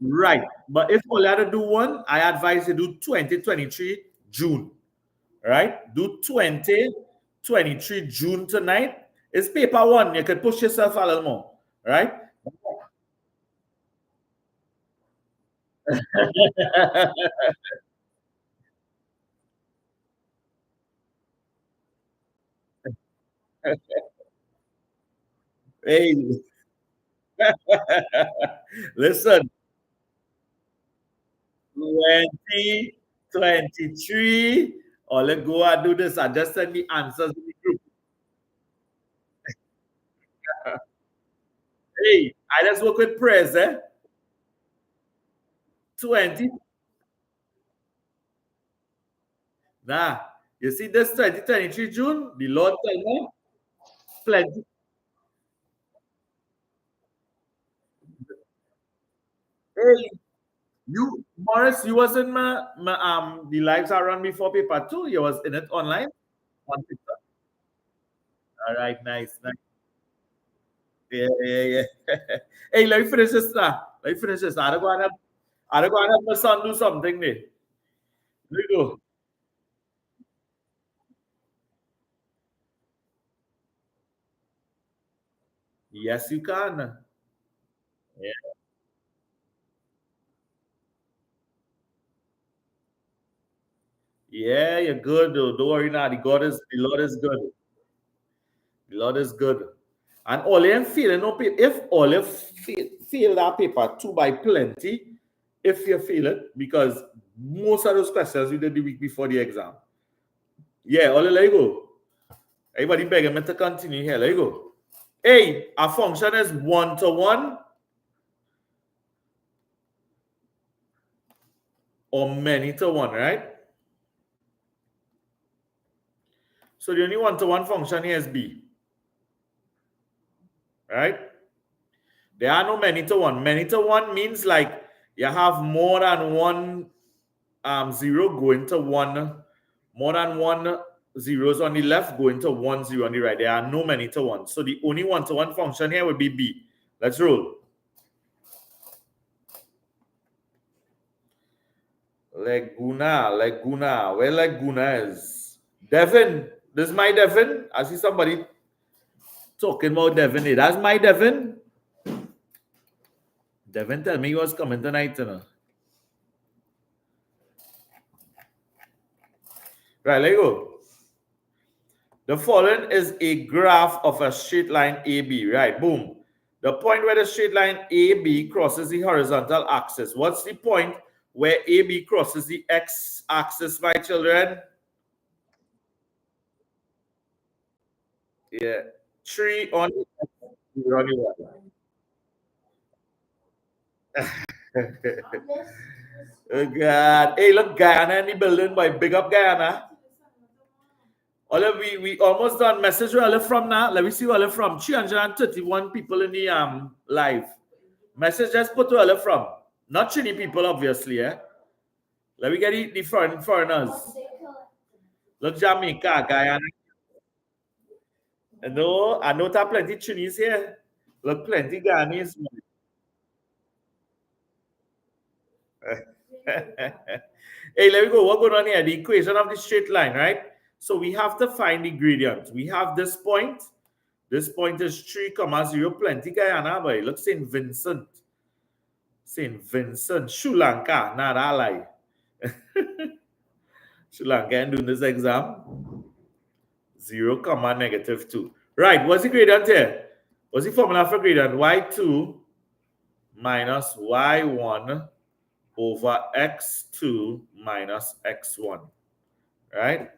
S1: right. But if you had to do one, I advise you do 2023 June, right? Do 2023 June tonight. It's paper 1. You could push yourself a little more, right? Hey, listen, 20, 23. Or let's go and do this and just send me answers in the group. Hey, I just work with prayers, eh? 20. Nah, you see this 2023 June, the Lord tell me plenty. Hey, you, Morris, you was in the lives I run before paper too. You was in it online on TikTok. All right, nice, nice. Yeah, yeah, yeah. Hey, let me finish this now. Let me finish this. I don't go and help my son do something there. There you go. Yes, you can. Yeah, yeah, you're good though. Don't worry now. The Lord is good. The Lord is good. And all you feel, no paper, if all you feel that paper two by plenty, if you feel it, because most of those questions you did the week before the exam. Yeah, all you let you go. Everybody begging me to continue here. Let you go. Hey, a function is 1-to-1 or many-to-1, right? So the only 1-to-1 function here is b, right? There are no many-to-1. Many-to-1 means like you have more than one zero going to one, more than one zeros on the left going to 1 0 on the right. There are no many-to-1. So the only 1-to-1 function here would be b. Let's roll. Laguna. Where Laguna is? Devin. This is my Devin. I see somebody talking about Devin. That's my Devin. Devin tell me he was coming tonight, you know. Right, let go. The following is a graph of a straight line AB, right? Boom. The point where the straight line AB crosses the horizontal axis. What's the point where AB crosses the x-axis, my children? Yeah. 3 on the x, 0 on the y. Oh, God. Hey, look, Guyana in the building, boy. Big up, Guyana. Olive, we almost done. Message where Olive from now. Let me see where Olive from. 331 people in the live. Message just put where Olive from. Not Chile people, obviously, eh? Let me get the foreigners. Look, Jamaica, Guyana. No, I know there are plenty Chinese here. Look, plenty Guyanese. Hey, let me go. What's going on here? The equation of the straight line, right? So we have to find the gradient. We have this point. This point is 3, 0. Plenty Guyana, boy. Look, St. Vincent. St. Vincent. Sri Lanka. Not ally. Sri Lanka and doing this exam. 0, -2. Right. What's the gradient here? What's the formula for gradient? y2 minus y1 over x2 minus x1. Right?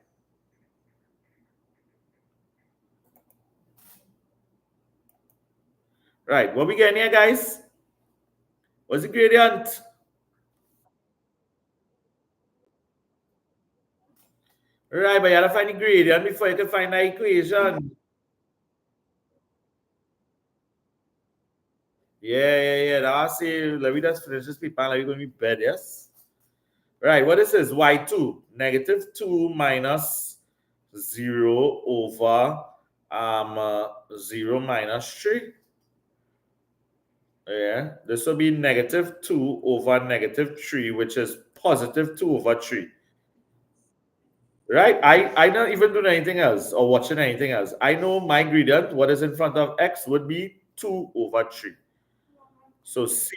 S1: Right. What we getting here, guys? What's the gradient? Right, but you have to find the gradient before you can find the equation. Yeah. That's it. Let me just finish this paper. Let me go to bed, yes? Right, what this is y2, -2 minus 0 over 0 minus 3. Yeah, this will be -2 over -3, which is +2 over 3. Right? I not even doing anything else or watching anything else. I know my gradient, what is in front of x, would be 2 over 3. So C.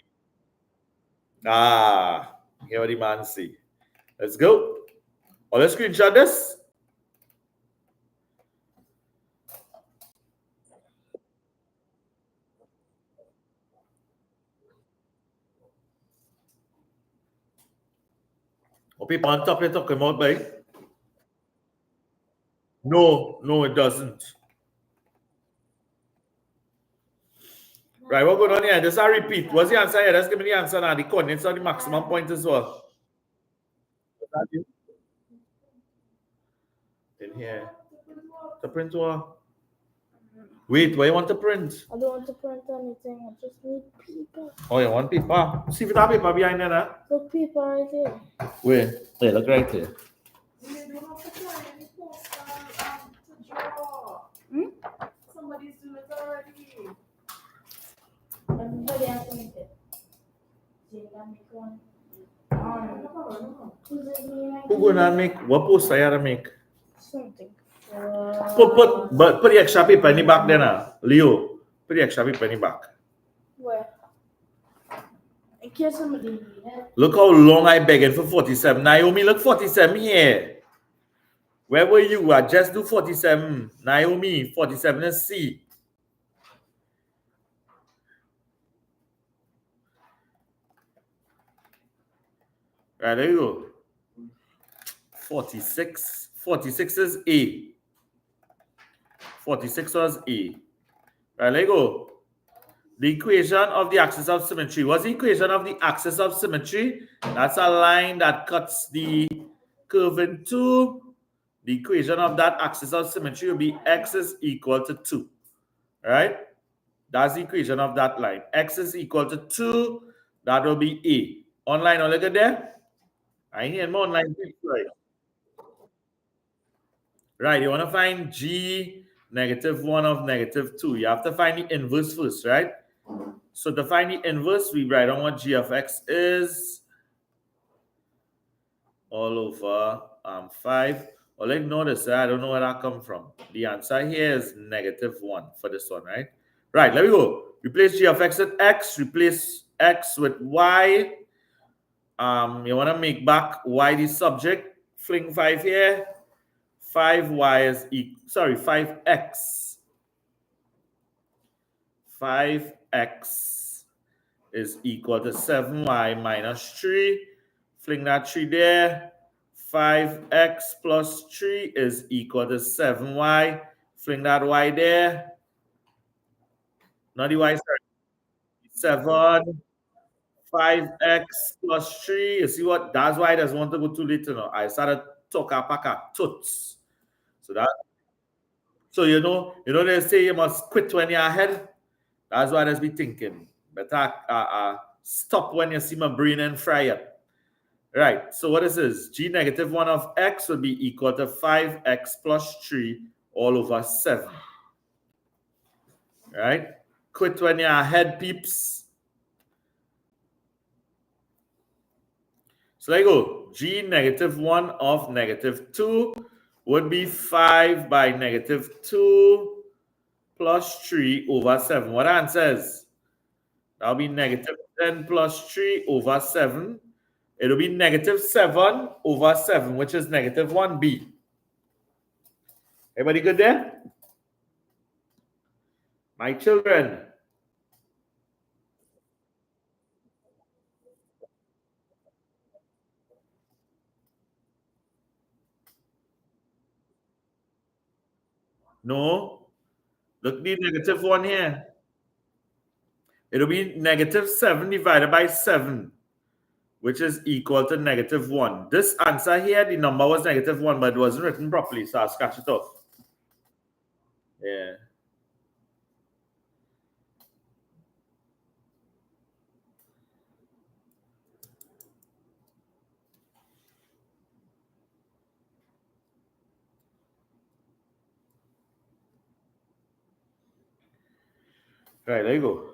S1: Here what the man see. Let's go. Or let's screenshot this. Or people on top, you're talking about, right? No, it doesn't. Right, what going on here? This I repeat. What's the answer here? Let's give me the answer now. The coordinates of the maximum point as well. In here. The print what? Wait, what you want to print?
S3: I don't want to print anything. I just need paper.
S1: Oh, you want paper? See if that paper behind there now.
S3: Look, paper right here.
S1: Where? Yeah, look right there.
S2: Somebody's doing it already.
S3: Everybody has to make it. Jake, I make one.
S1: Who gonna make? What post I gotta make?
S3: Something.
S1: Put the extra paper in the back there now. Leo, put the extra paper in the back.
S3: Where? In case somebody need it.
S1: Look how long I begging for 47. Naomi, look 47 here. Where were you? I just do 47. Naomi, 47 is C. Right, there you go. 46. 46 is A. 46 was A. Right, there you go. The equation of the axis of symmetry. What's the equation of the axis of symmetry? That's a line that cuts the curve in two. The equation of that axis of symmetry will be x is equal to 2. Right? That's the equation of that line. X is equal to 2. That will be A. Online, look at there. I need more online. Right, you want to find G negative 1 of negative 2. You have to find the inverse first, right? So to find the inverse, we write on what G of X is. All over 5. Well, let's notice I don't know where that come from. The answer here is negative 1 for this one, right? Right, let me go. Replace G of X with X. Replace X with Y. You want to make back Y the subject. Fling 5 here. 5y is equal, 5x. 5x is equal to 7y minus 3. Fling that 3 there. 5x plus 3 is equal to 7y. Fling that y there. Not the y, sorry. 7. 5x plus 3. You see what? That's why it doesn't want to go too little now. I started talking about toots. So you know they say you must quit when you're ahead. That's what I just be thinking. Better stop when you see my brain and fry it. Right. So what is this? G negative 1 of x would be equal to 5x plus 3 all over 7. Right? Quit when you're ahead, peeps. So there you go. G negative 1 of negative 2 would be 5 by negative 2 plus 3 over 7. What answer is? That'll be negative 10 plus 3 over 7. It'll be negative 7 over 7, which is negative 1b. Everybody good there? My children. No. Look the negative 1 here. It'll be negative 7 divided by 7, which is equal to negative 1. This answer here, the number was negative 1, but it wasn't written properly, so I'll scratch it off. Yeah. Right, there you go.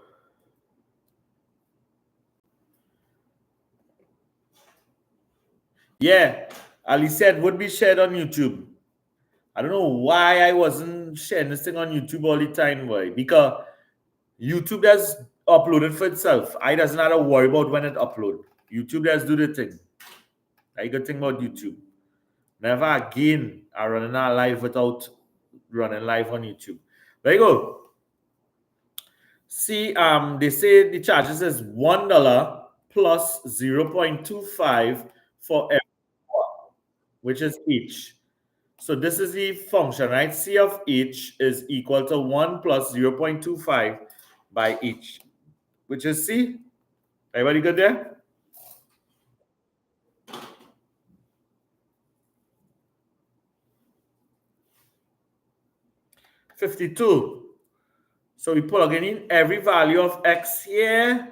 S1: Yeah. Ali said would be shared on YouTube. I don't know why I wasn't sharing this thing on YouTube all the time, boy. Because YouTube has uploaded for itself. I doesn't have to worry about when it upload. YouTube does do the thing. I good thing about YouTube. Never again I running our live without running live on YouTube. There you go. See, they say the charges is $1 plus 0.25 for every hour, which is each. So this is the function, right? C of each is equal to 1 plus 0.25 by each, which is C. Everybody good there? $52. So we plug in every value of X here,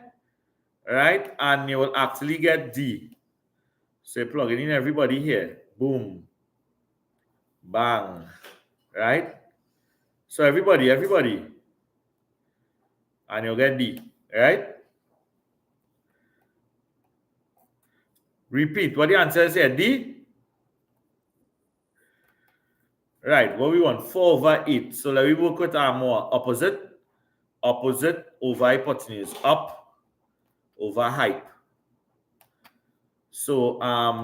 S1: right? And you will actually get D. So you're plugging in everybody here. Boom. Bang. Right? So everybody. And you'll get D. Right? Repeat. What the answer is here? D? Right. What we want? 4 over 8. So let me work with our more opposite. Opposite over hypotenuse. Up over height. So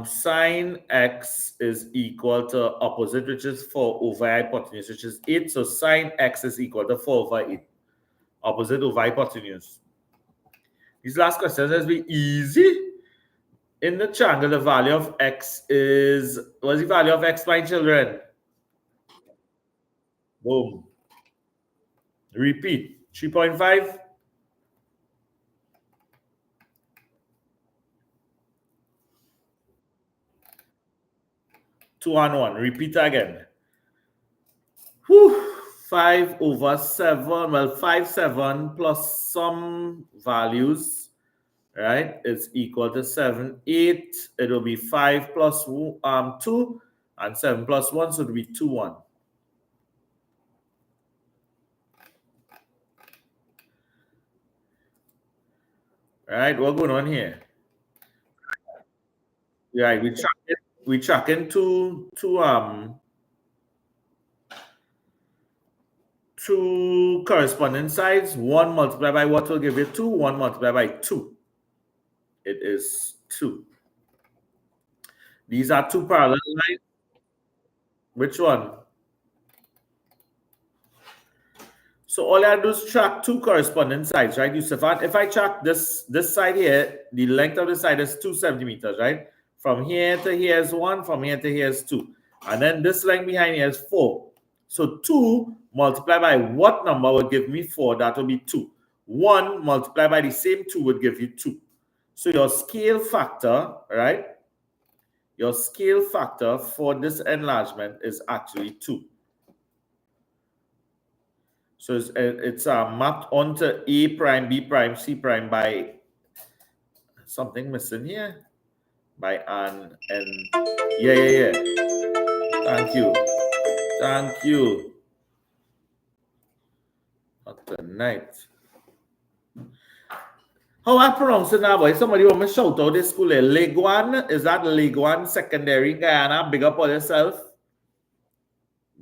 S1: sine x is equal to opposite, which is 4 over hypotenuse, which is 8. So sine x is equal to 4 over 8. Opposite over hypotenuse. These last questions has been easy. In the triangle, the value of x is, what's the value of x, my children? Boom. Repeat. 3.5. 2 and 1. Repeat again. Whew. 5 over 7. Well, 5, 7 plus some values, right, is equal to 7, 8. It will be 5 plus 2 and 7 plus 1, so it will be 2, 1. Right, what's going on here? Right, we tracking two corresponding sides. 1 multiplied by what will give you 2? 1 multiplied by 2. It is 2. These are two parallel lines. Which one? So all I do is track two corresponding sides, right, Yusuf? If I track this side here, the length of the side is 2 centimeters, right? From here to here is 1, from here to here is 2. And then this length behind here is 4. So 2 multiplied by what number would give me 4? That would be 2. 1 multiplied by the same 2 would give you 2. So your scale factor, right? Your scale factor for this enlargement is actually 2. So it's mapped onto A prime, B prime, C prime by something missing here. By an and yeah. Thank you. Not tonight. How I pronounce it now, boy? Somebody want me shout out this school. Leguan, is that Leguan Secondary in Guyana? Big up on yourself.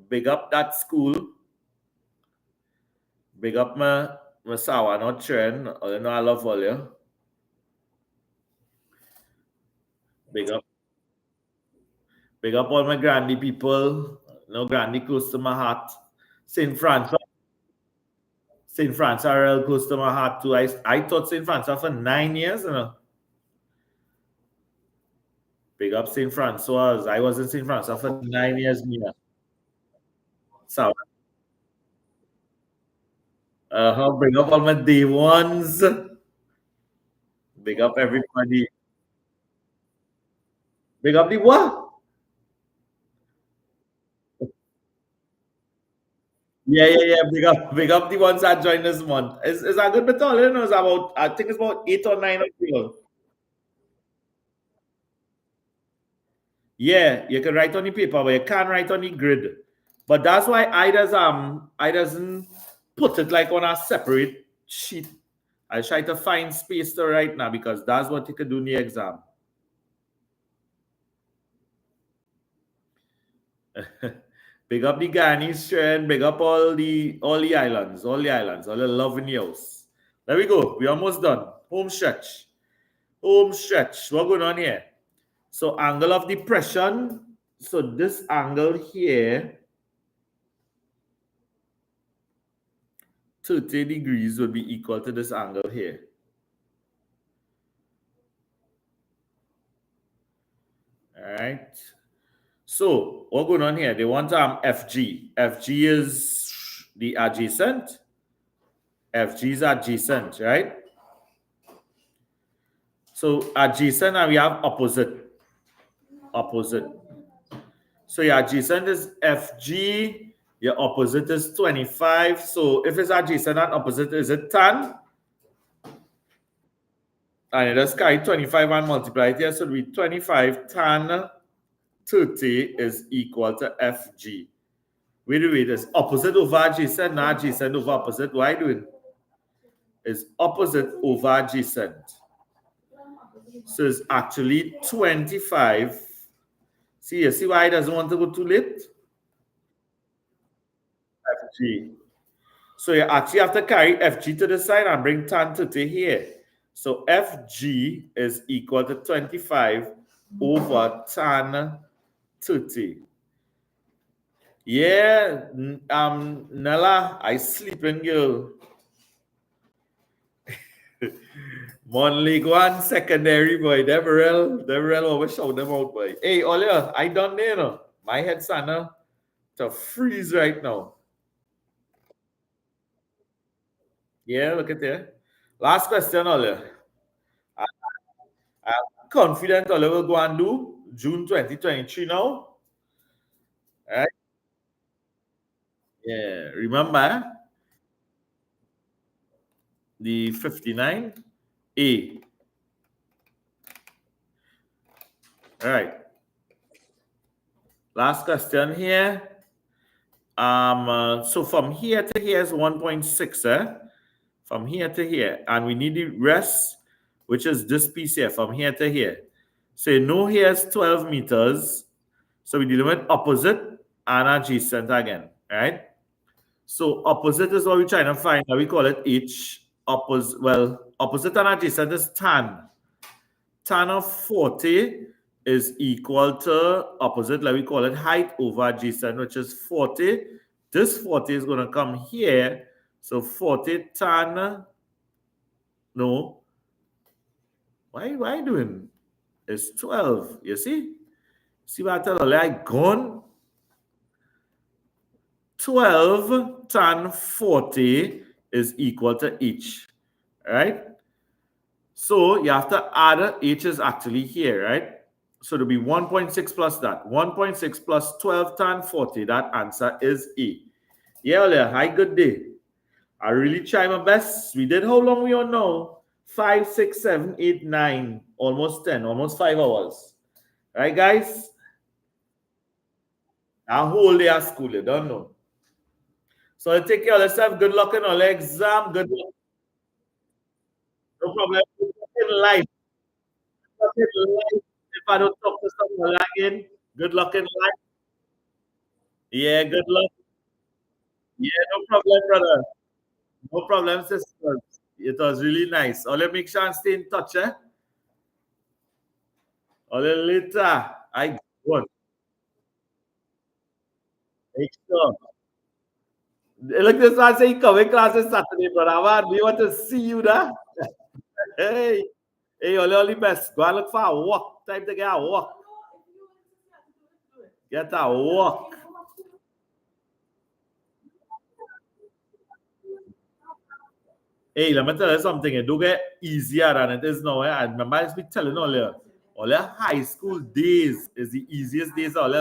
S1: Big up that school. Big up my Sawa, not Chen. You know I love all you. Big up all my Grandy people. No Grandy close to my heart. St. Francis are real close to my heart too. I taught St. Francis for 9 years, you know. Big up St. Francois. I was in St. Francis for 9 years. So bring up all my day ones. Big up everybody. Big up the what? Yeah. Big up the ones that joined this month. Is that good battalion? It's about, I think it's about 8 or 9 of people. Yeah, you can write on the paper, but you can't write on the grid. But that's why I doesn't put it like on a separate sheet. I try to find space to write now because that's what you can do in the exam. Big up the Ghanese trend, big up all the islands, all the loving yours. There we go. We're almost done. Home stretch. Home stretch. What's going on here? So angle of depression. So this angle here, 30 degrees would be equal to this angle here. All right. So what's going on here? They want FG. FG is the adjacent. FG is adjacent, right? So adjacent and we have opposite. Opposite. So your adjacent is FG. Your opposite is 25. So if it's adjacent and opposite, is it tan? And it just carry 25 and multiply it here. So it will be 25 tan 30 is equal to FG. Wait, it's opposite over adjacent, not adjacent over opposite. What are you doing? It's opposite over adjacent. So it's actually 25. See, you see why it doesn't want to go too late? FG. So you actually have to carry FG to the side and bring tan 30 here. So FG is equal to 25 over tan 30. Yeah, Nella, I sleeping girl. Mon League One secondary boy, Deverell always shout them out, boy. Hey, Olia, I done there, no? My head sana to freeze right now. Yeah, look at there. Last question, Olia. I'm confident Olia will go and do June 2023 now. All right? Yeah, remember the 59A. All right. Last question here. So from here to here is 1.6, from here to here, and we need the rest, which is this piece here, from here to here. So you know here is 12 meters. So we deal with opposite and adjacent again, right? So opposite is what we're trying to find. Now we call it H. Opposite and adjacent is tan. Tan of 40 is equal to opposite, like we call it height over adjacent, which is 40. This 40 is going to come here. So 40 tan, no. Why are you doing? It's 12, you see? See what I tell you? Like gone. 12 tan 40 is equal to H, right? So you have to add H is actually here, right? So it'll be 1.6 plus that. 1.6 plus 12 tan 40. That answer is A. Yeah, Olia, hi, good day. I really try my best. We did how long we on now? 5, 6, 7, 8, 9. Almost 10. Almost 5 hours. Right, guys? A whole day at school, you don't know. So take care of yourself. Good luck in all the exam. Good luck. No problem. Good luck in life. Good luck in life. If I don't talk to someone again, good luck in life. Yeah, good luck. Yeah, no problem, brother. No problem, sisters. It was really nice. I'll make sure and stay in touch, eh? All later. I go. Make sure. Look, this one say coming classes Saturday, brother. We want to see you there. Hey, all the best. Go and look for a walk. Time to get a walk. Get a walk. Hey, let me tell you something. It do get easier than it is now. I remember I used to be telling all your high school days is the easiest days all